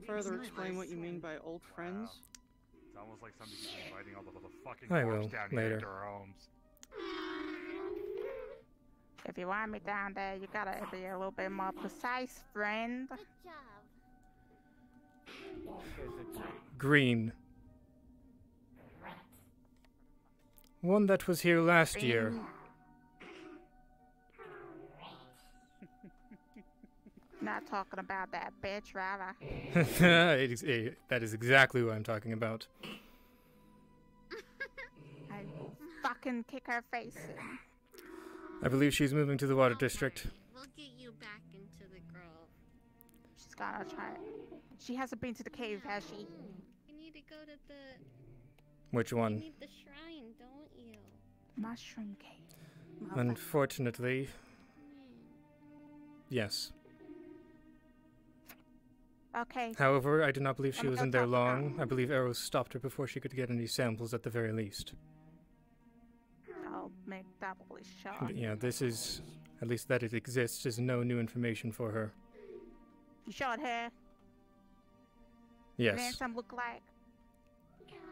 [SPEAKER 10] further explain what you mean by old friends?
[SPEAKER 20] It's almost like somebody's inviting all the fucking
[SPEAKER 1] I
[SPEAKER 20] dwarves
[SPEAKER 1] will,
[SPEAKER 20] down here
[SPEAKER 1] later.
[SPEAKER 20] into our homes.
[SPEAKER 3] If you want me down there, you gotta be a little bit more precise, friend.
[SPEAKER 12] Good job.
[SPEAKER 1] Green. One that was here last year.
[SPEAKER 3] Not talking about that bitch, rather.
[SPEAKER 1] That is exactly what I'm talking about.
[SPEAKER 3] I will fucking kick her face in.
[SPEAKER 1] I believe she's moving to the Water District.
[SPEAKER 12] We'll get you back into the grove.
[SPEAKER 3] She's gonna try it. She hasn't been to the cave, has she?
[SPEAKER 12] You need to go to the...
[SPEAKER 1] Which
[SPEAKER 12] You
[SPEAKER 1] one?
[SPEAKER 12] need the shrine, don't you?
[SPEAKER 3] Mushroom cave.
[SPEAKER 1] Unfortunately, yes.
[SPEAKER 3] Okay.
[SPEAKER 1] However, I do not believe she
[SPEAKER 3] I'm
[SPEAKER 1] was
[SPEAKER 3] gonna
[SPEAKER 1] in there
[SPEAKER 3] talk to her.
[SPEAKER 1] long. I believe Eros stopped her before she could get any samples at the very least.
[SPEAKER 3] I'll make doubly sure.
[SPEAKER 1] But yeah, this is, at least that it exists, is no new information for her.
[SPEAKER 3] You short hair.
[SPEAKER 1] Yes.
[SPEAKER 3] Handsome look like.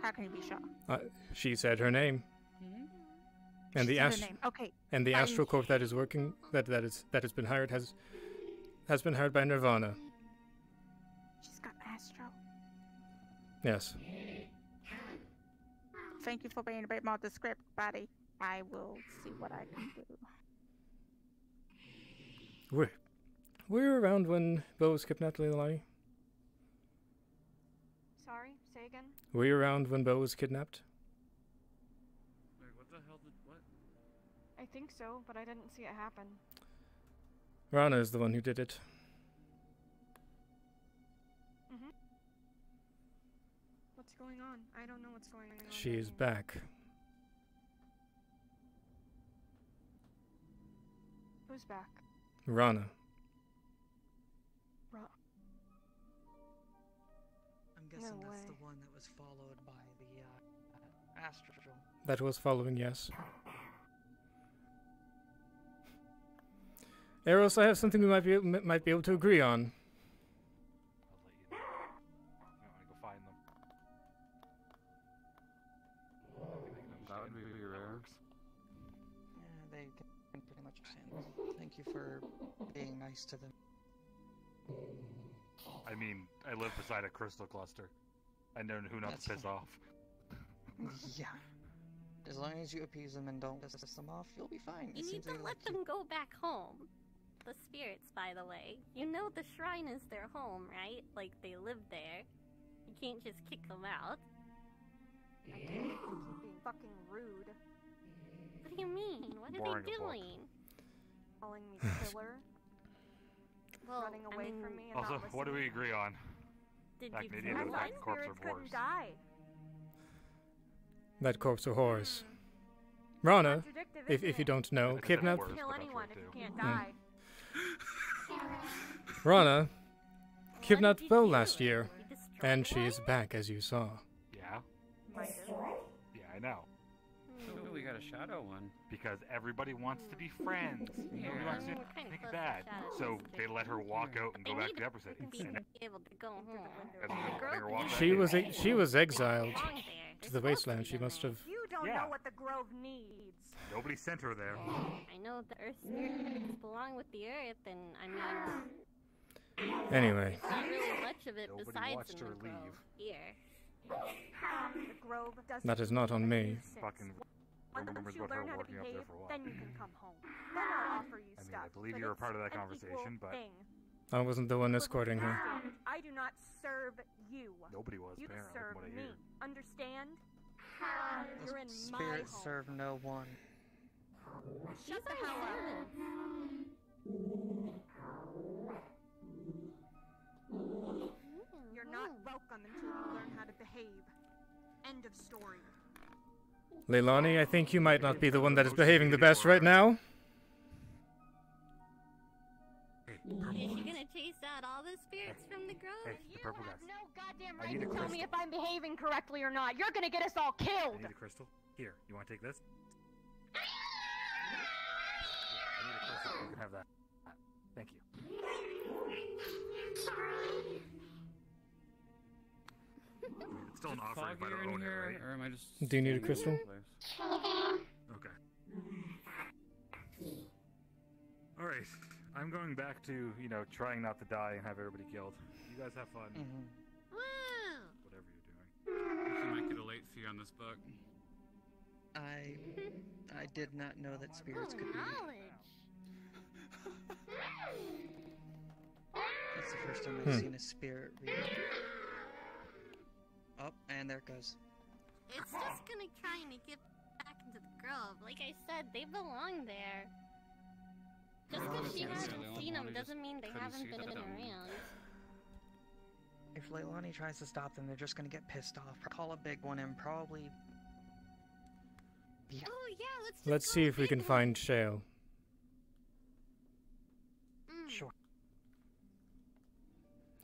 [SPEAKER 3] How can you be sure?
[SPEAKER 1] She said her name. And
[SPEAKER 3] She
[SPEAKER 1] the
[SPEAKER 3] said her name. Okay.
[SPEAKER 1] and the
[SPEAKER 3] Fine.
[SPEAKER 1] Astral Corp that is working that has been hired has been hired by Nirvana.
[SPEAKER 3] She's got Astro.
[SPEAKER 1] Yes.
[SPEAKER 3] Thank you for being a bit more descriptive, buddy. I will see what I can do.
[SPEAKER 1] Were you around when Bo was kidnapped, Leilani?
[SPEAKER 15] Sorry, say again?
[SPEAKER 1] Were you around when Bo was kidnapped?
[SPEAKER 6] Wait, what the hell did what?
[SPEAKER 15] I think so, but I didn't see it happen.
[SPEAKER 1] Rana is the one who did it.
[SPEAKER 15] Mm-hmm. What's going on? I don't know what's going on.
[SPEAKER 1] She is back.
[SPEAKER 15] Who's back?
[SPEAKER 1] Rana.
[SPEAKER 8] I'm guessing
[SPEAKER 15] No
[SPEAKER 8] that's
[SPEAKER 15] way.
[SPEAKER 8] the one that was followed by the Astral.
[SPEAKER 1] That was following, yes. Eros, I have something we might be able to agree on.
[SPEAKER 20] I'll let you know. You want to go find them?
[SPEAKER 6] That would be rare.
[SPEAKER 8] Yeah, they can pretty much understand. Thank you for being nice to them.
[SPEAKER 20] I mean, I live beside a crystal cluster. I know who not
[SPEAKER 8] That's
[SPEAKER 20] to piss
[SPEAKER 8] fine.
[SPEAKER 20] off.
[SPEAKER 8] Yeah. As long as you appease them and don't piss them off, you'll be fine.
[SPEAKER 12] You
[SPEAKER 8] It
[SPEAKER 12] need
[SPEAKER 8] seems
[SPEAKER 12] to
[SPEAKER 8] they
[SPEAKER 12] let
[SPEAKER 8] like
[SPEAKER 12] them go back home. The spirits, by the way. You know the shrine is their home, right? Like, they live there. You can't just kick them out.
[SPEAKER 15] I did. Keep being fucking rude.
[SPEAKER 12] What do you mean? What are
[SPEAKER 20] Boring
[SPEAKER 12] they
[SPEAKER 20] as fuck.
[SPEAKER 12] doing?
[SPEAKER 15] Calling me killer.
[SPEAKER 12] Well,
[SPEAKER 15] running away from me and
[SPEAKER 20] Also,
[SPEAKER 15] not
[SPEAKER 20] what do we
[SPEAKER 15] listening.
[SPEAKER 20] agree on?
[SPEAKER 12] Did
[SPEAKER 20] Back
[SPEAKER 12] you
[SPEAKER 20] in
[SPEAKER 12] kill
[SPEAKER 20] India,
[SPEAKER 15] I
[SPEAKER 20] those
[SPEAKER 12] one?
[SPEAKER 15] thought
[SPEAKER 20] back corpse
[SPEAKER 15] spirits
[SPEAKER 20] are
[SPEAKER 15] couldn't
[SPEAKER 20] whores.
[SPEAKER 15] die.
[SPEAKER 1] That corpse of horrors. Rana,
[SPEAKER 15] Contradictive,
[SPEAKER 1] if
[SPEAKER 15] isn't
[SPEAKER 1] you
[SPEAKER 15] it?
[SPEAKER 1] don't know,
[SPEAKER 20] I said
[SPEAKER 1] kidnapped.
[SPEAKER 20] worse,
[SPEAKER 15] Kill
[SPEAKER 20] but that's
[SPEAKER 15] anyone
[SPEAKER 20] right
[SPEAKER 15] if you
[SPEAKER 20] too.
[SPEAKER 15] can't
[SPEAKER 1] Mm.
[SPEAKER 15] die.
[SPEAKER 1] Rana kidnapped
[SPEAKER 12] did
[SPEAKER 1] Bo
[SPEAKER 12] you
[SPEAKER 1] last
[SPEAKER 12] do?
[SPEAKER 1] year,
[SPEAKER 12] You destroyed
[SPEAKER 1] and she
[SPEAKER 12] one?
[SPEAKER 1] is back, as you saw.
[SPEAKER 20] Yeah?
[SPEAKER 15] Might have.
[SPEAKER 20] Yeah, I know.
[SPEAKER 6] Oh, we got a shadow one.
[SPEAKER 20] Because everybody wants to be friends. Nobody wants to
[SPEAKER 12] We're kinda
[SPEAKER 20] make
[SPEAKER 12] close
[SPEAKER 20] it
[SPEAKER 12] to
[SPEAKER 20] bad.
[SPEAKER 12] Shadow
[SPEAKER 20] So
[SPEAKER 12] District.
[SPEAKER 20] they let her walk out and
[SPEAKER 12] They
[SPEAKER 20] go back
[SPEAKER 12] need
[SPEAKER 20] to the upper city.
[SPEAKER 12] to
[SPEAKER 20] And
[SPEAKER 12] be able to go home.
[SPEAKER 20] That's what
[SPEAKER 12] The
[SPEAKER 20] they
[SPEAKER 12] girl
[SPEAKER 20] were walking
[SPEAKER 12] didn't
[SPEAKER 1] She
[SPEAKER 20] back
[SPEAKER 1] was
[SPEAKER 20] in.
[SPEAKER 1] she was exiled
[SPEAKER 12] belong there.
[SPEAKER 1] to
[SPEAKER 12] They're
[SPEAKER 1] the
[SPEAKER 12] supposed to
[SPEAKER 1] wasteland.
[SPEAKER 12] be
[SPEAKER 1] She
[SPEAKER 12] in
[SPEAKER 1] must
[SPEAKER 12] there.
[SPEAKER 1] have
[SPEAKER 15] You
[SPEAKER 21] don't
[SPEAKER 22] Yeah.
[SPEAKER 21] know what the Grove needs.
[SPEAKER 22] Nobody sent her there.
[SPEAKER 12] I know the Earth spirits belong with the Earth, and I mean,
[SPEAKER 1] Anyway.
[SPEAKER 12] there's not really much of it
[SPEAKER 22] Nobody
[SPEAKER 12] besides
[SPEAKER 22] watched
[SPEAKER 12] in the
[SPEAKER 22] her
[SPEAKER 12] Grove
[SPEAKER 22] leave.
[SPEAKER 12] here.
[SPEAKER 21] The Grove doesn't
[SPEAKER 1] That is not on me.
[SPEAKER 21] make sense.
[SPEAKER 22] Fucking
[SPEAKER 21] Once
[SPEAKER 22] remembers
[SPEAKER 21] you
[SPEAKER 22] what her
[SPEAKER 21] learn how to
[SPEAKER 22] working up there
[SPEAKER 21] behave,
[SPEAKER 22] for what.
[SPEAKER 21] then you can come home. Then I'll offer you
[SPEAKER 22] I mean,
[SPEAKER 21] stuff.
[SPEAKER 22] I believe
[SPEAKER 21] but
[SPEAKER 22] you were
[SPEAKER 21] it's
[SPEAKER 22] part of that
[SPEAKER 21] an
[SPEAKER 22] conversation,
[SPEAKER 21] equal
[SPEAKER 22] but
[SPEAKER 21] thing.
[SPEAKER 1] I wasn't the one escorting her.
[SPEAKER 21] I do not serve you.
[SPEAKER 22] Nobody was,
[SPEAKER 21] You
[SPEAKER 22] apparently,
[SPEAKER 21] serve
[SPEAKER 22] from what I
[SPEAKER 21] me.
[SPEAKER 22] hear.
[SPEAKER 21] Understand? You're in my
[SPEAKER 8] Spirits
[SPEAKER 21] home.
[SPEAKER 8] serve no one.
[SPEAKER 21] Shut the hell up. You're not welcome until you learn how to behave. End of story.
[SPEAKER 1] Leilani, I think you might not be the one that is behaving the best right now.
[SPEAKER 12] Is she gonna chase out all the spirits from the Grove?
[SPEAKER 22] Hey, the purple guys.
[SPEAKER 21] No goddamn
[SPEAKER 22] I
[SPEAKER 21] right
[SPEAKER 22] need
[SPEAKER 21] to
[SPEAKER 22] a
[SPEAKER 21] tell me
[SPEAKER 22] crystal.
[SPEAKER 21] if I'm behaving correctly or not. You're gonna get us all
[SPEAKER 22] I
[SPEAKER 21] killed.
[SPEAKER 22] need a crystal. Here, you want to take this? Yeah, I need a crystal. You can have that. Thank you. It's still an offering if I don't own it, right?
[SPEAKER 6] Or am I just...
[SPEAKER 1] Do you need a crystal?
[SPEAKER 22] Okay. Alright, I'm going back to, trying not to die and have everybody killed. You guys have fun. Whatever you're doing.
[SPEAKER 6] You might get a late fee on this book.
[SPEAKER 8] I did not know that spirits could be. That's the first time I've seen a spirit read. Oh, and there it goes.
[SPEAKER 12] It's just gonna trying to get back into the Grove. Like I said, they belong there. Just because she hasn't seen them doesn't mean they haven't been around.
[SPEAKER 8] If Leilani tries to stop them, they're just gonna get pissed off. Call a big one and probably... Yeah.
[SPEAKER 12] Oh yeah,
[SPEAKER 1] Let's see if we can find Shale.
[SPEAKER 8] Sure.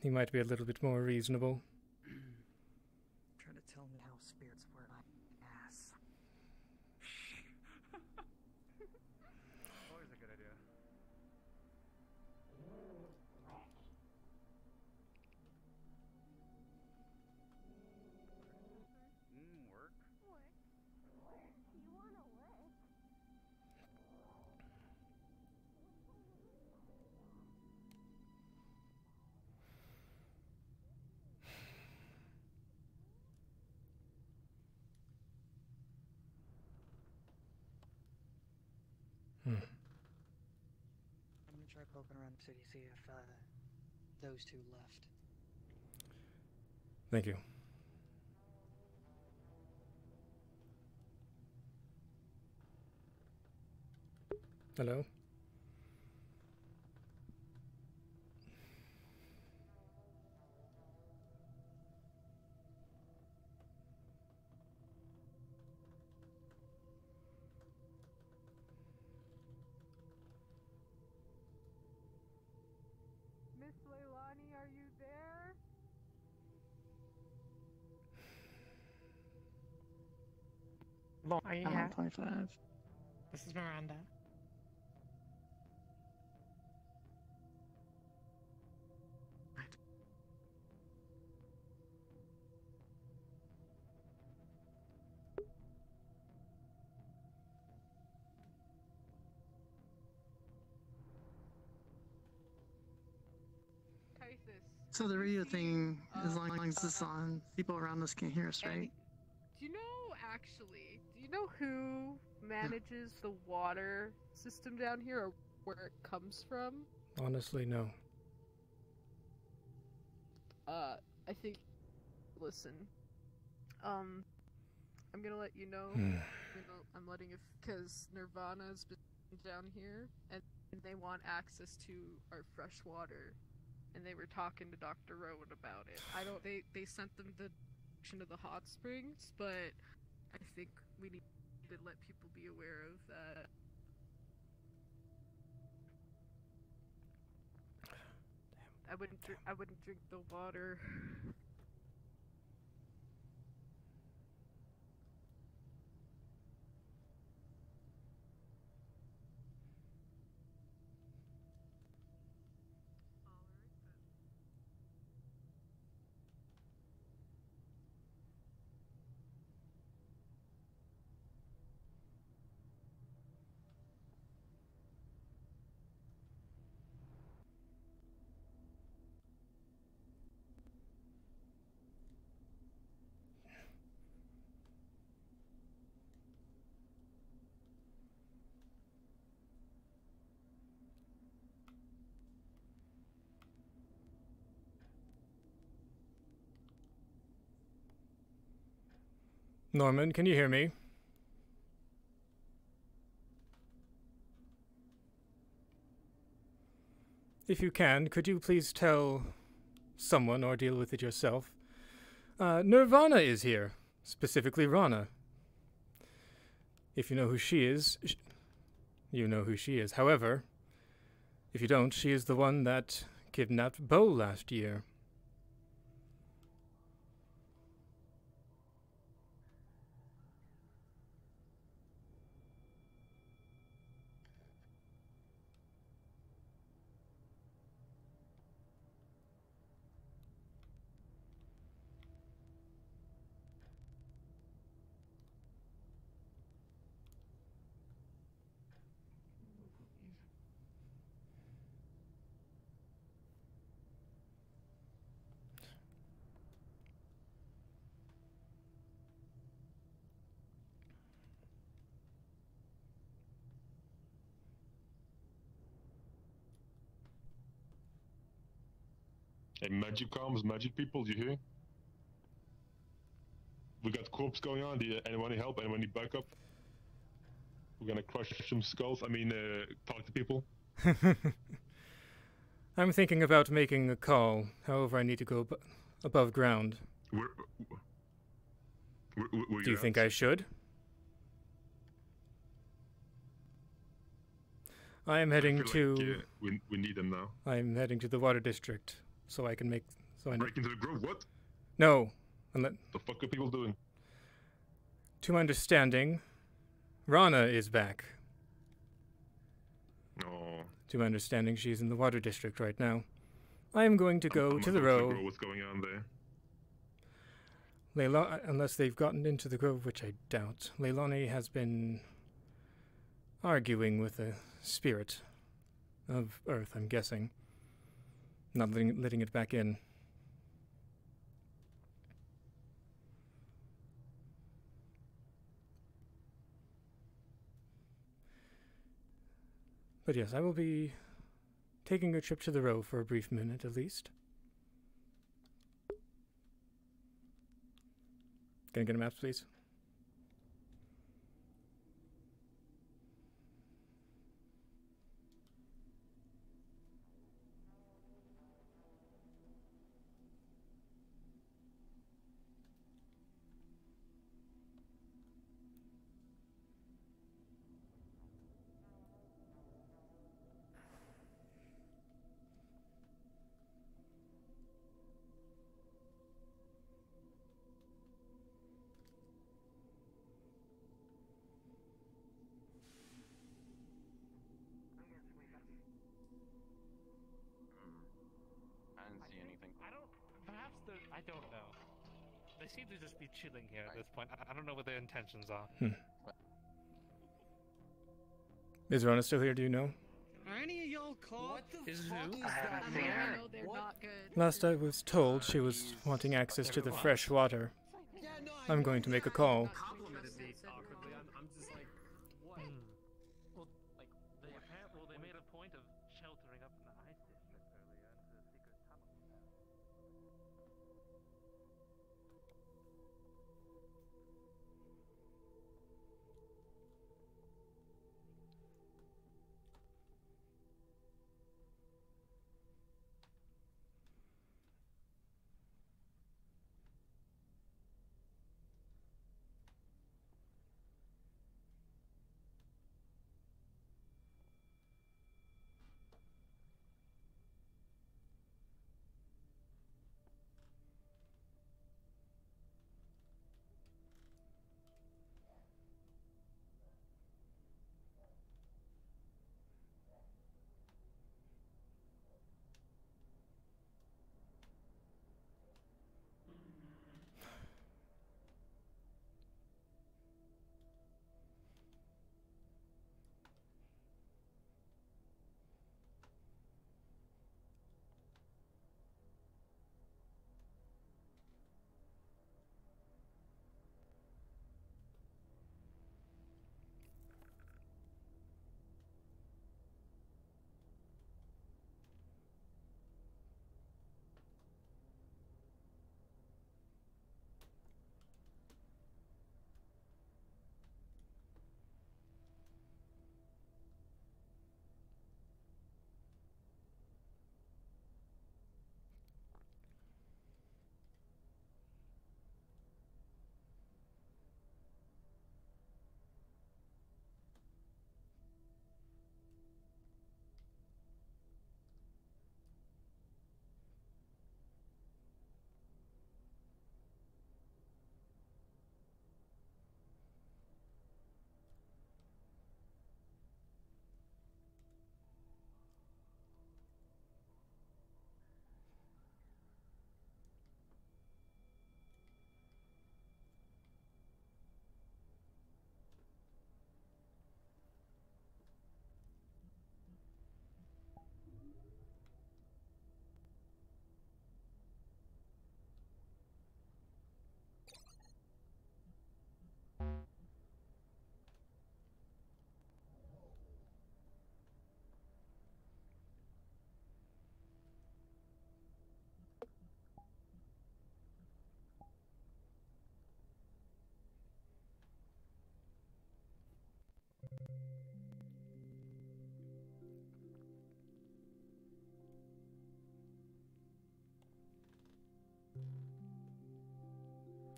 [SPEAKER 1] He might be a little bit more reasonable.
[SPEAKER 8] Try to tell me how spirits work. Ass.
[SPEAKER 22] Always a good idea.
[SPEAKER 6] Work?
[SPEAKER 12] You wanna work?
[SPEAKER 8] I'm gonna try poking around the city, see if those two left.
[SPEAKER 1] Thank you. Hello?
[SPEAKER 4] Miss Leilani, are you there?
[SPEAKER 19] Are you here? 25. This is Miranda. So the radio thing, as long as it's on, people around us can't hear us, right?
[SPEAKER 10] Do you know, actually, do you know who manages the water system down here, or where it comes from?
[SPEAKER 1] Honestly, no.
[SPEAKER 10] I think, listen, I'm gonna let you know, I'm letting it, because Nirvana's been down here, and they want access to our fresh water. And they were talking to Dr. Rowan about it. They sent them the direction of the hot springs, but I think we need to let people be aware of that. I wouldn't drink the water.
[SPEAKER 1] Norman, can you hear me? If you can, could you please tell someone or deal with it yourself? Nirvana is here, specifically Rana. If you know who she is, you know who she is. However, if you don't, she is the one that kidnapped Bo last year.
[SPEAKER 2] Hey, magic comes, magic people, you hear? We got corpse going on. Anyone need help? Anyone need backup? We're gonna crush some skulls. I mean, talk to people.
[SPEAKER 1] I'm thinking about making a call. However, I need to go above ground.
[SPEAKER 2] Where
[SPEAKER 1] Do you think I should? I am heading to...
[SPEAKER 2] Like, we need them now.
[SPEAKER 1] I am heading to the water district, so I can make...
[SPEAKER 2] Break into the grove, what?
[SPEAKER 1] No.
[SPEAKER 2] The fuck are people doing?
[SPEAKER 1] To my understanding, Rana is back.
[SPEAKER 2] Oh.
[SPEAKER 1] To my understanding, she's in the water district right now. I am going to go to the row.
[SPEAKER 2] What's going on there?
[SPEAKER 1] Unless they've gotten into the grove, which I doubt. Leilani has been arguing with the spirit of Earth, I'm guessing. Not letting it back in. But yes, I will be taking a trip to the row for a brief minute at least. Can I get a map, please?
[SPEAKER 20] I didn't see anything.
[SPEAKER 13] I don't know. They seem to just be chilling here at this point. I don't know what their intentions are.
[SPEAKER 1] Is Rona still here, do you know?
[SPEAKER 23] Are any of y'all caught? What the fuck is
[SPEAKER 7] I haven't seen her.
[SPEAKER 5] No, they're not good.
[SPEAKER 1] Last I was told, she was wanting access to the fresh water. I'm going to make a call.
[SPEAKER 13] Complimented me awkwardly. I'm just like, what? Well, like, they made a point of sheltering up in the ice district earlier into the secret tunnel.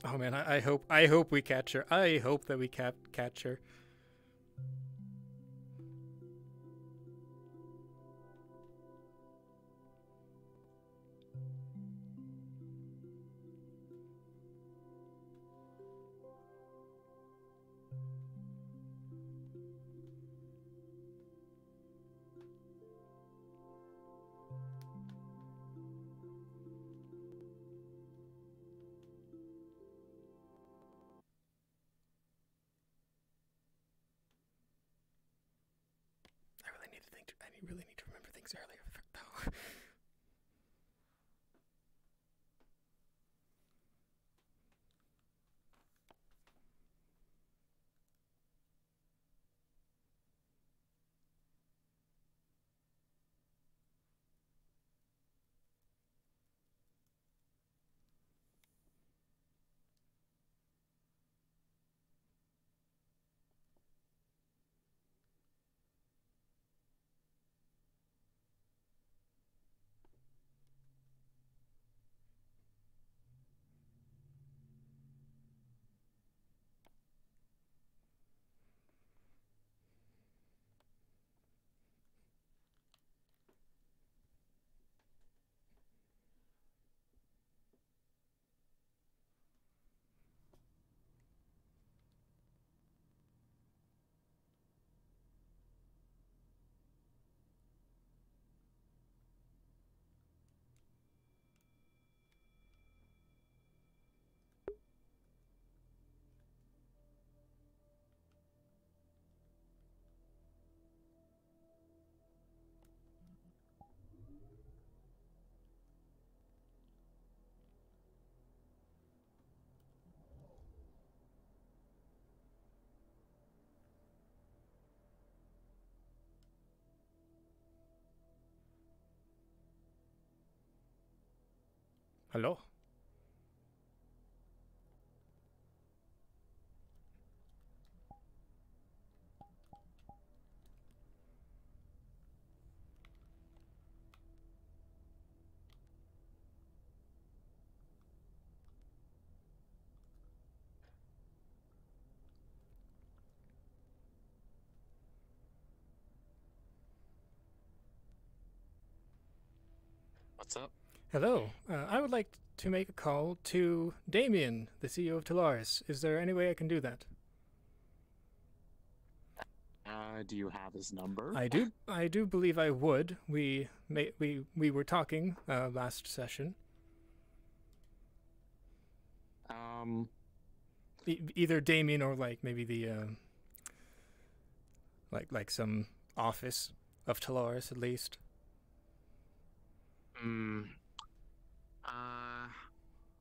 [SPEAKER 1] Oh man, I hope we catch her. I hope that we catch her. I really need to remember things earlier, though. Hello?
[SPEAKER 9] What's up?
[SPEAKER 1] Hello. I would like to make a call to Damien, the CEO of Talaris. Is there any way I can do that?
[SPEAKER 9] Do you have his number?
[SPEAKER 1] I do believe I would. We were talking last session. Either Damien or like maybe the like some office of Talaris at least.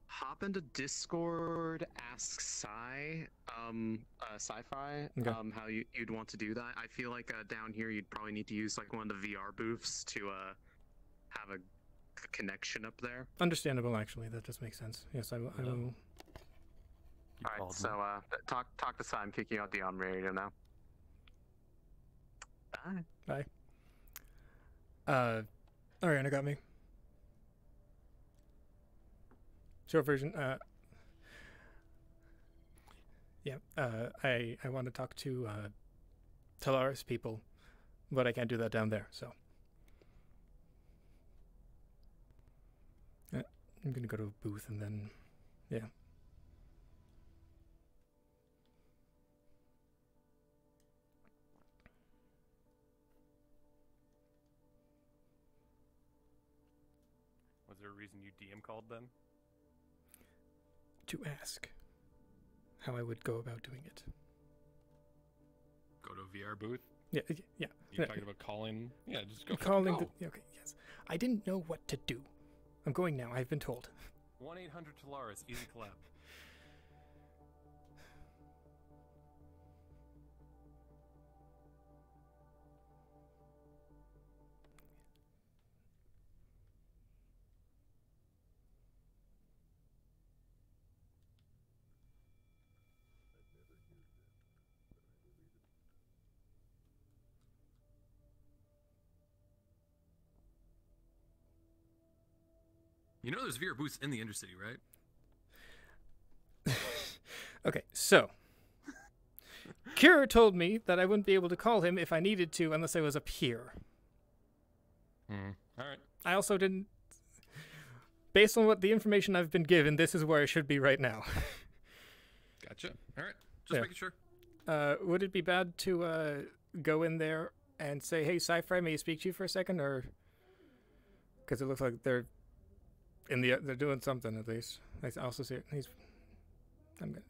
[SPEAKER 9] Hop into Discord, ask Sci-Fi,
[SPEAKER 1] Okay.
[SPEAKER 9] how you'd want to do that. I feel like down here you'd probably need to use like one of the VR booths to have a connection up there.
[SPEAKER 1] Understandable, actually. That does make sense. Yes, I will.
[SPEAKER 9] Alright, so talk to Sci. I'm kicking out the radio now. Bye.
[SPEAKER 1] Bye. Ariana got me. Short version. Yeah. I want to talk to Talaris people, but I can't do that down there. So I'm gonna go to a booth and then, yeah.
[SPEAKER 11] Was there a reason you DM called them?
[SPEAKER 1] To ask how I would go about doing it.
[SPEAKER 11] Go to a VR booth?
[SPEAKER 1] Yeah.
[SPEAKER 11] You're talking about calling? Yeah, just go.
[SPEAKER 1] Calling. Okay, yes. I didn't know what to do. I'm going now. I've been told.
[SPEAKER 11] 1-800 Talaris. Easy collab. You know there's VR booths in the Intercity, right?
[SPEAKER 1] Okay, so Cure told me that I wouldn't be able to call him if I needed to unless I was up here.
[SPEAKER 11] All right.
[SPEAKER 1] I also didn't. Based on what the information I've been given, this is where I should be right now.
[SPEAKER 11] Gotcha. All right. Just making sure.
[SPEAKER 1] Would it be bad to go in there and say, "Hey, Sci-Fi, may I speak to you for a second?" Or because it looks like they're doing something at least. I also see it. I'm good.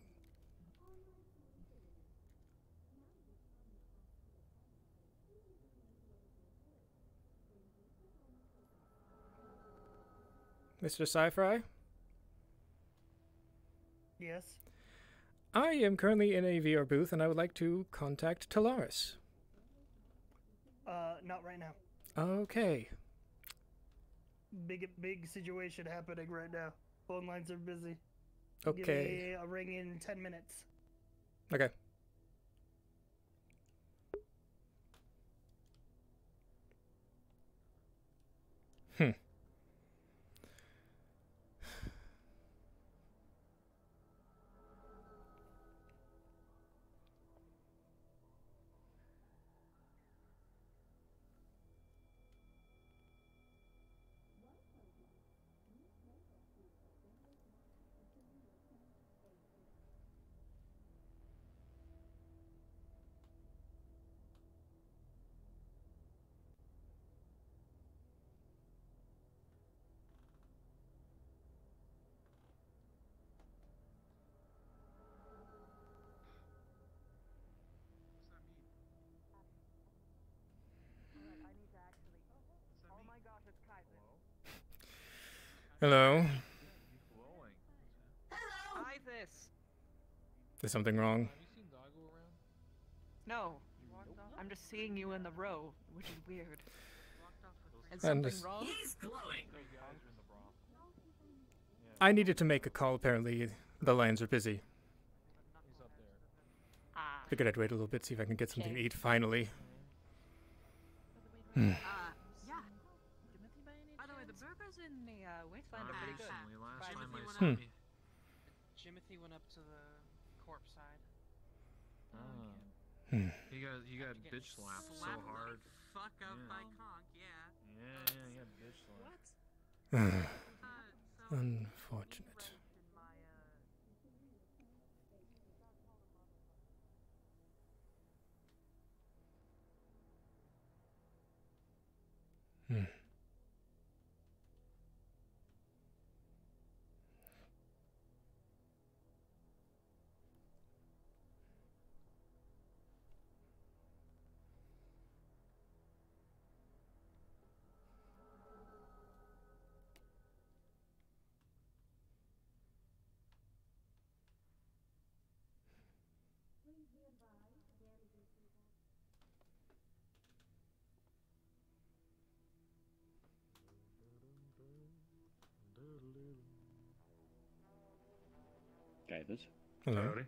[SPEAKER 1] Mr. Sci-Fi?
[SPEAKER 14] Yes.
[SPEAKER 1] I am currently in a VR booth and I would like to contact Talaris.
[SPEAKER 14] Not right now.
[SPEAKER 1] Okay.
[SPEAKER 14] Big situation happening right now. Phone lines are busy.
[SPEAKER 1] Okay.
[SPEAKER 14] Give me a ring in 10 minutes.
[SPEAKER 1] Okay. Hello.
[SPEAKER 8] Kythus!
[SPEAKER 1] Is something wrong?
[SPEAKER 8] No. I'm just seeing you in the row, which is weird. Is
[SPEAKER 1] And
[SPEAKER 8] something wrong?
[SPEAKER 13] He's glowing!
[SPEAKER 1] I needed to make a call. Apparently, the lines are busy. Figured I'd wait a little bit, see if I can get something to eat finally.
[SPEAKER 8] Yeah. By the way, the burgers in the wasteland are pretty good.
[SPEAKER 13] Jimothy went up to the corpse side.
[SPEAKER 9] You got bitch slapped so hard.
[SPEAKER 6] Fuck up by Conk, yeah.
[SPEAKER 9] Yeah, you got bitch slapped.
[SPEAKER 1] Unfortunate.
[SPEAKER 16] Kythus.
[SPEAKER 1] Hello.
[SPEAKER 16] Howdy.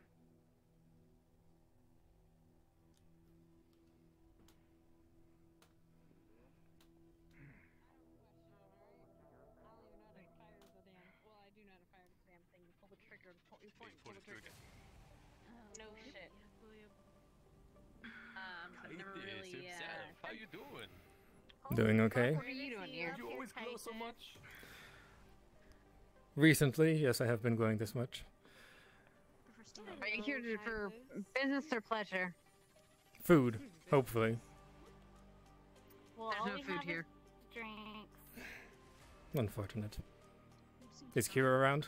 [SPEAKER 5] No shit. Never
[SPEAKER 20] Kythus
[SPEAKER 5] really,
[SPEAKER 20] himself. How you doing?
[SPEAKER 1] Doing okay?
[SPEAKER 5] What are you doing here?
[SPEAKER 20] You always glow so much.
[SPEAKER 1] Recently, yes, I have been glowing this much.
[SPEAKER 5] Are you here for business or pleasure?
[SPEAKER 1] Food, hopefully.
[SPEAKER 12] Well,
[SPEAKER 5] There's
[SPEAKER 12] all
[SPEAKER 5] no
[SPEAKER 12] we
[SPEAKER 5] food
[SPEAKER 12] have
[SPEAKER 5] here.
[SPEAKER 12] is drinks.
[SPEAKER 1] Unfortunate. Is Kira around?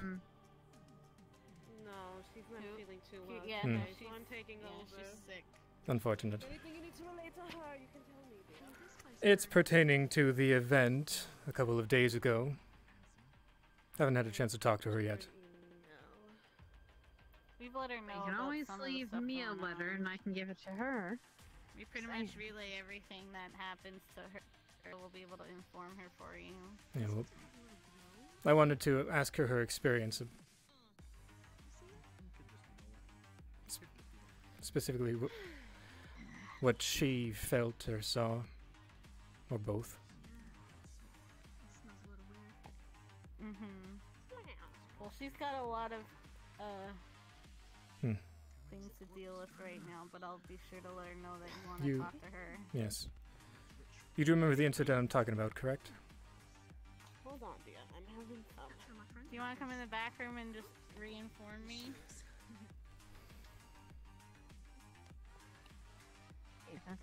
[SPEAKER 10] No, she's not feeling too well.
[SPEAKER 12] Yeah,
[SPEAKER 1] Hmm.
[SPEAKER 12] no,
[SPEAKER 10] So I'm taking over.
[SPEAKER 12] she's sick.
[SPEAKER 1] Unfortunate.
[SPEAKER 10] Anything you need to relate to her, you can tell me, dear.
[SPEAKER 1] It's pertaining to the event a couple of days ago. Haven't had a chance to talk to her yet.
[SPEAKER 12] We've let her know.
[SPEAKER 5] You can
[SPEAKER 12] about
[SPEAKER 5] always
[SPEAKER 12] some of the
[SPEAKER 5] leave
[SPEAKER 12] stuff
[SPEAKER 5] me a
[SPEAKER 12] going
[SPEAKER 5] letter
[SPEAKER 12] on.
[SPEAKER 5] and I can give it to her.
[SPEAKER 12] We pretty much relay everything that happens to her. We'll be able to inform her for you.
[SPEAKER 1] Yeah, well, I wanted to ask her experience. Specifically, what she felt or saw, or both.
[SPEAKER 12] Well, she's got a lot of things to deal with right now, but I'll be sure to let her know that you want to
[SPEAKER 1] You-
[SPEAKER 12] talk to her.
[SPEAKER 1] Yes. You do remember the incident I'm talking about, correct?
[SPEAKER 16] Hold on, dear. I'm having fun.
[SPEAKER 12] Do you want to come in the back room and just re-inform me?
[SPEAKER 7] Yes.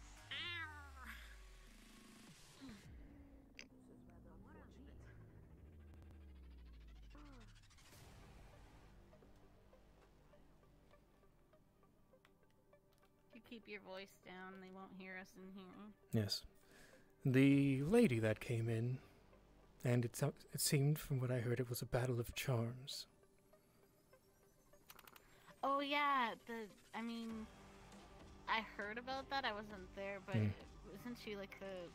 [SPEAKER 12] If you keep your voice down, they won't hear us in here.
[SPEAKER 1] Yes. The lady that came in, and it seemed from what I heard it was a battle of charms.
[SPEAKER 12] Oh yeah, I mean, I heard about that. I wasn't there, but isn't she like the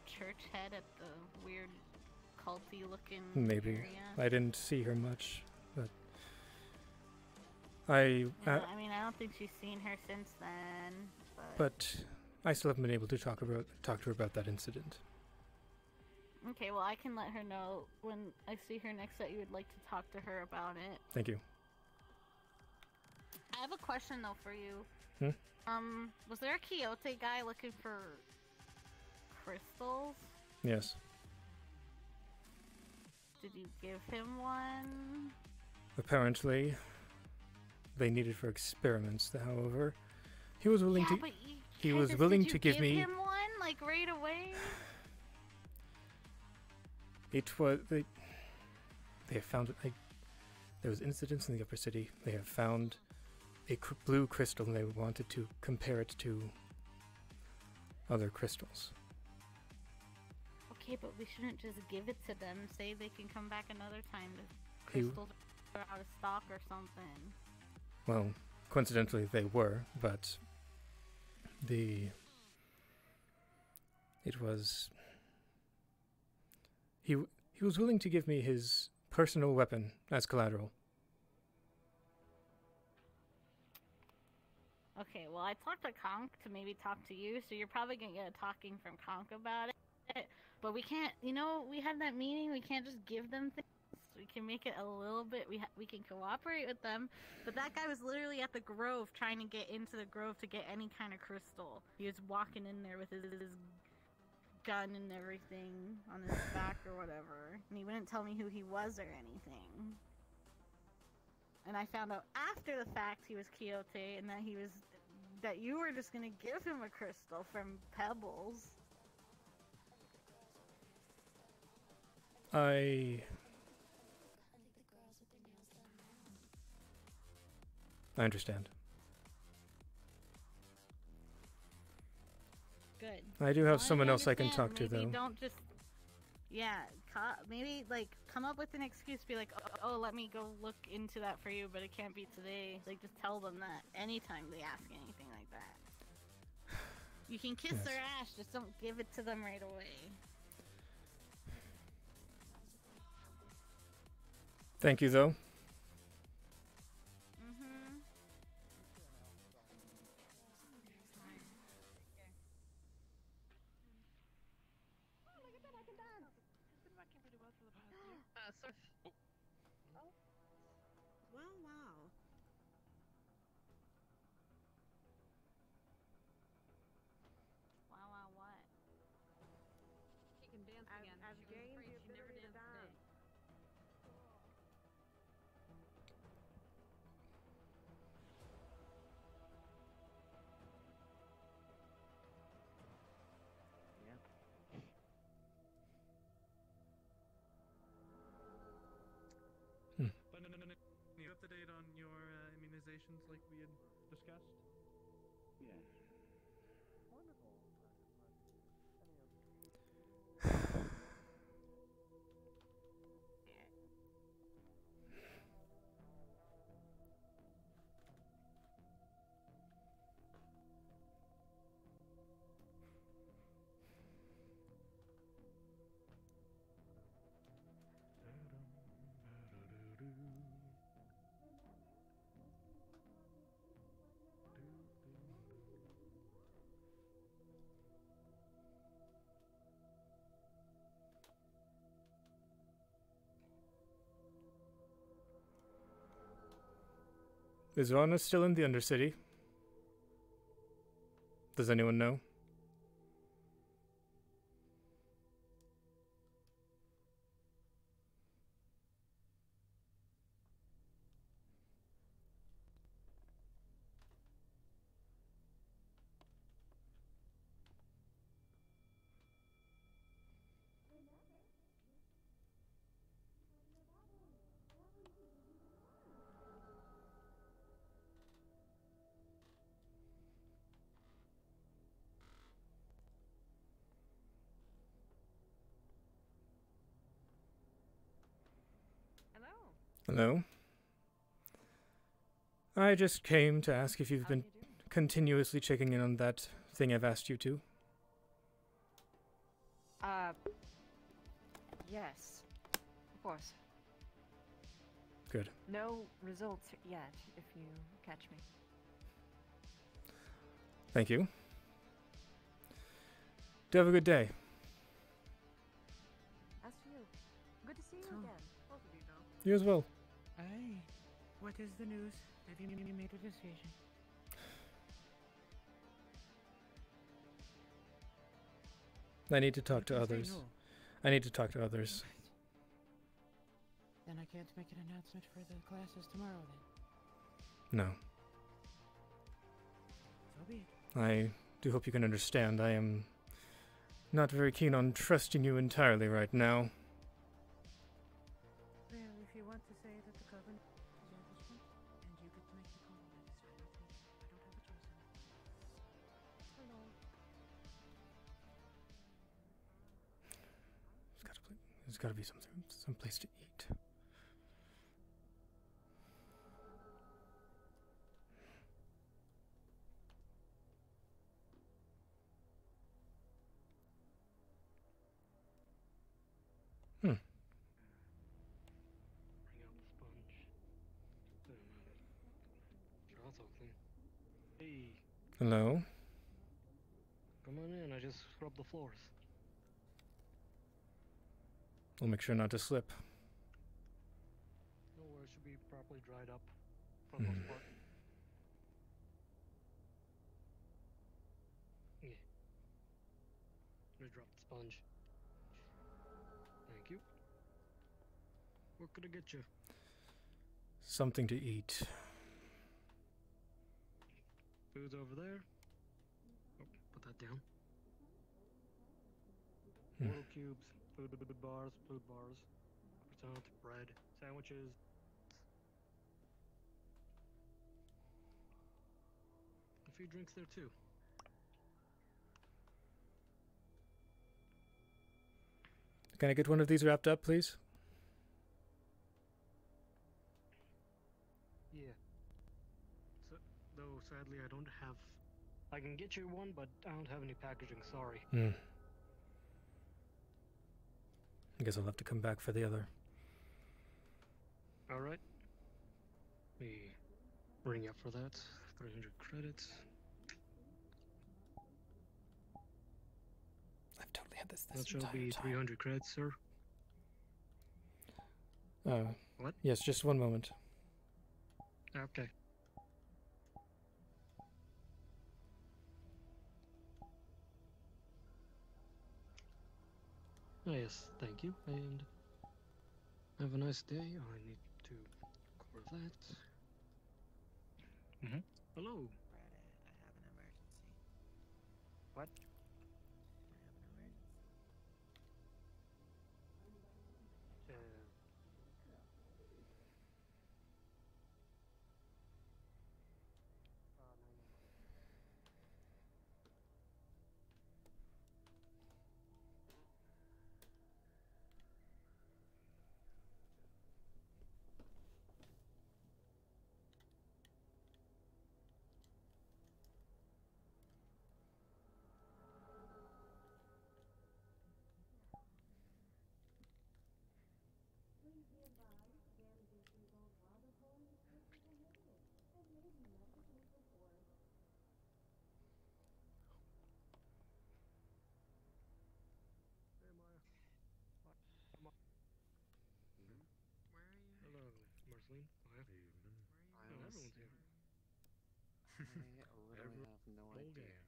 [SPEAKER 12] church head at the weird culty looking
[SPEAKER 1] Maybe.
[SPEAKER 12] area?
[SPEAKER 1] I didn't see her much, but I
[SPEAKER 12] mean, I don't think she's seen her since then.
[SPEAKER 1] but I still haven't been able to talk to her about that incident.
[SPEAKER 12] Okay, well, I can let her know when I see her next that you would like to talk to her about it.
[SPEAKER 1] Thank you.
[SPEAKER 12] I have a question though for you. Was there a Quixote guy looking for crystals?
[SPEAKER 1] Yes.
[SPEAKER 12] Did you give him one?
[SPEAKER 1] Apparently, they needed for experiments. However, he was willing to.
[SPEAKER 12] But
[SPEAKER 1] He was
[SPEAKER 12] Kythus,
[SPEAKER 1] willing
[SPEAKER 12] did
[SPEAKER 1] to
[SPEAKER 12] you
[SPEAKER 1] give me.
[SPEAKER 12] him one like right away.
[SPEAKER 1] It was they have found it. There was incidents in the upper city. They have found a blue crystal, and they wanted to compare it to other crystals.
[SPEAKER 12] Okay, but we shouldn't just give it to them. Say they can come back another time if
[SPEAKER 1] He-
[SPEAKER 12] crystals are out of stock or something.
[SPEAKER 1] Well, coincidentally, they were, but it was. He was willing to give me his personal weapon as collateral.
[SPEAKER 12] Okay, well, I talked to Conk to maybe talk to you, so you're probably gonna get a talking from Conk about it. But we can't, we had that meeting, we can't just give them things. We can make it a little bit, we can cooperate with them. But that guy was literally at the Grove trying to get into the Grove to get any kind of crystal. He was walking in there with his gun and everything on his back or whatever. And he wouldn't tell me who he was or anything. And I found out after the fact he was Quixote and that you were just gonna give him a crystal from Pebbles.
[SPEAKER 1] I understand.
[SPEAKER 12] Good.
[SPEAKER 1] I do have
[SPEAKER 12] As long
[SPEAKER 1] someone
[SPEAKER 12] as
[SPEAKER 1] else I can
[SPEAKER 12] understand,
[SPEAKER 1] talk to,
[SPEAKER 12] maybe
[SPEAKER 1] though.
[SPEAKER 12] Don't just, maybe like come up with an excuse. Be like, oh, let me go look into that for you, but it can't be today. Like, just tell them that anytime they ask anything like that. You can kiss
[SPEAKER 1] Yes.
[SPEAKER 12] their ass, just don't give it to them right away.
[SPEAKER 1] Thank you, though.
[SPEAKER 16] Wow, wow.
[SPEAKER 12] Wow, what?
[SPEAKER 5] She can dance again.
[SPEAKER 16] I've
[SPEAKER 5] She was
[SPEAKER 16] gained
[SPEAKER 5] afraid
[SPEAKER 16] the
[SPEAKER 5] she never
[SPEAKER 16] ability to
[SPEAKER 5] danced
[SPEAKER 16] dance.
[SPEAKER 5] today.
[SPEAKER 13] But no. You up to date on your immunizations like we had discussed?
[SPEAKER 17] Yeah.
[SPEAKER 1] Is Rana still in the Undercity? Does anyone know? Hello? I just came to ask if you've been continuously checking in on that thing I've asked you to.
[SPEAKER 3] Yes. Of course.
[SPEAKER 1] Good.
[SPEAKER 3] No results yet, if you catch me.
[SPEAKER 1] Thank you. Do have a good day.
[SPEAKER 3] As for you, good to see you again. Both of you know.
[SPEAKER 1] You as well.
[SPEAKER 4] Aye. What is the news? Have you made a decision?
[SPEAKER 1] I need to talk to
[SPEAKER 4] Say
[SPEAKER 1] others.
[SPEAKER 4] no.
[SPEAKER 1] I need to talk to others.
[SPEAKER 4] Then I can't make an announcement for the classes tomorrow then.
[SPEAKER 1] No.
[SPEAKER 4] So be it.
[SPEAKER 1] I do hope you can understand. I am not very keen on trusting you entirely right now.
[SPEAKER 4] Well, if you want to say that the coven is establishment, and you get to make the call, that is fine with me. I don't have a choice in it. Hello.
[SPEAKER 1] There's gotta be something, some place to eat.
[SPEAKER 23] Bring out the sponge. Draw something. Hey,
[SPEAKER 1] Hello?
[SPEAKER 23] come on in. I just scrubbed the floors.
[SPEAKER 1] I'll make sure not to slip.
[SPEAKER 23] No worries, should be properly dried up for the most part. Yeah. I'm gonna drop the sponge. Thank you. What could I get you?
[SPEAKER 1] Something to eat.
[SPEAKER 23] Food's over there. Oh, put that down. Mortal cubes, food bars, croissant, bread, sandwiches. A few drinks there too.
[SPEAKER 1] Can I get one of these wrapped up, please?
[SPEAKER 23] Yeah. So, though sadly I don't have. I can get you one, but I don't have any packaging. Sorry.
[SPEAKER 1] I guess I'll have to come back for the other.
[SPEAKER 23] All right. Me ring up for that. 300 credits.
[SPEAKER 1] I've totally had this
[SPEAKER 23] That shall be 300 credits, sir. What?
[SPEAKER 1] Yes, just one moment.
[SPEAKER 23] Okay. Oh, yes, thank you, and have a nice day. I need to cover that. Hello.
[SPEAKER 4] I have an emergency.
[SPEAKER 23] What? Hello, Marceline. Maya.
[SPEAKER 9] I
[SPEAKER 23] Oh,
[SPEAKER 9] was
[SPEAKER 23] everyone's here.
[SPEAKER 9] I really have no idea.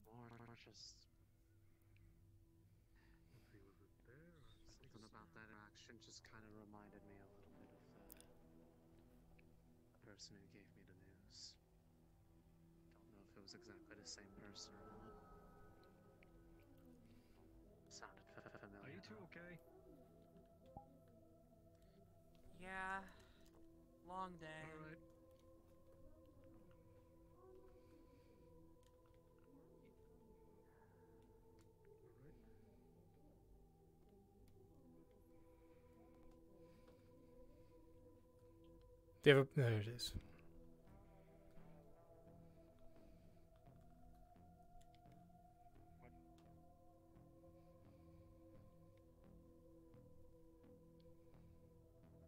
[SPEAKER 9] Or just something about that interaction just kind of reminded me a little bit of the person who gave me the news. Don't know if it was exactly the same person or not. Sounded familiar.
[SPEAKER 23] Are you two okay?
[SPEAKER 15] Yeah. Long day.
[SPEAKER 23] Alright.
[SPEAKER 1] Do you have a... There it is.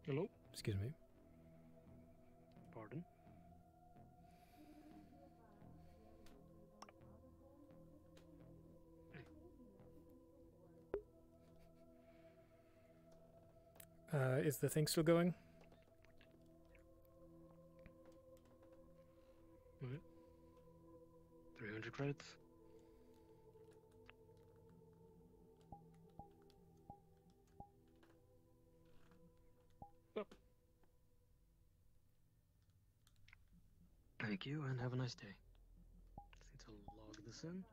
[SPEAKER 23] Hello?
[SPEAKER 1] Excuse me.
[SPEAKER 23] Pardon?
[SPEAKER 1] Is the thing still going?
[SPEAKER 23] Right. 300 credits. Oh. Thank you, and have a nice day. Just need to log this in.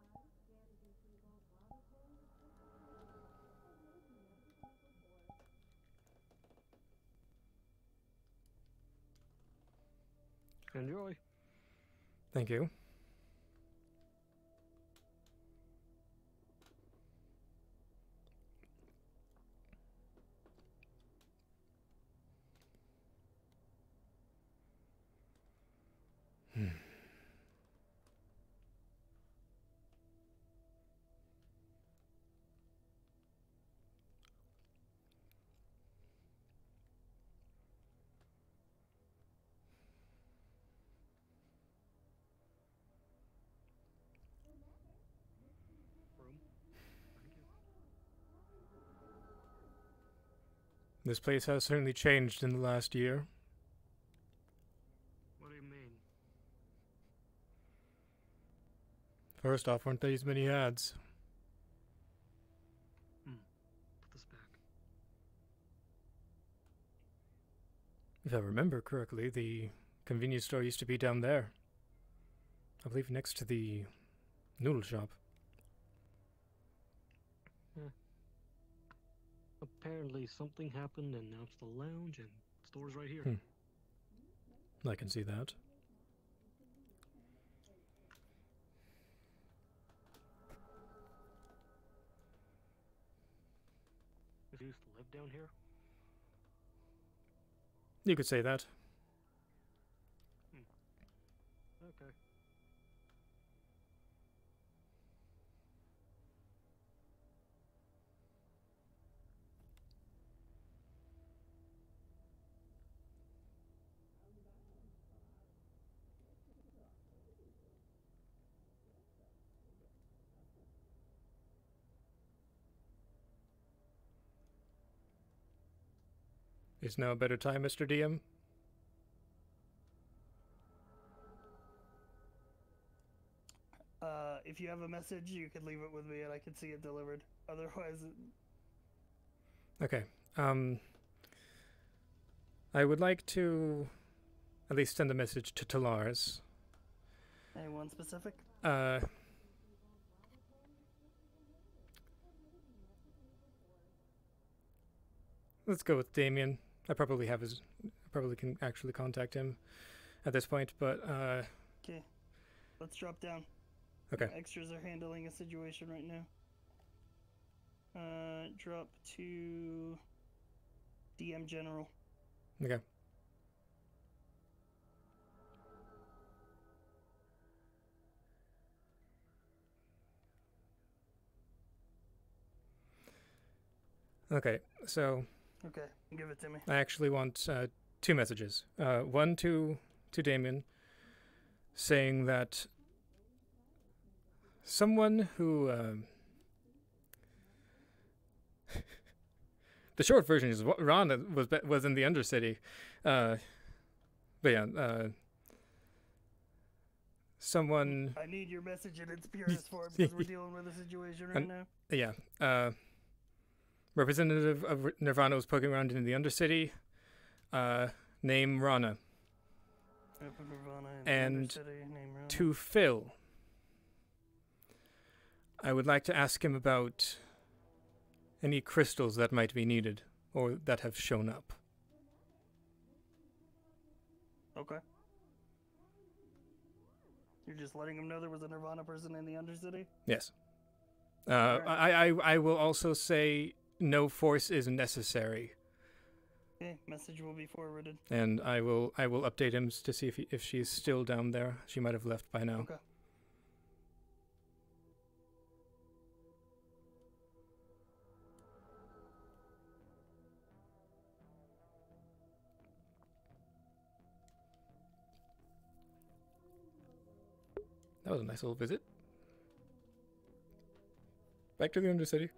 [SPEAKER 23] Enjoy.
[SPEAKER 1] Thank you. This place has certainly changed in the last year.
[SPEAKER 23] What do you mean?
[SPEAKER 1] First off, weren't there as many ads?
[SPEAKER 23] Put this back.
[SPEAKER 1] If I remember correctly, the convenience store used to be down there. I believe next to the noodle shop.
[SPEAKER 23] Apparently something happened and now it's the lounge and store's right here.
[SPEAKER 1] I can see that.
[SPEAKER 23] Did you used to live down here?
[SPEAKER 1] You could say that.
[SPEAKER 23] Okay.
[SPEAKER 1] Is now a better time, Mr. DM?
[SPEAKER 14] If you have a message, you could leave it with me and I can see it delivered. Otherwise...
[SPEAKER 1] Okay. I would like to at least send a message to Talaris.
[SPEAKER 14] Anyone specific?
[SPEAKER 1] Let's go with Damien. I probably can actually contact him at this point, but
[SPEAKER 14] Okay. Let's drop down.
[SPEAKER 1] Okay.
[SPEAKER 14] Extras are handling a situation right now. Drop to DM General.
[SPEAKER 1] Okay. Okay, so...
[SPEAKER 14] Okay, give it to me.
[SPEAKER 1] I actually want two messages. One to Damien, saying that someone who... the short version is Ron was in the Undercity. But yeah, someone.
[SPEAKER 14] I need your message in its purest form because we're dealing with a situation right now.
[SPEAKER 1] Yeah. Representative of Nirvana was poking around in the Undercity. Name Rana.
[SPEAKER 14] Nirvana
[SPEAKER 1] And
[SPEAKER 14] Undercity, name Rana.
[SPEAKER 1] to Phil, I would like to ask him about any crystals that might be needed or that have shown up.
[SPEAKER 14] Okay. You're just letting him know there was a Nirvana person in the Undercity?
[SPEAKER 1] Yes.
[SPEAKER 14] Alright.
[SPEAKER 1] I will also say no force is necessary.
[SPEAKER 14] Okay, message will be forwarded.
[SPEAKER 1] And I will update him to see if she's still down there. She might have left by now.
[SPEAKER 14] Okay.
[SPEAKER 1] That was a nice little visit. Back to the Undercity.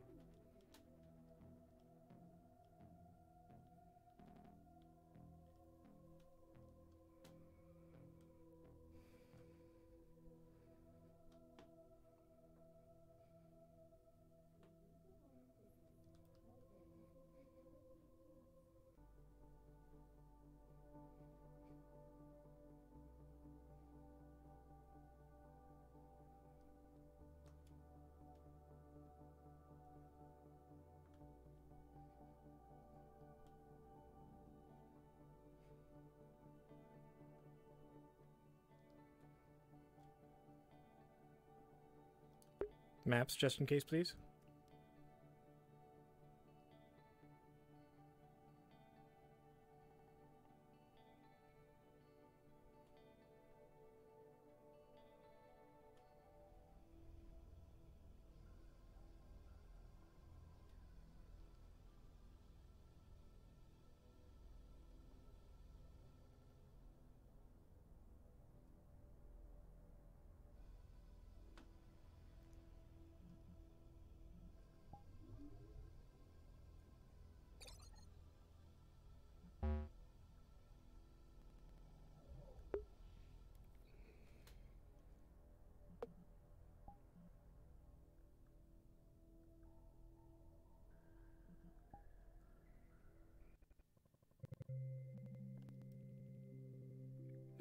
[SPEAKER 1] Maps, just in case, please.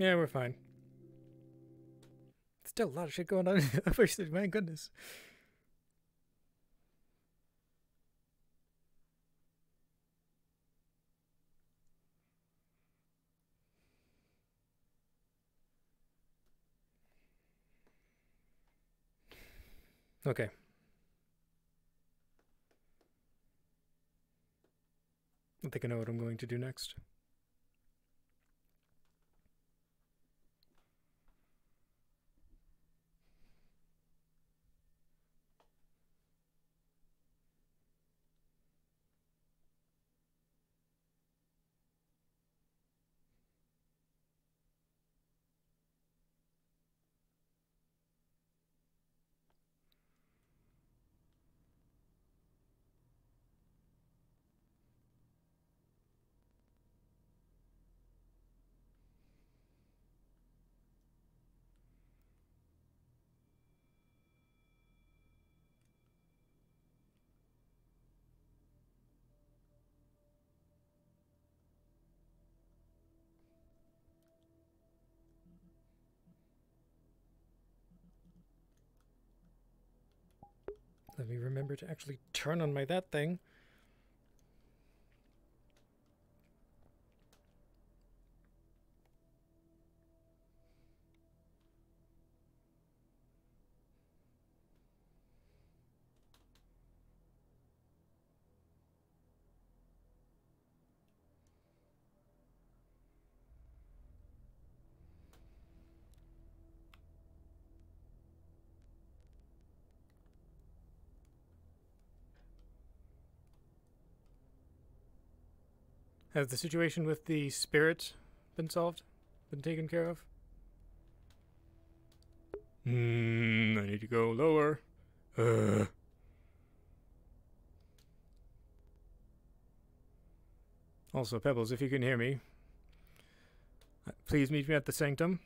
[SPEAKER 1] Yeah, we're fine. Still a lot of shit going on in the Upper City, my goodness. Okay. I think I know what I'm going to do next. Let me remember to actually turn on my that thing. Has the situation with the spirit been solved? Been taken care of? I need to go lower. Also, Pebbles, if you can hear me, please meet me at the sanctum.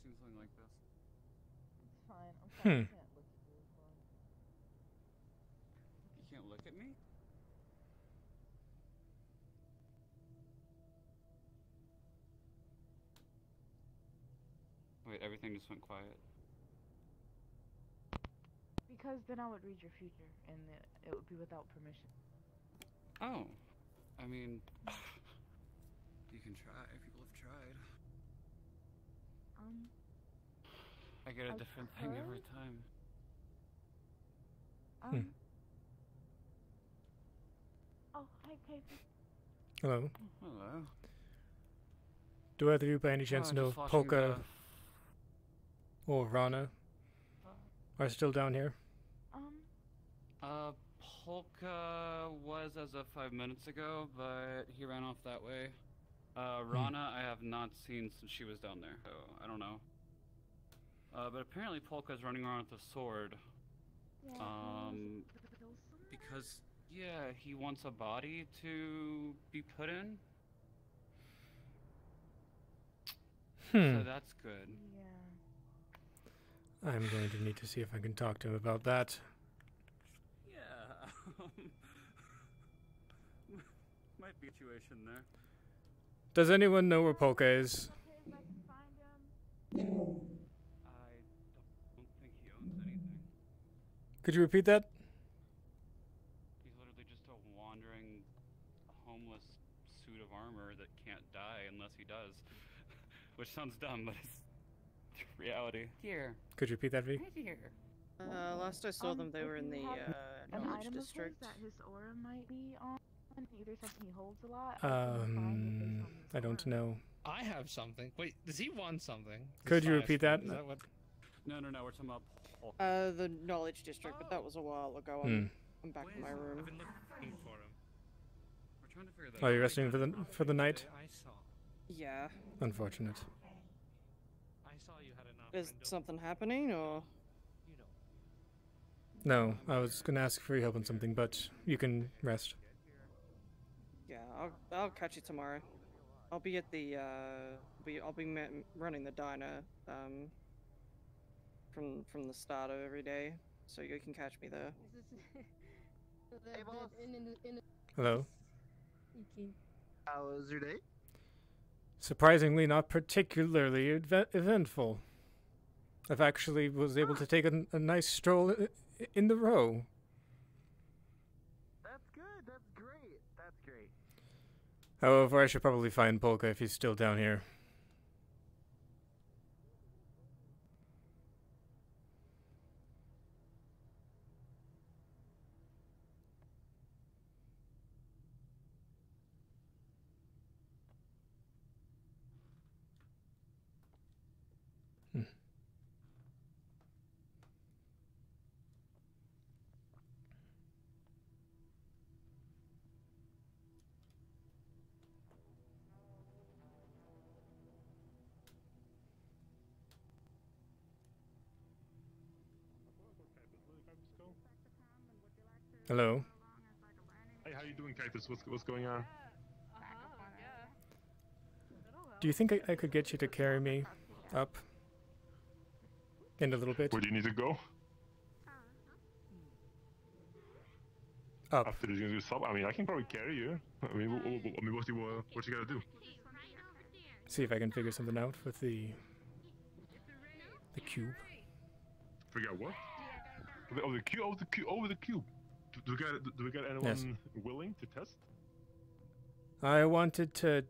[SPEAKER 6] seen something like this.
[SPEAKER 10] It's fine. I'm sorry. I can't look at you as well.
[SPEAKER 6] You can't look at me? Wait, everything just went quiet.
[SPEAKER 10] Because then I would read your future, and it would be without permission.
[SPEAKER 6] Oh, I mean, you can try. People have tried. I get a different thing every time.
[SPEAKER 10] Oh, hi, Kythus.
[SPEAKER 1] Hello.
[SPEAKER 6] Hello.
[SPEAKER 1] Do either of you by any chance know if
[SPEAKER 6] just watching
[SPEAKER 1] Polka or Rana are still down here?
[SPEAKER 6] Polka was as of 5 minutes ago, but he ran off that way. Rana, I have not seen since she was down there, so I don't know. But apparently Polka's running around with a sword. Because, yeah, he wants a body to be put in. So that's good.
[SPEAKER 10] Yeah.
[SPEAKER 1] I'm going to need to see if I can talk to him about that.
[SPEAKER 6] Yeah. Might be a situation there.
[SPEAKER 1] Does anyone know where Polka is?
[SPEAKER 6] I don't think he owns anything.
[SPEAKER 1] Could you repeat that?
[SPEAKER 6] He's literally just a wandering, homeless suit of armor that can't die unless he does. Which sounds dumb, but it's reality. Here.
[SPEAKER 1] Could you repeat that, V?
[SPEAKER 6] Right here.
[SPEAKER 17] Last I saw them, they were in the
[SPEAKER 10] an
[SPEAKER 17] knowledge
[SPEAKER 10] item
[SPEAKER 17] district.
[SPEAKER 10] of his that his aura might be on, either something he holds a lot.
[SPEAKER 1] I don't know.
[SPEAKER 13] I have something. Wait, does he want something?
[SPEAKER 1] Could you repeat that?
[SPEAKER 13] Is that what?
[SPEAKER 6] No, we're talking about Polka.
[SPEAKER 17] The knowledge district, but that was a while ago. I'm back in my room.
[SPEAKER 13] I've been looking for him.
[SPEAKER 6] We're trying to figure that out.
[SPEAKER 1] Are you resting for the night?
[SPEAKER 13] I saw.
[SPEAKER 17] Yeah.
[SPEAKER 1] Unfortunate.
[SPEAKER 13] I saw you had enough.
[SPEAKER 17] Is something happening, or?
[SPEAKER 1] No, I was gonna ask for your help on something, but you can rest.
[SPEAKER 17] Yeah, I'll catch you tomorrow. I'll be at the I'll be running the diner from the start of every day, so you can catch me there.
[SPEAKER 1] Hello.
[SPEAKER 18] How was your day?
[SPEAKER 1] Surprisingly, not particularly eventful. I've actually was able to take a nice stroll in the row.
[SPEAKER 18] That's good. That's great. That's great.
[SPEAKER 1] However, I should probably find Polka if he's still down here. Hello.
[SPEAKER 2] Hey, how you doing, Kythus? What's going on?
[SPEAKER 1] Do you think I could get you to carry me up in a little bit?
[SPEAKER 2] Where do you need to go?
[SPEAKER 1] Up.
[SPEAKER 2] After you do sub, I mean, I can probably carry you. I mean, what you gotta do?
[SPEAKER 1] See if I can figure something out with the cube.
[SPEAKER 2] Figure out what? Oh, the cube. Over the cube. Do we got anyone willing to test?
[SPEAKER 1] I wanted to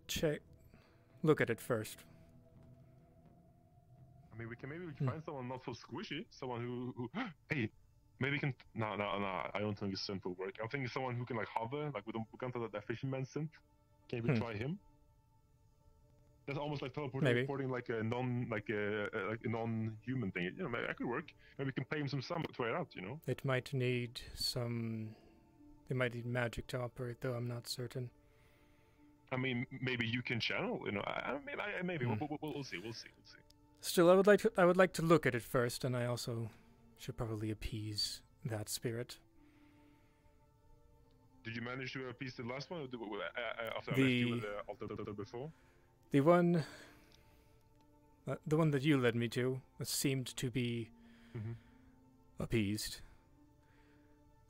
[SPEAKER 1] look at it first.
[SPEAKER 2] I mean, we can find someone not so squishy, someone who hey, maybe can. No, I don't think his synth will work. I'm thinking someone who can like hover, like with that fisherman synth. Can we try him? That's almost like teleporting like a non-human thing. You know, maybe that could work. Maybe we can pay him some sum to try it out. You know.
[SPEAKER 1] It might need some. It might need magic to operate, though. I'm not certain.
[SPEAKER 2] I mean, maybe you can channel. You know, maybe we'll see. We'll see.
[SPEAKER 1] Still, I would like to look at it first, and I also should probably appease that spirit.
[SPEAKER 2] Did you manage to appease the last one? Or after I left you with the altar before?
[SPEAKER 1] The one The one that you led me to seemed to be appeased.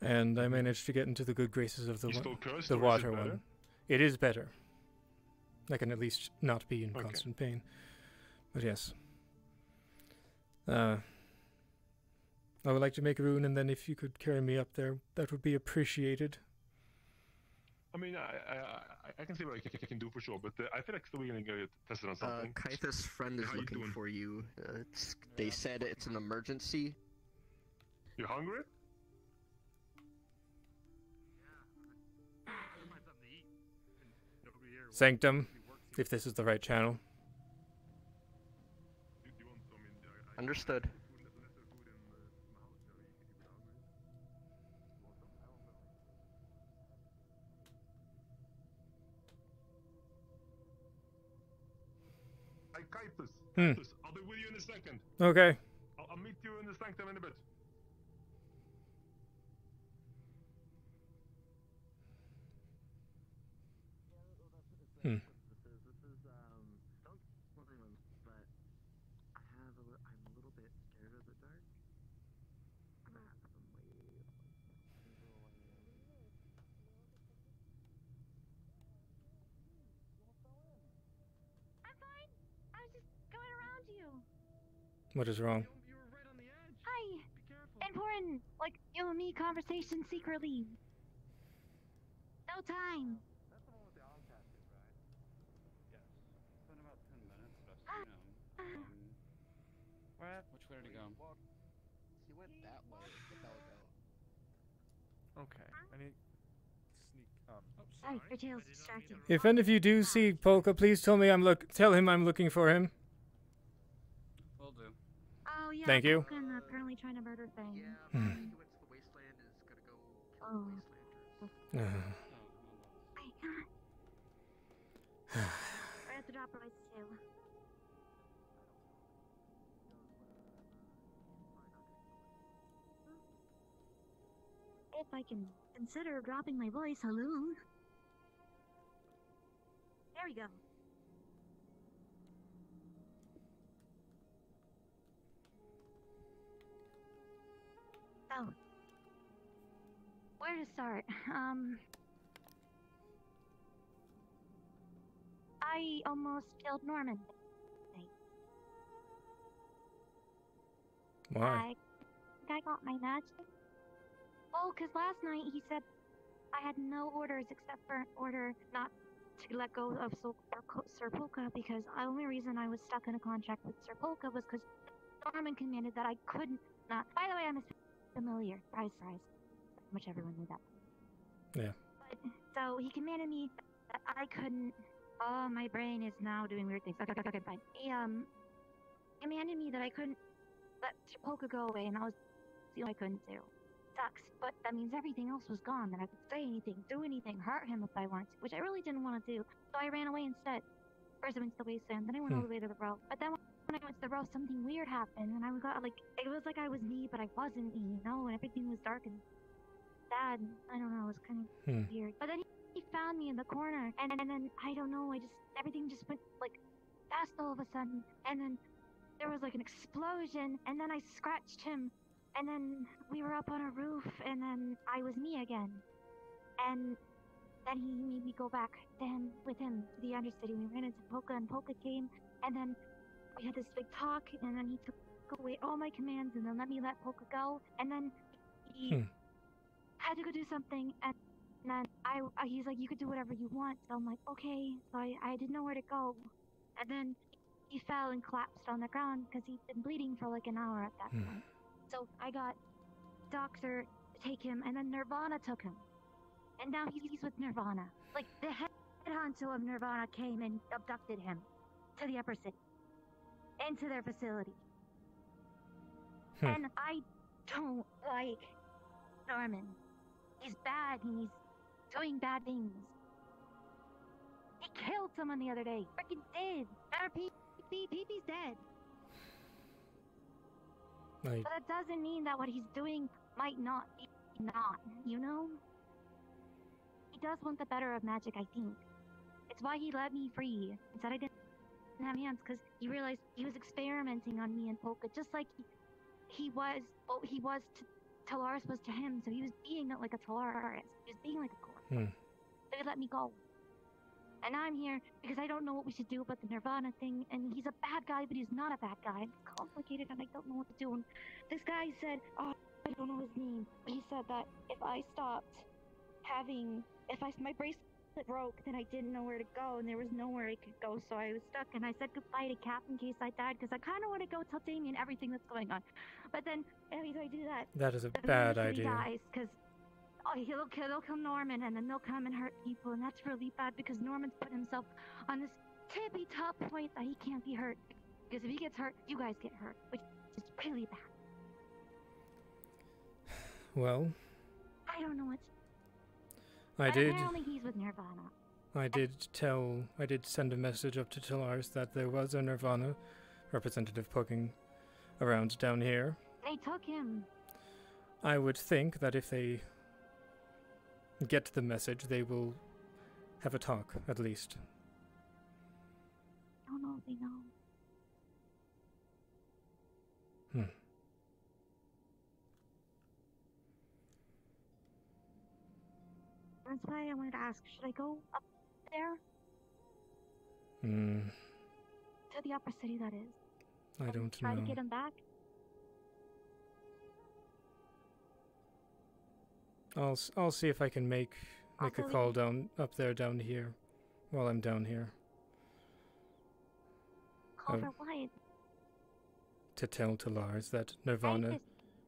[SPEAKER 1] And I managed to get into the good graces of the water one. It is better. I can at least not be in constant pain. But yes. I would like to make a rune, and then if you could carry me up there, that would be appreciated.
[SPEAKER 2] I mean, I can see what I can do for sure, but I feel like still we're gonna get tested on something.
[SPEAKER 19] Kythus' friend is looking for you. They said it's an emergency.
[SPEAKER 2] You hungry?
[SPEAKER 1] Sanctum, if this is the right channel.
[SPEAKER 19] Understood.
[SPEAKER 2] Hey, Kythus, I'll be with you in a second.
[SPEAKER 1] Okay.
[SPEAKER 2] I'll meet you in the sanctum in a bit.
[SPEAKER 19] Hmm.
[SPEAKER 1] What is wrong?
[SPEAKER 12] Hi! Important, like, you and me conversation secretly. No time.
[SPEAKER 6] That's the one with the on-casting, right? Yes. It's been about 10 minutes, but I've seen him. Which way did he go?
[SPEAKER 19] He went that way, the Belgo.
[SPEAKER 11] Okay. I need sneak.
[SPEAKER 12] Sorry, your tail's distracting.
[SPEAKER 1] If any of you do see Polka, please tell him I'm looking for him.
[SPEAKER 6] Will do.
[SPEAKER 12] Oh yeah.
[SPEAKER 1] Thank you.
[SPEAKER 12] Apparently trying to murder thing.
[SPEAKER 19] Yeah, he went to the wasteland and is gonna go kill the wastelanders.
[SPEAKER 12] I have to drop her too. If I can consider dropping my voice, hello. There we go. Oh. Where to start? I almost killed Norman.
[SPEAKER 1] Why?
[SPEAKER 12] I got my magic. Oh, because last night he said I had no orders except for an order not to let go of Sir Polka, because the only reason I was stuck in a contract with Sir Polka was because Norman commanded that I couldn't not. By the way, I'm a familiar. Fries. Much everyone knew that.
[SPEAKER 1] Yeah.
[SPEAKER 12] But, so he commanded me that I couldn't. Oh, my brain is now doing weird things. Okay, fine. He commanded me that I couldn't let Sir Polka go away, and I was the only I couldn't do. Sucks, but that means everything else was gone. That I could say anything, do anything, hurt him if I wanted to, which I really didn't want to do. So I ran away instead. First I went to the wasteland, then I went all the way to the row. But then when I went to the row, something weird happened, and I got like it was like I was me, but I wasn't me, and everything was dark and sad. And I don't know, it was kind of weird. But then he found me in the corner, and then I don't know, everything just went like fast all of a sudden, and then there was like an explosion, and then I scratched him. And then we were up on a roof, and then I was me again. And then he made me go back to him, with him, to the Undercity. We ran into Polka, and Polka came, and then we had this big talk, and then he took away all my commands, and then let me let Polka go. And then he had to go do something, and then he's like, you could do whatever you want. So I'm like, okay. So I didn't know where to go. And then he fell and collapsed on the ground, because he'd been bleeding for like an hour at that point. So I got doctor to take him, and then Nirvana took him. And now he's with Nirvana. Like, the head honcho of Nirvana came and abducted him to the upper city. Into their facility. And I don't like Norman. He's bad, and he's doing bad things. He killed someone the other day. Freaking did. PP's dead. But that doesn't mean that what he's doing might not be not, you know? He does want the better of magic, I think. It's why he let me free and said I didn't
[SPEAKER 8] doesn't have hands because he realized he was experimenting on me and Polka, just like he was to Talaris was to him. So he was being like a Talaris. He was being like a corp. They let me go. And I'm here because I don't know what we should do about the Nirvana thing. And he's a bad guy, but he's not a bad guy. It's complicated, and I don't know what to do. And this guy said, oh, I don't know his name, but he said that if I stopped my bracelet broke, then I didn't know where to go, and there was nowhere I could go, so I was stuck. And I said goodbye to Cap in case I died, because I kind of want to go tell Damien everything that's going on. But then, if I do that,
[SPEAKER 1] That is a
[SPEAKER 8] then
[SPEAKER 1] bad
[SPEAKER 8] the city
[SPEAKER 1] idea.
[SPEAKER 8] dies, because they'll kill Norman, and then they'll come and hurt people, and that's really bad, because Norman's put himself on this tippy top point that he can't be hurt, because if he gets hurt, you guys get hurt, which is really bad.
[SPEAKER 1] Well,
[SPEAKER 8] I don't know what. Apparently he's with Nirvana.
[SPEAKER 1] I did send a message up to Talaris that there was a Nirvana representative poking around down here.
[SPEAKER 8] They took him.
[SPEAKER 1] I would think that if they get the message, they will have a talk, at least.
[SPEAKER 8] I don't know if they know. That's why I wanted to ask, should I go up there? To the upper city, that is.
[SPEAKER 1] I don't
[SPEAKER 8] Try
[SPEAKER 1] know.
[SPEAKER 8] to get him back?
[SPEAKER 1] I'll see if I can make a call down here while I'm down here.
[SPEAKER 8] Call for what?
[SPEAKER 1] To tell Talaris that Nirvana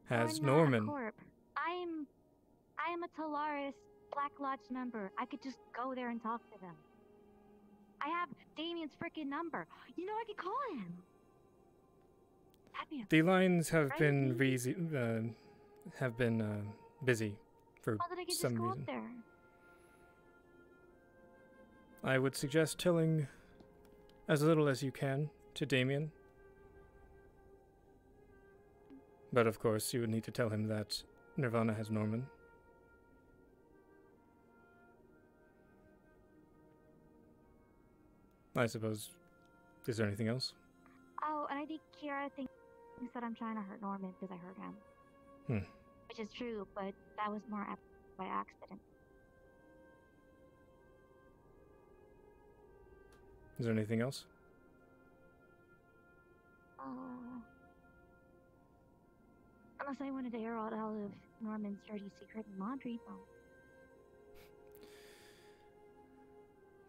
[SPEAKER 1] has
[SPEAKER 8] We're not
[SPEAKER 1] Norman.
[SPEAKER 8] a corp. I am a Talaris Black Lodge member. I could just go there and talk to them. I have Damien's freaking number. You know, I could call him.
[SPEAKER 1] The lines have been busy for
[SPEAKER 8] How did I get
[SPEAKER 1] some
[SPEAKER 8] just go
[SPEAKER 1] reason.
[SPEAKER 8] up there?
[SPEAKER 1] I would suggest telling as little as you can to Damien. But of course, you would need to tell him that Nirvana has Norman. I suppose. Is there anything else?
[SPEAKER 8] Oh, and I think Kira thinks that I'm trying to hurt Norman because I hurt him. Which is true, but that was more by accident.
[SPEAKER 1] Is there anything else?
[SPEAKER 8] Unless I wanted to air out all of Norman's dirty secret and laundry, though.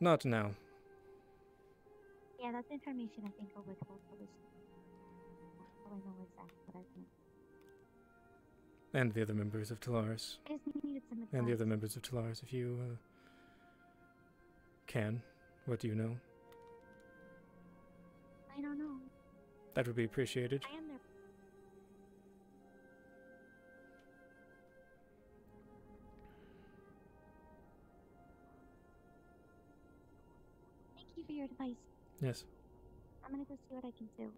[SPEAKER 1] Not now.
[SPEAKER 8] Yeah, that's information I think I'll withhold for this. All I know is that, but I can't.
[SPEAKER 1] And the other members of Talaris.
[SPEAKER 8] I just needed some advice.
[SPEAKER 1] And the other members of Talaris, if you can. What do you know?
[SPEAKER 8] I don't know.
[SPEAKER 1] That would be appreciated.
[SPEAKER 8] I am there. Thank you for your advice.
[SPEAKER 1] Yes.
[SPEAKER 8] I'm gonna go see what I can do.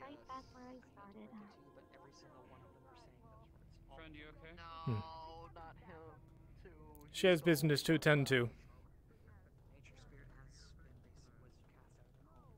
[SPEAKER 8] Right back where I started.
[SPEAKER 13] But every single one of them are saying those words.
[SPEAKER 6] Friend, you okay?
[SPEAKER 13] No, not him. Too.
[SPEAKER 1] She has business to attend to.
[SPEAKER 13] Nature spirit was cast out of the home.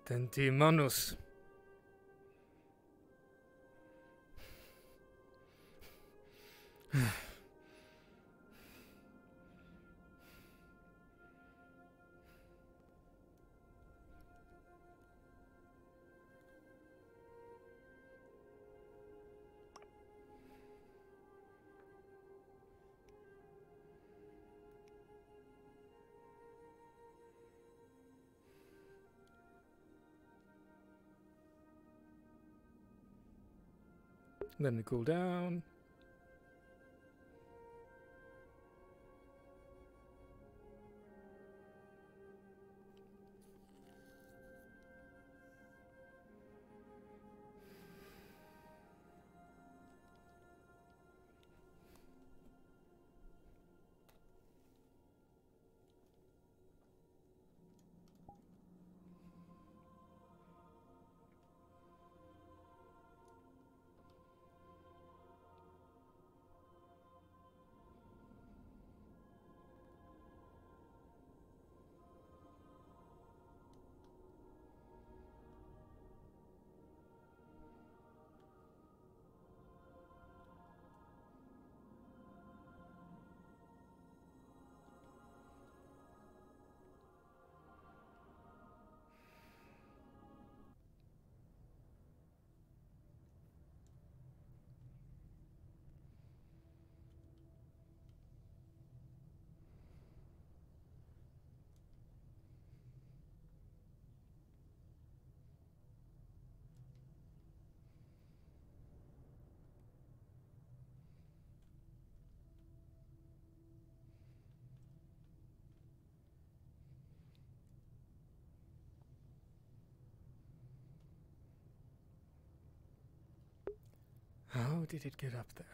[SPEAKER 1] Tentimanus. Let me cool down. How did it get up there?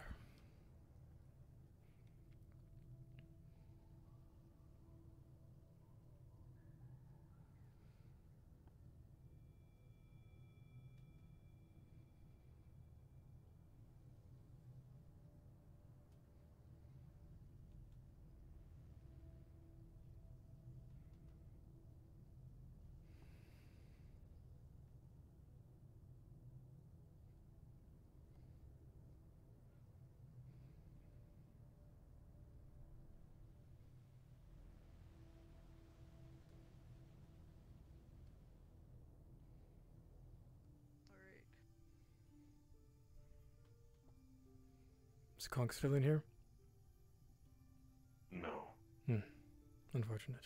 [SPEAKER 1] Is Conk still in here?
[SPEAKER 2] No.
[SPEAKER 1] Unfortunate.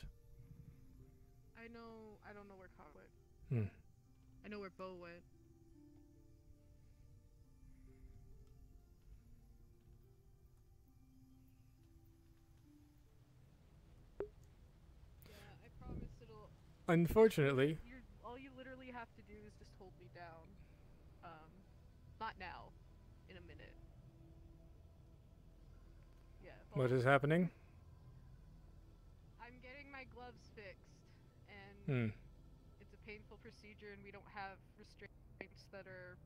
[SPEAKER 10] I don't know where Conk went. I know where Bo went. Yeah, I promise it'll...
[SPEAKER 1] Unfortunately.
[SPEAKER 10] All you literally have to do is just hold me down. Not now. In a minute. Yeah.
[SPEAKER 1] What is happening?
[SPEAKER 10] I'm getting my gloves fixed, and it's a painful procedure, and we don't have restraints that are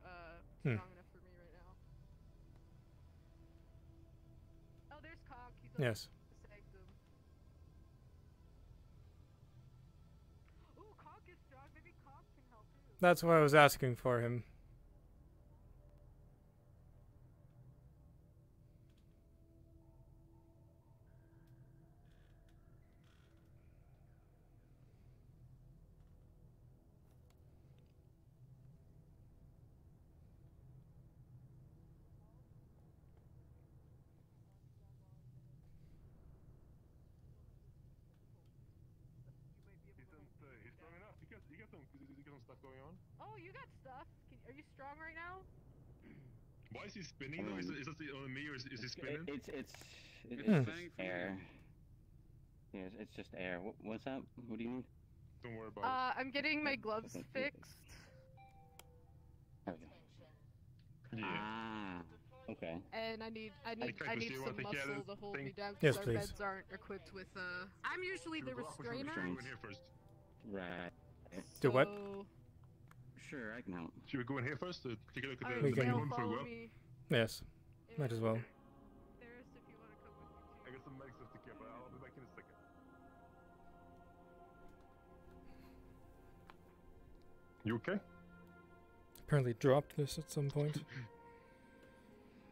[SPEAKER 10] strong enough for me right now. Oh, there's Conk. He's up
[SPEAKER 1] Yes.
[SPEAKER 10] the sanctum. Ooh, Conk is strong. Maybe Conk can help too.
[SPEAKER 1] That's why I was asking for him.
[SPEAKER 2] He's strong enough. He got some stuff going on.
[SPEAKER 10] Oh, you got stuff. Are you strong right now?
[SPEAKER 2] Why is he spinning though? Is that only me or is he spinning?
[SPEAKER 20] It's air. Yes, it's just air. What's up? What do you need?
[SPEAKER 2] Don't worry about it.
[SPEAKER 10] I'm getting my gloves fixed.
[SPEAKER 20] Okay.
[SPEAKER 2] Yeah.
[SPEAKER 20] Ah. Okay.
[SPEAKER 10] And I need some muscle to hold me down
[SPEAKER 1] Yes,
[SPEAKER 10] because our
[SPEAKER 1] please.
[SPEAKER 10] beds aren't equipped with I'm usually the restrainer.
[SPEAKER 2] Go in here first.
[SPEAKER 20] Right.
[SPEAKER 1] Do what?
[SPEAKER 20] Sure, I can help.
[SPEAKER 2] Should we go in here first to take a look at
[SPEAKER 1] We
[SPEAKER 2] the
[SPEAKER 1] can-
[SPEAKER 2] one for well?
[SPEAKER 1] Yes. Might as well.
[SPEAKER 10] There's if you want to come with me too.
[SPEAKER 2] I got some medic stuff to care, but I'll be back in a second. You okay?
[SPEAKER 1] Apparently dropped this at some point.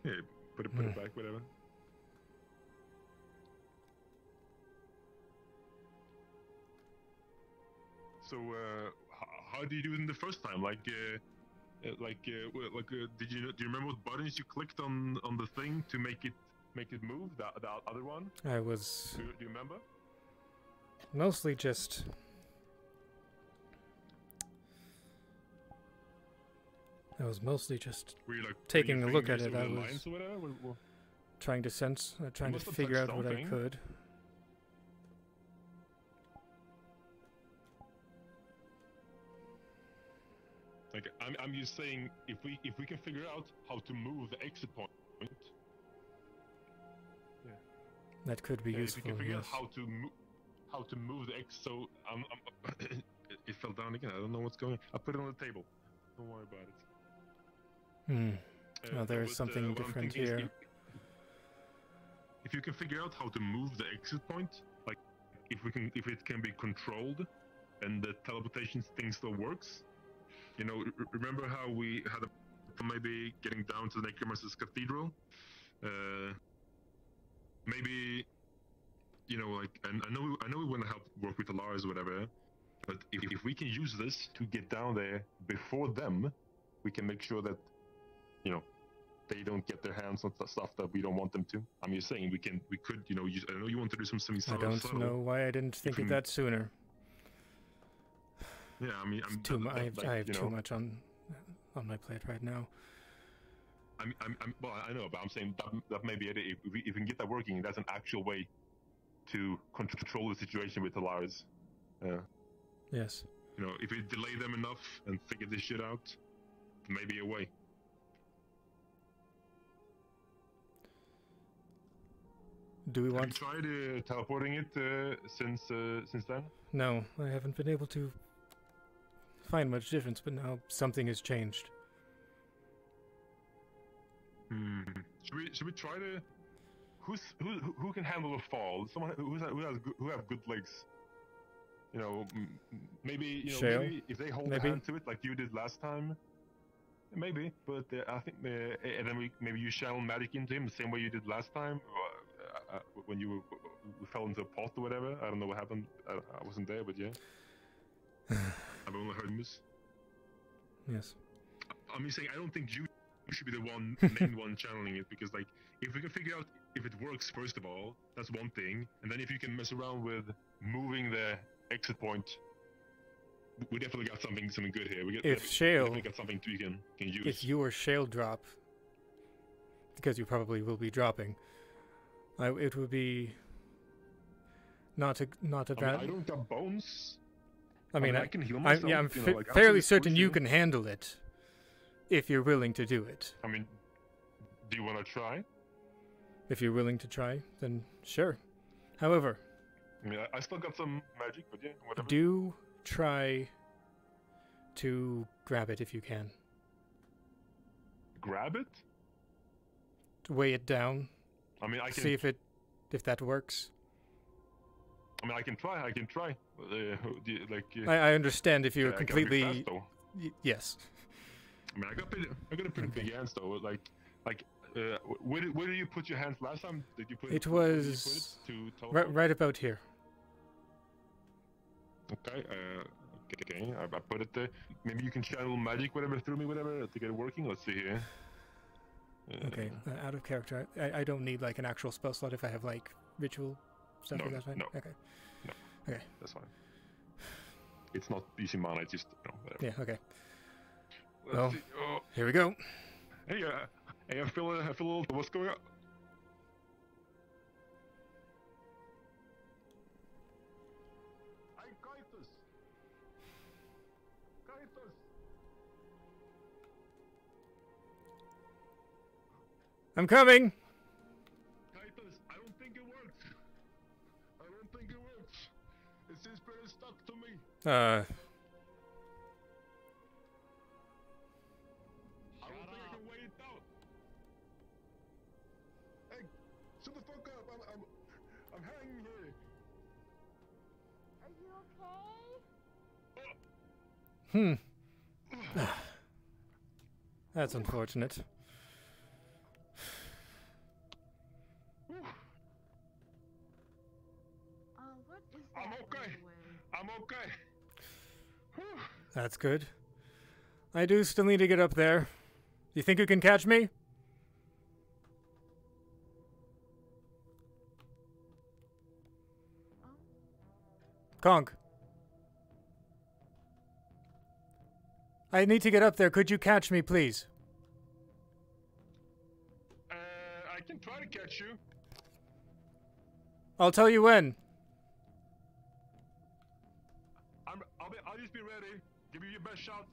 [SPEAKER 2] Yeah, put it back, whatever. So, how did you do it in the first time? Did you remember what buttons you clicked on the thing to make it move? The other one?
[SPEAKER 1] I was
[SPEAKER 2] Do you remember?
[SPEAKER 1] mostly just
[SPEAKER 2] Were you, like,
[SPEAKER 1] taking a
[SPEAKER 2] putting
[SPEAKER 1] look
[SPEAKER 2] your
[SPEAKER 1] at it.
[SPEAKER 2] fingers
[SPEAKER 1] I
[SPEAKER 2] over the
[SPEAKER 1] was
[SPEAKER 2] lines or whatever?
[SPEAKER 1] trying to trying to
[SPEAKER 2] must have
[SPEAKER 1] figure
[SPEAKER 2] touched
[SPEAKER 1] out what I
[SPEAKER 2] something.
[SPEAKER 1] could.
[SPEAKER 2] Like, I'm just saying, if we can figure out how to move the exit point, yeah,
[SPEAKER 1] That could be
[SPEAKER 2] if we
[SPEAKER 1] useful.
[SPEAKER 2] can figure
[SPEAKER 1] Yes.
[SPEAKER 2] out how to move the exit. So it fell down again. I don't know what's going on. I put it on the table. Don't worry about it.
[SPEAKER 1] Oh, there is something
[SPEAKER 2] what I'm
[SPEAKER 1] different
[SPEAKER 2] thinking is
[SPEAKER 1] here.
[SPEAKER 2] if you can figure out how to move the exit point, like if it can be controlled, and the teleportation thing still works. You know, remember how we had maybe getting down to the Necromancer's Cathedral? Maybe, you know, like, and I know we want to help work with the Lars or whatever, but if we can use this to get down there before them, we can make sure that, you know, they don't get their hands on stuff that we don't want them to. I'm just saying we could, you know, I know you want to do something
[SPEAKER 1] I don't know why I didn't think of that sooner.
[SPEAKER 2] Yeah, I mean,
[SPEAKER 1] I have too much on my plate right now.
[SPEAKER 2] Well, I know, but I'm saying that may be it. If we can get that working, that's an actual way to control the situation with the Lars.
[SPEAKER 1] Yes.
[SPEAKER 2] You know, if we delay them enough and figure this shit out, maybe a way.
[SPEAKER 1] Do we want?
[SPEAKER 2] Have you tried teleporting it since then?
[SPEAKER 1] No, I haven't been able to find much difference, but now something has changed.
[SPEAKER 2] Should we try to? Who can handle a fall? Someone who have good legs. You know, maybe maybe if they hold a hand to it like you did last time. Maybe, but I think and then maybe you channel magic into him the same way you did last time when you fell into a pot or whatever. I don't know what happened. I wasn't there, but yeah. I've only heard this.
[SPEAKER 1] Yes.
[SPEAKER 2] I'm just saying, I don't think you should be the main one channeling it, because, like, if we can figure out if it works first of all, that's one thing, and then if you can mess around with moving the exit point, we definitely got something good here. We definitely got something you can use.
[SPEAKER 1] If you or Shale drop, because you probably will be dropping, it would be not a bad.
[SPEAKER 2] I don't got bones.
[SPEAKER 1] I mean,
[SPEAKER 2] I can heal myself.
[SPEAKER 1] I'm
[SPEAKER 2] like,
[SPEAKER 1] fairly certain you can handle it, if you're willing to do it.
[SPEAKER 2] I mean, do you want to try?
[SPEAKER 1] If you're willing to try, then sure. However,
[SPEAKER 2] I mean, I still got some magic, but yeah, whatever.
[SPEAKER 1] Do try to grab it if you can.
[SPEAKER 2] Grab it?
[SPEAKER 1] To weigh it down.
[SPEAKER 2] I mean, I can
[SPEAKER 1] see if that works.
[SPEAKER 2] I mean, I can try.
[SPEAKER 1] I understand if you're completely. Yes.
[SPEAKER 2] I mean, I got a pretty big hands though. Where did you put your hands last time? Did you put
[SPEAKER 1] it? Was right about here.
[SPEAKER 2] Okay. Okay. I put it there. Maybe you can channel magic, whatever, through me, whatever, to get it working. Let's see here.
[SPEAKER 1] Okay. Out of character. I don't need like an actual spell slot if I have like ritual stuff.
[SPEAKER 2] No,
[SPEAKER 1] like that, right?
[SPEAKER 2] no.
[SPEAKER 1] Okay.
[SPEAKER 2] No.
[SPEAKER 1] Okay.
[SPEAKER 2] That's fine. It's not using mana. It's just whatever.
[SPEAKER 1] Yeah. Okay.
[SPEAKER 2] Let's see. Oh.
[SPEAKER 1] Here we go.
[SPEAKER 2] Hey, I feel a little. What's going on? Hey, Kythus. Kythus.
[SPEAKER 1] I'm coming.
[SPEAKER 2] Kythus, I don't think it works. I don't think it works. It seems pretty stuck to me.
[SPEAKER 1] I
[SPEAKER 2] don't think I can wait it out. Hey, shut the fuck up. I'm hanging here.
[SPEAKER 16] Are you okay?
[SPEAKER 1] That's unfortunate.
[SPEAKER 10] What is
[SPEAKER 2] I'm
[SPEAKER 10] that
[SPEAKER 2] okay. I'm okay.
[SPEAKER 1] That's good. I do still need to get up there. You think you can catch me? Conk. I need to get up there. Could you catch me, please?
[SPEAKER 2] I can try to catch you.
[SPEAKER 1] I'll tell you when.
[SPEAKER 2] I'll just be ready. Give you your best shot.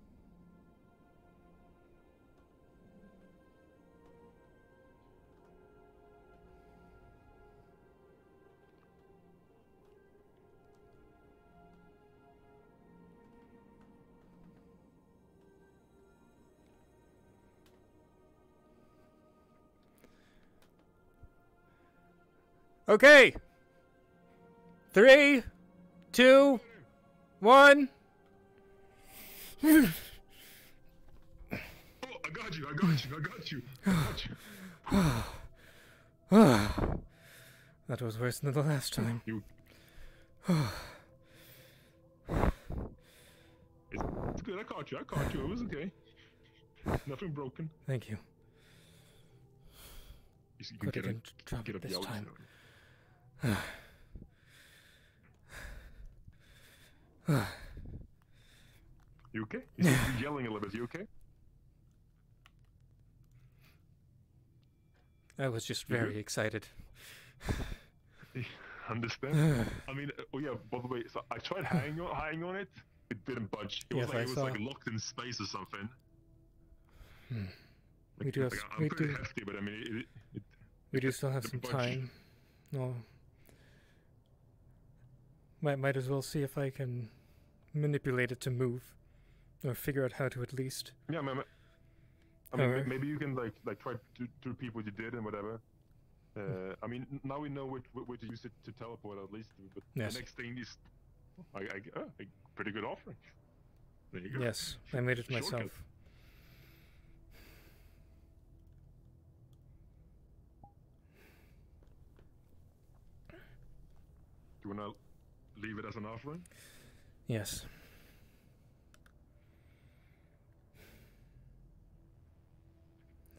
[SPEAKER 1] Okay. 3, 2, 1.
[SPEAKER 2] Oh, I got you. I got you. I got you. I got you.
[SPEAKER 1] That was worse than the last time.
[SPEAKER 2] It's good. I caught you. I caught you. It was okay. Nothing broken.
[SPEAKER 1] Thank you.
[SPEAKER 2] You
[SPEAKER 1] Good, I
[SPEAKER 2] can
[SPEAKER 1] didn't drop
[SPEAKER 2] get
[SPEAKER 1] it
[SPEAKER 2] up
[SPEAKER 1] this
[SPEAKER 2] the
[SPEAKER 1] time.
[SPEAKER 2] You okay? You're yelling a little bit. You okay?
[SPEAKER 1] I was just very excited.
[SPEAKER 2] Understand? I mean, oh yeah. By the way, so I tried hanging on it. It didn't budge. It
[SPEAKER 1] Yes,
[SPEAKER 2] was like
[SPEAKER 1] I
[SPEAKER 2] it was
[SPEAKER 1] saw.
[SPEAKER 2] like locked in space or something.
[SPEAKER 1] We do have,
[SPEAKER 2] I'm
[SPEAKER 1] we
[SPEAKER 2] pretty
[SPEAKER 1] do,
[SPEAKER 2] hefty, but I mean,
[SPEAKER 1] we do still have
[SPEAKER 2] it
[SPEAKER 1] some
[SPEAKER 2] budged.
[SPEAKER 1] time. Well, might as well see if I can manipulate it to move, or figure out how to at least.
[SPEAKER 2] Yeah, man. I mean, maybe you can like try to repeat what you did and whatever. I mean, now we know what to use it to teleport at least. But
[SPEAKER 1] Yes.
[SPEAKER 2] the next thing is, a pretty good offering. There you go.
[SPEAKER 1] Yes, I made it
[SPEAKER 2] Shortcut.
[SPEAKER 1] myself.
[SPEAKER 2] Do you wanna leave it as an offering?
[SPEAKER 1] Yes.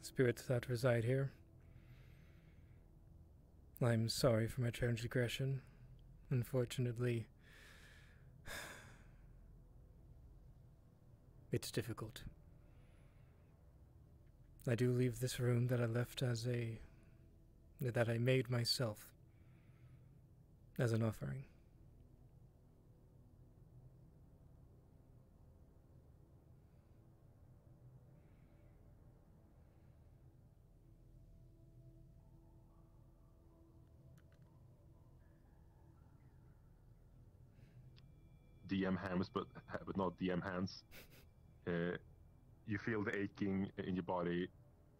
[SPEAKER 1] Spirits that reside here, I'm sorry for my transgression. Unfortunately, it's difficult. I do leave this room that I left that I made myself as an offering.
[SPEAKER 2] DM hands, but not DM hands. You feel the aching in your body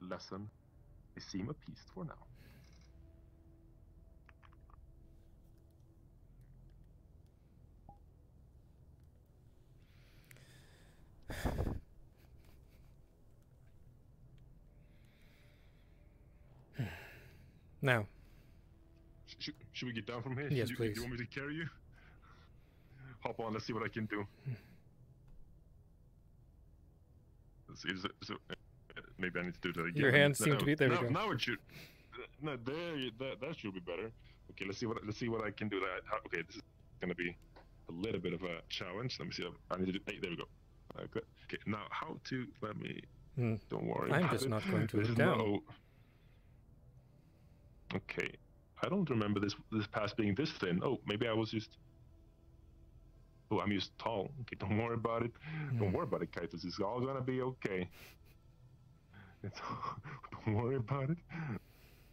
[SPEAKER 2] lessen. They seem appeased for now.
[SPEAKER 1] Now.
[SPEAKER 2] Should we get down from here?
[SPEAKER 1] Yes,
[SPEAKER 2] Do
[SPEAKER 1] please.
[SPEAKER 2] you want me to carry you? Hop on, let's see what I can do. Let's see, maybe I need to do that again.
[SPEAKER 1] Your hands seem to be there. We go.
[SPEAKER 2] Now it should. No, that should be better. Okay, let's see what I can do. Okay, this is gonna be a little bit of a challenge. Let me see. I need to do. Hey, there we go. Okay. Now how to? Let me. Don't worry.
[SPEAKER 1] I'm
[SPEAKER 2] about
[SPEAKER 1] just
[SPEAKER 2] it.
[SPEAKER 1] not going to
[SPEAKER 2] This
[SPEAKER 1] look
[SPEAKER 2] is
[SPEAKER 1] down.
[SPEAKER 2] no- Okay, I don't remember this pass being this thin. Oh, maybe I was just. Oh, I'm just tall. Okay, don't worry about it. Don't worry about it, Kythus. It's all gonna be okay. Don't worry about it.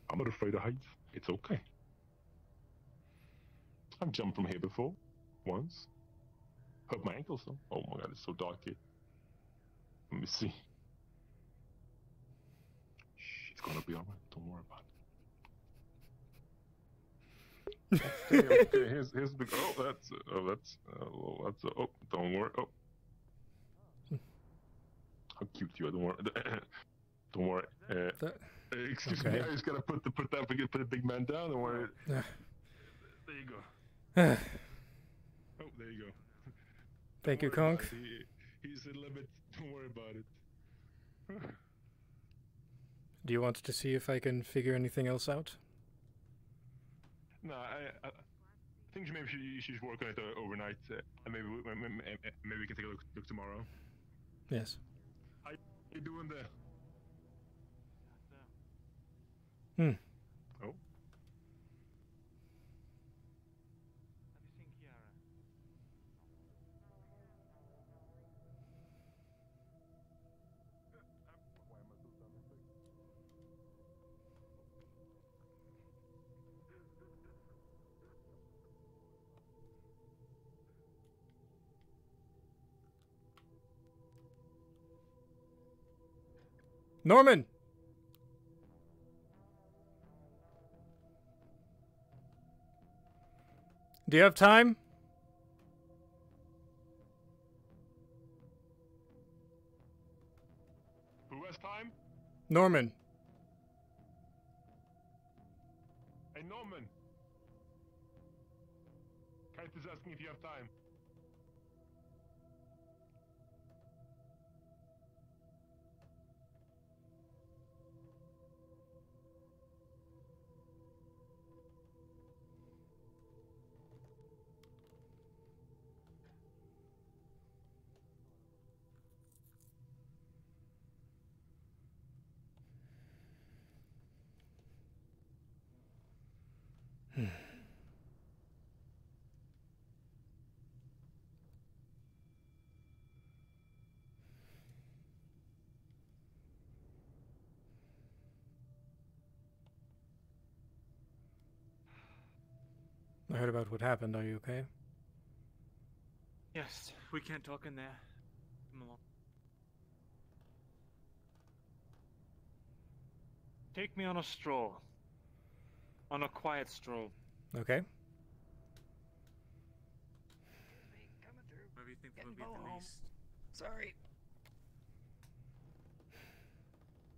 [SPEAKER 2] I'm not afraid of heights. It's okay. I've jumped from here before. Once. Hurt my ankles though. Oh my god, it's so dark here. Let me see. Shh, it's gonna be alright. Don't worry about it. Okay, here's the. Oh, don't worry. Oh, How cute you are! Don't worry. Don't worry. Excuse me. I just gotta put the big man down. Don't worry. There you go. Oh, there you go.
[SPEAKER 1] Thank you, Conk.
[SPEAKER 2] He's a little bit. Don't worry about it.
[SPEAKER 1] Do you want to see if I can figure anything else out?
[SPEAKER 2] No, I think maybe you should work on it overnight, and maybe we can take a look tomorrow.
[SPEAKER 1] Yes.
[SPEAKER 2] How you doing there? Oh.
[SPEAKER 1] Norman! Do you have time?
[SPEAKER 2] Who has time?
[SPEAKER 1] Norman.
[SPEAKER 2] Hey, Norman. Kythus is asking if you have time.
[SPEAKER 1] I heard about what happened. Are you okay?
[SPEAKER 13] Yes, we can't talk in there. Come along. Take me on a stroll. On a quiet stroll.
[SPEAKER 1] Okay.
[SPEAKER 13] Where do you think will be the least?
[SPEAKER 14] Sorry.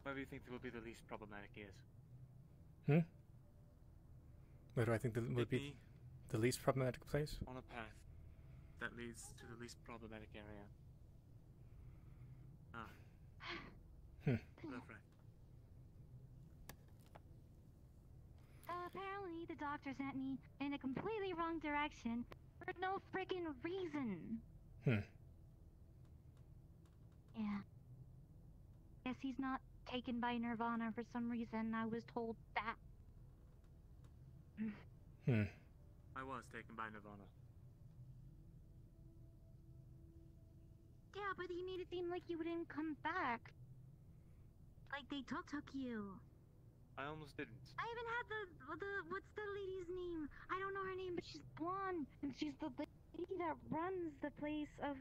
[SPEAKER 13] Where do you think there will be the least problematic is?
[SPEAKER 1] Where do I think that would be the least problematic place?
[SPEAKER 13] On a path that leads to the least problematic area. Left, right.
[SPEAKER 8] Apparently, the doctor sent me in a completely wrong direction for no freaking reason. Yeah. Guess he's not taken by Nirvana for some reason. I was told that.
[SPEAKER 13] I was taken by Nirvana.
[SPEAKER 8] Yeah, but he made it seem like you didn't come back. Like they took you.
[SPEAKER 13] I almost didn't.
[SPEAKER 8] I even had the what's the lady's name? I don't know her name, but she's blonde, and she's the lady that runs the place of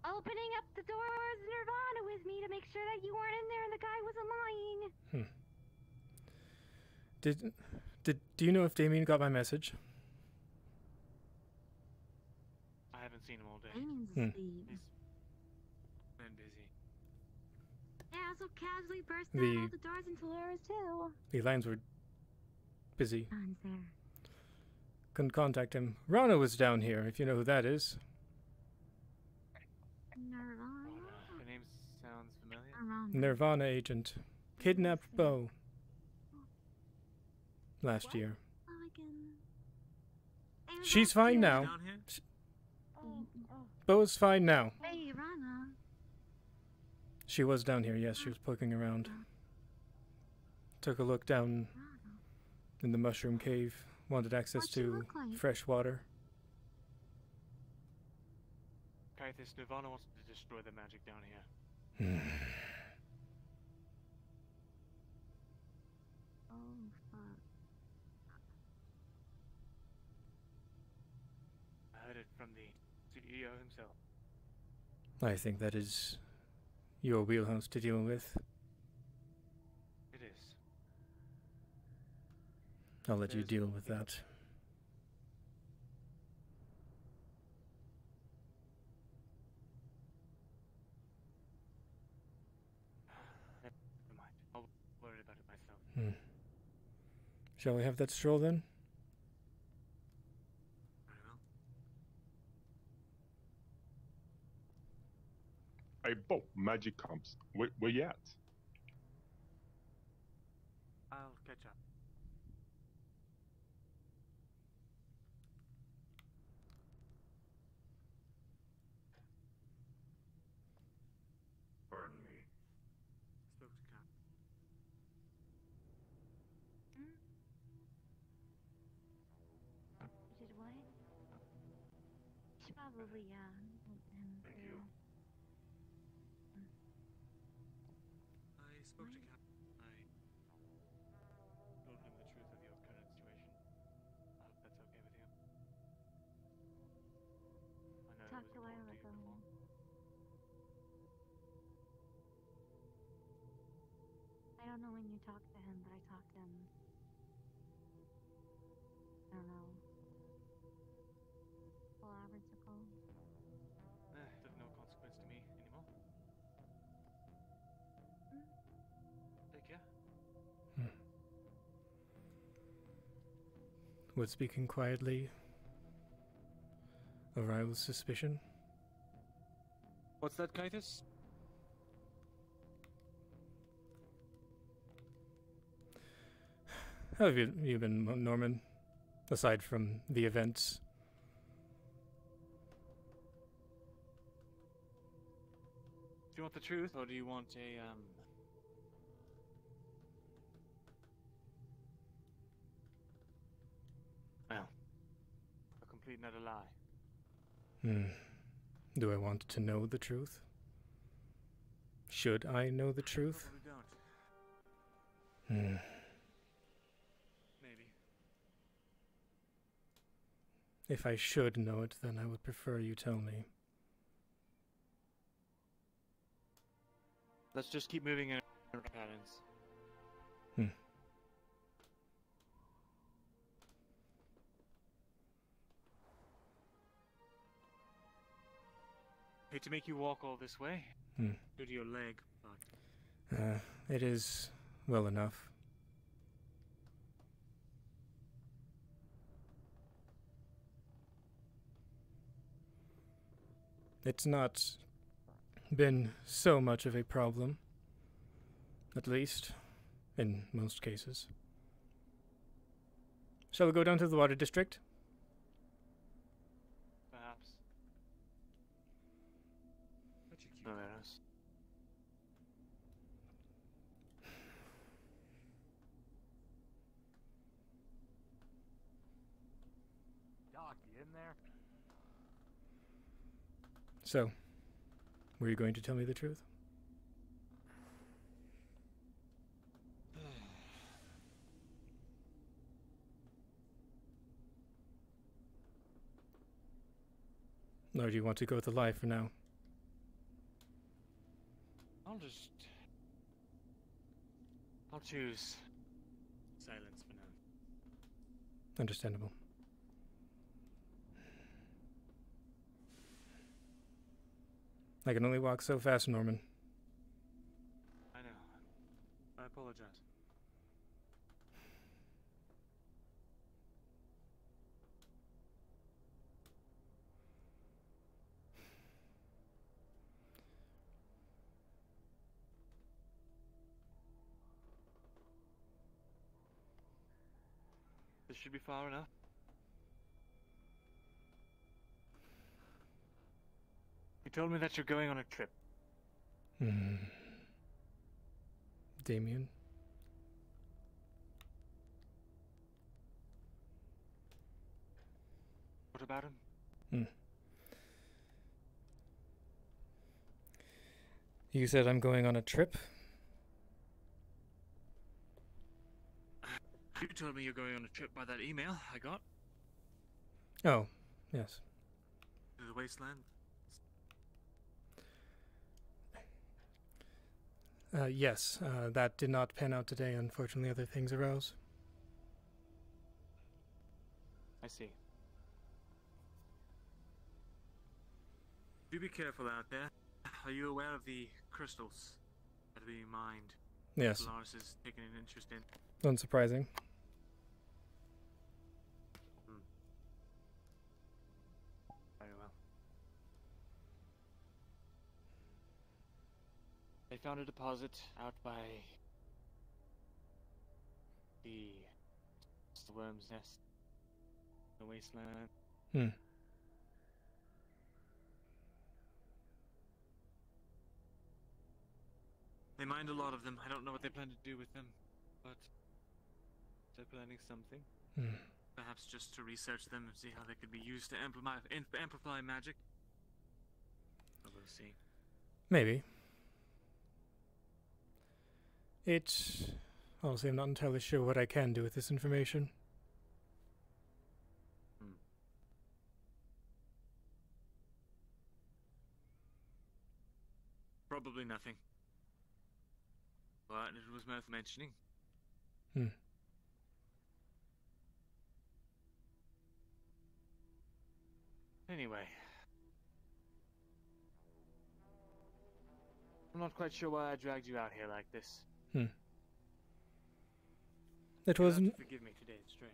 [SPEAKER 8] opening up the doors Nirvana with me to make sure that you weren't in there and the guy wasn't lying.
[SPEAKER 1] Do you know if Damien got my message?
[SPEAKER 13] I haven't seen him all day.
[SPEAKER 8] Damien's
[SPEAKER 1] Hmm.
[SPEAKER 8] asleep.
[SPEAKER 13] He's been busy.
[SPEAKER 8] Yeah, so casually burst
[SPEAKER 1] The-
[SPEAKER 8] out all the doors into Laura's too.
[SPEAKER 1] The lines were busy.
[SPEAKER 8] Don's there.
[SPEAKER 1] Couldn't contact him. Rana was down here, if you know who that is.
[SPEAKER 8] Nirvana?
[SPEAKER 13] Her name sounds familiar.
[SPEAKER 1] Nirvana agent. Kidnapped Bo. Last year. She's fine now.
[SPEAKER 13] Down here?
[SPEAKER 1] Bo is fine now.
[SPEAKER 8] Hey, Rana.
[SPEAKER 1] She was down here, yes, she was poking around. Took a look down in the mushroom cave. Wanted access
[SPEAKER 8] What'd she
[SPEAKER 1] to
[SPEAKER 8] look like?
[SPEAKER 1] fresh water.
[SPEAKER 13] Kythus, Nirvana wants to destroy the magic down here.
[SPEAKER 8] Oh, fuck.
[SPEAKER 13] I heard it from the CEO himself.
[SPEAKER 1] I think that is your wheelhouse to deal with.
[SPEAKER 13] It is.
[SPEAKER 1] I'll let you deal with that. Shall we have that stroll then?
[SPEAKER 2] Hey, Bo, magic comes. Where you at?
[SPEAKER 13] I'll catch up.
[SPEAKER 7] Pardon me.
[SPEAKER 13] Spoke to Cap.
[SPEAKER 8] Did what? Should probably,
[SPEAKER 7] Thank you.
[SPEAKER 13] I spoke to Cap. I told him the truth of your current situation. I hope that's okay with you. I know
[SPEAKER 8] Talked
[SPEAKER 13] it
[SPEAKER 8] a
[SPEAKER 13] was
[SPEAKER 8] while
[SPEAKER 13] important to
[SPEAKER 8] ago.
[SPEAKER 13] you before.
[SPEAKER 8] I don't know when you talked to him, but I talked to him. I don't know. A couple hours ago.
[SPEAKER 13] It's of no consequence to me anymore. Take care.
[SPEAKER 1] Would speaking quietly arouse suspicion?
[SPEAKER 13] What's that, Kythus?
[SPEAKER 1] How have you been, Norman? Aside from the events.
[SPEAKER 13] Do you want the truth, or do you want a, well, a complete and utter lie?
[SPEAKER 1] Do I want to know the truth? Should I know the truth?
[SPEAKER 13] Probably don't. Maybe.
[SPEAKER 1] If I should know it, then I would prefer you tell me.
[SPEAKER 13] Let's just keep moving in our patterns. Hate to make you walk all this way. Due to your leg, but
[SPEAKER 1] It is well enough. It's not been so much of a problem, at least in most cases. Shall we go down to the water district?
[SPEAKER 13] perhaps. Oh, yes.
[SPEAKER 11] Doc, you in there?
[SPEAKER 1] So, were you going to tell me the truth? Or do you want to go with the lie for now?
[SPEAKER 13] I'll choose silence for now.
[SPEAKER 1] Understandable. I can only walk so fast, Norman.
[SPEAKER 13] I know. I apologize. This should be far enough. You told me that you're going on a trip.
[SPEAKER 1] Damien?
[SPEAKER 13] What about him?
[SPEAKER 1] You said I'm going on a trip?
[SPEAKER 13] You told me you're going on a trip by that email I got.
[SPEAKER 1] Oh, yes.
[SPEAKER 13] To the wasteland.
[SPEAKER 1] Yes, that did not pan out today. Unfortunately, other things arose.
[SPEAKER 13] I see. Do be careful out there. Are you aware of the crystals that are being mined?
[SPEAKER 1] Yes.
[SPEAKER 5] Lars is taking an interest in.
[SPEAKER 1] Unsurprising.
[SPEAKER 5] Very well. They found a deposit out by the worm's nest, the wasteland.
[SPEAKER 1] Hmm.
[SPEAKER 5] They mined a lot of them. I don't know what they plan to do with them, but they're planning something.
[SPEAKER 1] Hmm.
[SPEAKER 5] Perhaps just to research them and see how they could be used to amplify magic. But we'll see.
[SPEAKER 1] Maybe. Honestly, I'm not entirely sure what I can do with this information.
[SPEAKER 5] Probably nothing. But it was worth mentioning.
[SPEAKER 1] Hmm.
[SPEAKER 5] Anyway. I'm not quite sure why I dragged you out here like this.
[SPEAKER 1] Hmm. It
[SPEAKER 5] You'll have
[SPEAKER 1] wasn't.
[SPEAKER 5] to forgive me today, it's strange.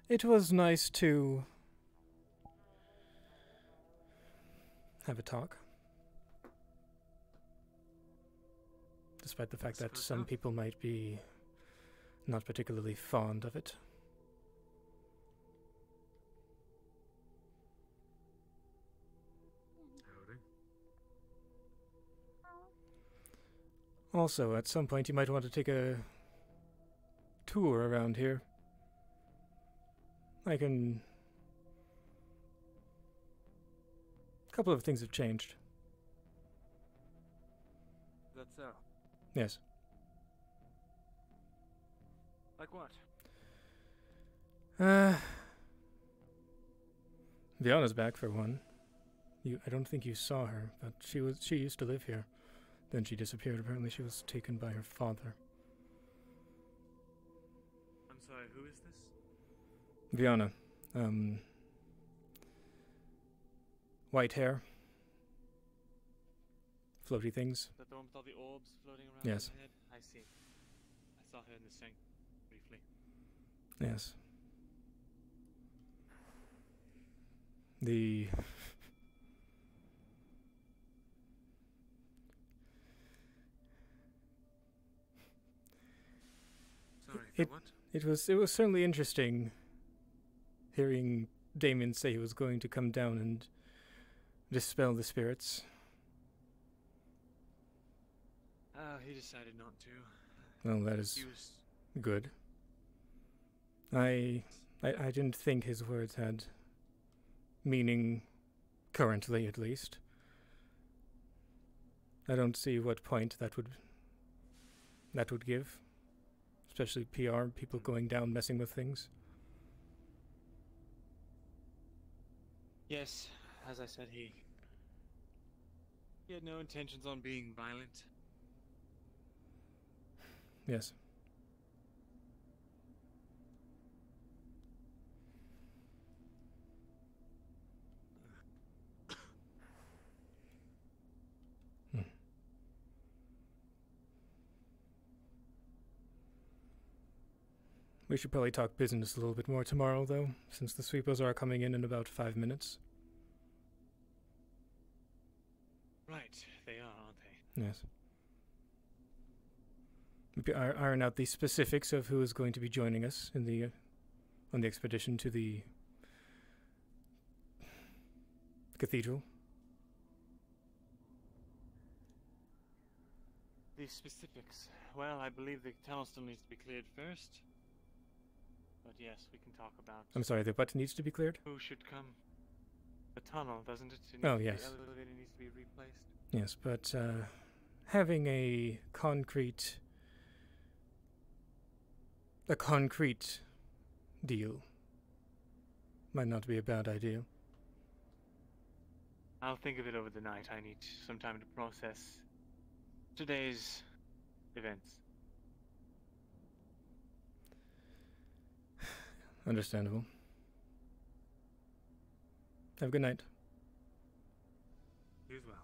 [SPEAKER 1] It was nice to have a talk. Despite the fact that some people might be not particularly fond of it. Also, at some point you might want to take a tour around here. A couple of things have changed.
[SPEAKER 5] Is that so?
[SPEAKER 1] Yes.
[SPEAKER 5] Like what?
[SPEAKER 1] Viana's back for one. I don't think you saw her, but she used to live here. Then she disappeared. Apparently she was taken by her father.
[SPEAKER 5] I'm sorry, who is this?
[SPEAKER 1] Viana. White hair. Floaty things.
[SPEAKER 5] Is that the one with all the orbs floating around
[SPEAKER 1] Yes.
[SPEAKER 5] her head? I see. I saw her in the sink briefly.
[SPEAKER 1] Yes.
[SPEAKER 5] Sorry, for what?
[SPEAKER 1] It was certainly interesting hearing Damien say he was going to come down and dispel the spirits.
[SPEAKER 5] He decided not to.
[SPEAKER 1] Well, that is good. I didn't think his words had meaning currently, at least. I don't see what point that would give. Especially PR, people going down messing with things.
[SPEAKER 5] Yes, as I said, he had no intentions on being violent.
[SPEAKER 1] Yes. We should probably talk business a little bit more tomorrow, though, since the sweepers are coming in about 5 minutes.
[SPEAKER 5] Right, they are, aren't they?
[SPEAKER 1] Yes. Iron out the specifics of who is going to be joining us in on the expedition to the cathedral.
[SPEAKER 5] The specifics. Well, I believe the tunnel still needs to be cleared first. But yes, we can talk about...
[SPEAKER 1] I'm sorry, the what needs to be cleared?
[SPEAKER 5] Who should come? The tunnel, doesn't it?
[SPEAKER 1] Oh, yes.
[SPEAKER 5] The elevator needs to be replaced.
[SPEAKER 1] Yes, but having a concrete deal might not be a bad idea.
[SPEAKER 5] I'll think of it over the night. I need some time to process today's events.
[SPEAKER 1] Understandable. Have a good night.
[SPEAKER 5] You as well.